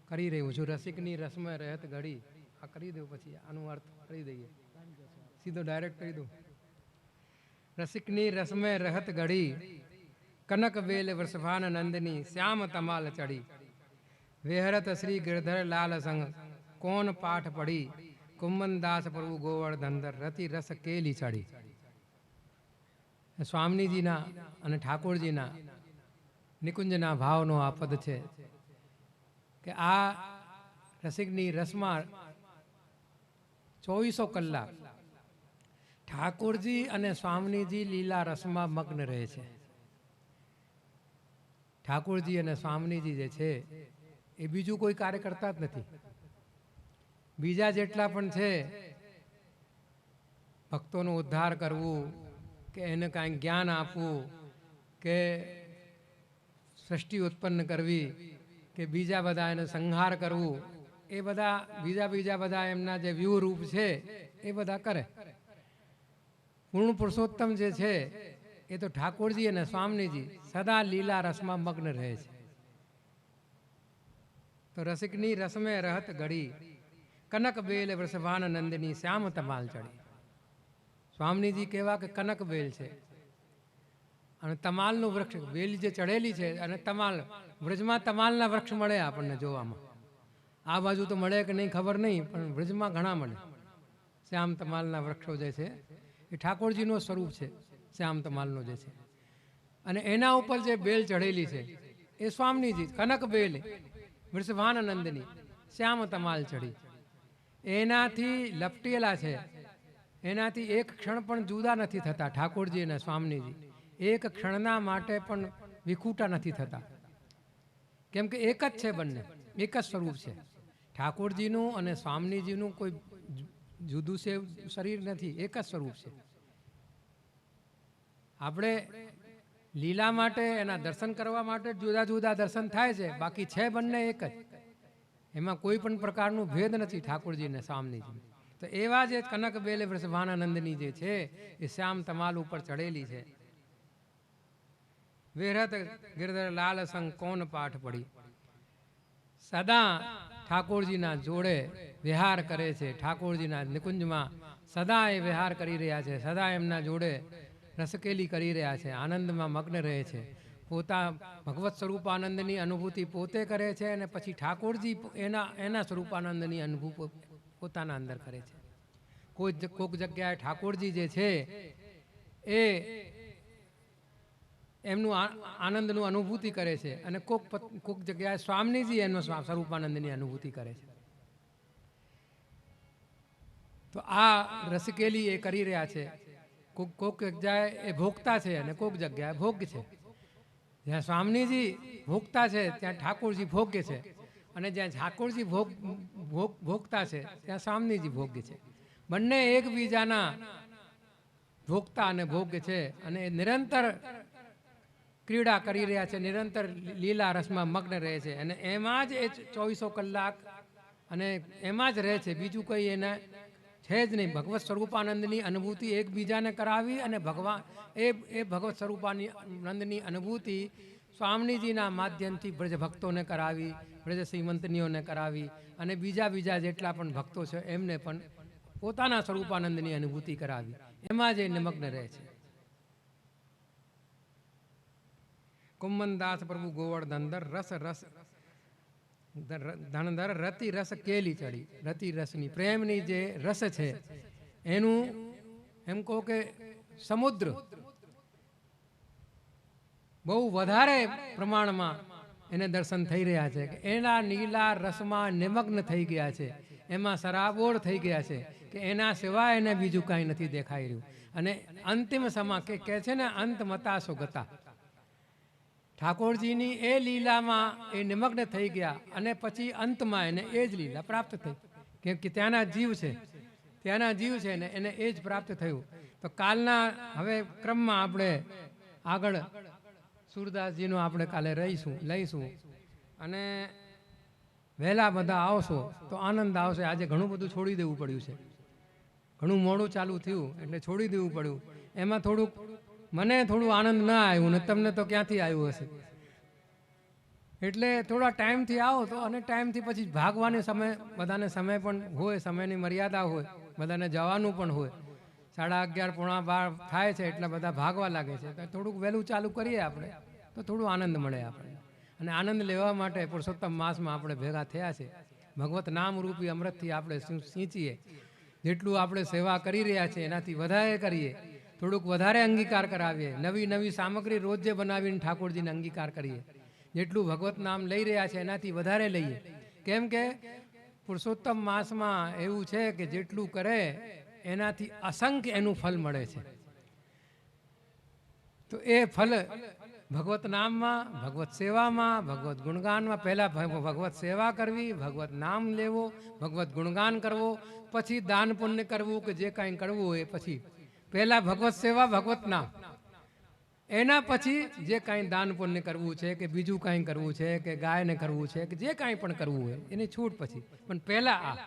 Speaker 1: કરી રહ્યું છું. રસિકની રસમાં રહેત ઘડી, આ કરી દઉં, પછી આનો અર્થ કરી દઈએ, સીધો ડાયરેક્ટ કરી દઉં. રસિકની રસમે રહત ઘડી, કનક બેલ વૃષભાન નંદની, શ્યામ તમાલ ચડી, વેહરત શ્રી गिरधर लाल संग, કોન પાઠ પડી, કુમનદાસ પ્રભુ ગોવર્ધનધર, રતિ રસ કેલી ચડી. સ્વામીજીના અને ઠાકોરજીના નિકુંજના ભાવનો આ પદ છે કે આ રસિકની રસમાં 2400 કલાક ઠાકોરજી અને સ્વામીજી લીલા રસમાં મગ્ન રહે છે. ઠાકોરજી અને સ્વામીજી જે છે એ બીજું કોઈ કાર્ય કરતા જ નથી. બીજા જેટલા પણ છે, ભક્તોનો ઉદ્ધાર કરવું કે એને કાંઈ જ્ઞાન આપવું કે સૃષ્ટિ ઉત્પન્ન કરવી કે બીજા બધા એનો સંહાર કરવું, એ બધા બીજા બધા એમના જે વ્યૂહરૂપ છે એ બધા કરે. પૂર્ણ પુરુષોત્તમ જે છે એ તો ઠાકોરજી અને સ્વામીજી સદા લીલા રસમાં મગ્ન રહે છે. તો રસિકની રસમે રહત ઘડી, કનક બેલ વૃષભાન નંદની, શ્યામ તમાલ ચડી. સ્વામીજી કહેવા કે કનક બેલ છે અને તમાલનું વૃક્ષ, બેલ જે ચડેલી છે અને તમાલ વ્રજમાં તમાલના વૃક્ષ મળે આપણને જોવામાં. આ બાજુ તો મળે કે નહીં ખબર નહીં, પણ વ્રજમાં ઘણા મળે. શ્યામ તમાલના વૃક્ષો જે છે એ ઠાકોરજીનું સ્વરૂપ છે, શ્યામ તમાલનો જે છે. અને એના ઉપર જે બેલ ચઢેલી છે એ સ્વામીજી કનક બેલ વૃષભાનંદની શ્યામ તમાલ ચડી એનાથી લપટેલા છે. એનાથી એક ક્ષણ પણ જુદા નથી થતા ઠાકોરજી અને સ્વામીજી. એક ક્ષણના માટે પણ વિખૂટા નથી થતા, કેમ કે એક જ છે, બંને એક જ સ્વરૂપ છે. ઠાકોરજીનું અને સ્વામીજીનું કોઈ જુદું છે શરીર નથી, એક જ સ્વરૂપ છે. આપણે લીલા માટે એના દર્શન કરવા માટે જુદા જુદા દર્શન થાય છે, બાકી છે બંને એક જ. એમાં કોઈ પણ પ્રકારનું ભેદ નથી ઠાકોરજી અને સ્વામીજી. તો એવા જે કનક બેલે વૃષભાનંદની જે છે એ શ્યામ તમાલ ઉપર ચડેલી છે. વેરત ગિરધર લાલ સંગ કોણ પાઠ પડી, સદા ઠાકોરજીના જોડે વિહાર કરે છે. ઠાકોરજીના નિકુંજમાં સદા એ વિહાર કરી રહ્યા છે, સદા એમના જોડે રસકેલી કરી રહ્યા છે, આનંદમાં મગ્ન રહે છે. પોતા ભગવત સ્વરૂપાનંદની અનુભૂતિ પોતે કરે છે અને પછી ઠાકોરજી એના સ્વરૂપાનંદની અનુભૂતિ પોતાના અંદર કરે છે. કોઈક જગ્યાએ ઠાકોરજી જે છે એ એમનું આનંદનું અનુભૂતિ કરે છે અને કોઈક જગ્યાએ સ્વામીજી એમનો સ્વરૂપાનંદની અનુભૂતિ કરે છે. તો આ રસકેલી એ કરી રહ્યા છે. કોઈક જગ્યાએ એ ભોગતા છે અને કોઈક જગ્યાએ ભોગ છે. જ્યાં સ્વામીજી ભોગતા છે ત્યાં ઠાકોરજી ભોગ્ય છે, અને જ્યાં ઠાકોરજી ભોગતા છે ત્યાં સ્વામીજી ભોગ્ય છે. બંને એકબીજાના ભોગતા અને ભોગ્ય છે અને નિરંતર ક્રીડા કરી રહ્યા છે, નિરંતર લીલા રસમાં મગ્ન રહે છે અને એમાં જ એ 24 કલાક અને એમાં જ રહે છે. બીજું કંઈ એને છે જ નહીં. ભગવત સ્વરૂપાનંદની અનુભૂતિ એકબીજાને કરાવી અને ભગવાન એ ભગવત સ્વરૂપાનંદની અનુભૂતિ સ્વામીજીના માધ્યમથી બ્રજ ભક્તોને કરાવી, બ્રજ શ્રીમંતનીઓને કરાવી અને બીજા જેટલા પણ ભક્તો છે એમને પણ પોતાના સ્વરૂપાનંદની અનુભૂતિ કરાવી. એમાં જ એ નિમગ્ન રહે છે. કુંમનદાસ પ્રભુ ગોવર્ધનધર રસ ધનધર રતિ રસ કેલી ચડી. રતિ રસની પ્રેમની જે રસ છે એનું એમ કહો કે સમુદ્ર બહુ વધારે પ્રમાણમાં એને દર્શન થઈ રહ્યા છે કે એના નીલા રસમાં નિમગ્ન થઈ ગયા છે, એમાં સરાબોર થઈ ગયા છે કે એના સિવાય એને બીજું કાંઈ નથી દેખાઈ રહ્યું. અને અંતિમ સમા કે કહે છે ને અંત મતાસો ગતા, ઠાકોરજીની એ લીલામાં એ નિમગ્ન થઈ ગયા અને પછી અંતમાં એને એ જ લીલા પ્રાપ્ત થઈ, કેમ કે ત્યાંના જીવ છે ને એને એ જ પ્રાપ્ત થયું. તો કાલના હવે ક્રમમાં આપણે આગળ સુરદાસજીનું આપણે કાલે લઈશું અને વહેલા બધા આવશો તો આનંદ આવશે. આજે ઘણું બધું છોડી દેવું પડ્યું છે, ઘણું મોડું ચાલુ થયું એટલે છોડી દેવું પડ્યું. એમાં મને થોડું આનંદ ના આવ્યું ને તમને તો ક્યાંથી આવ્યું હશે. એટલે થોડા ટાઈમથી આવો તો, અને ટાઈમથી પછી ભાગવાની બધાને સમય પણ હોય, સમયની મર્યાદા હોય, બધાને જવાનું પણ હોય. 11:30 પોણા 12 થાય છે એટલે બધા ભાગવા લાગે છે. તો થોડુંક વહેલું ચાલુ કરીએ આપણે તો થોડું આનંદ મળે આપણે. અને આનંદ લેવા માટે પુરુષોત્તમ માસમાં આપણે ભેગા થયા છે. ભગવત નામ રૂપી અમૃતથી આપણે સિંચીએ. જેટલું આપણે સેવા કરી રહ્યા છે એનાથી વધારે કરીએ, થોડુંક વધારે અંગીકાર કરાવીએ, નવી સામગ્રી રોજ જે બનાવીને ઠાકોરજીને અંગીકાર કરીએ. જેટલું ભગવત નામ લઈ રહ્યા છે એનાથી વધારે લઈએ, કેમ કે પુરુષોત્તમ માસમાં એવું છે કે જેટલું કરે એનાથી અસંખ્ય એનું ફલ મળે છે. તો એ ફલ ભગવત નામમાં, ભગવત સેવામાં, ભગવત ગુણગાનમાં, પહેલાં ભગવત સેવા કરવી, ભગવત નામ લેવો, ભગવત ગુણગાન કરવો, પછી દાન પુણ્ય કરવું કે જે કાંઈ કરવું હોય પછી પહેલાં ભગવત સેવા, ભગવત નામ, એના પછી જે કાંઈ દાન પુણ્ય કરવું છે કે બીજું કાંઈ કરવું છે કે ગાયને કરવું છે કે જે કાંઈ પણ કરવું હોય એની છૂટ પછી. પણ પહેલાં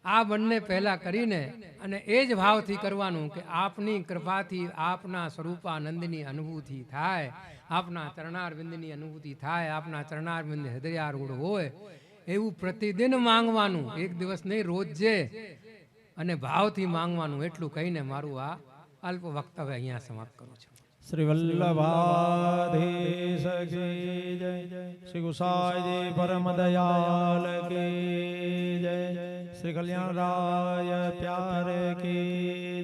Speaker 1: આ બંને પહેલાં કરીને અને એ જ ભાવથી કરવાનું કે આપની કૃપાથી આપના સ્વરૂપાનંદની અનુભૂતિ થાય, આપના ચરણારવિંદની અનુભૂતિ થાય, આપના ચરણારવિંદ હૃદયારૂઢ હોય એવું પ્રતિદિન માંગવાનું, એક દિવસ નહીં રોજે, અને ભાવથી માંગવાનું. એટલું કહીને મારું આ અલ્પ વક્તવ્ય અહીંયા સમાપ્ત કરું છું.
Speaker 2: શ્રી વલ્લભાધીશ કી જય શ્રી ગુસાઈજી પરમ દયાલ કી જય શ્રી કલ્યાણ રાય પ્યારે કી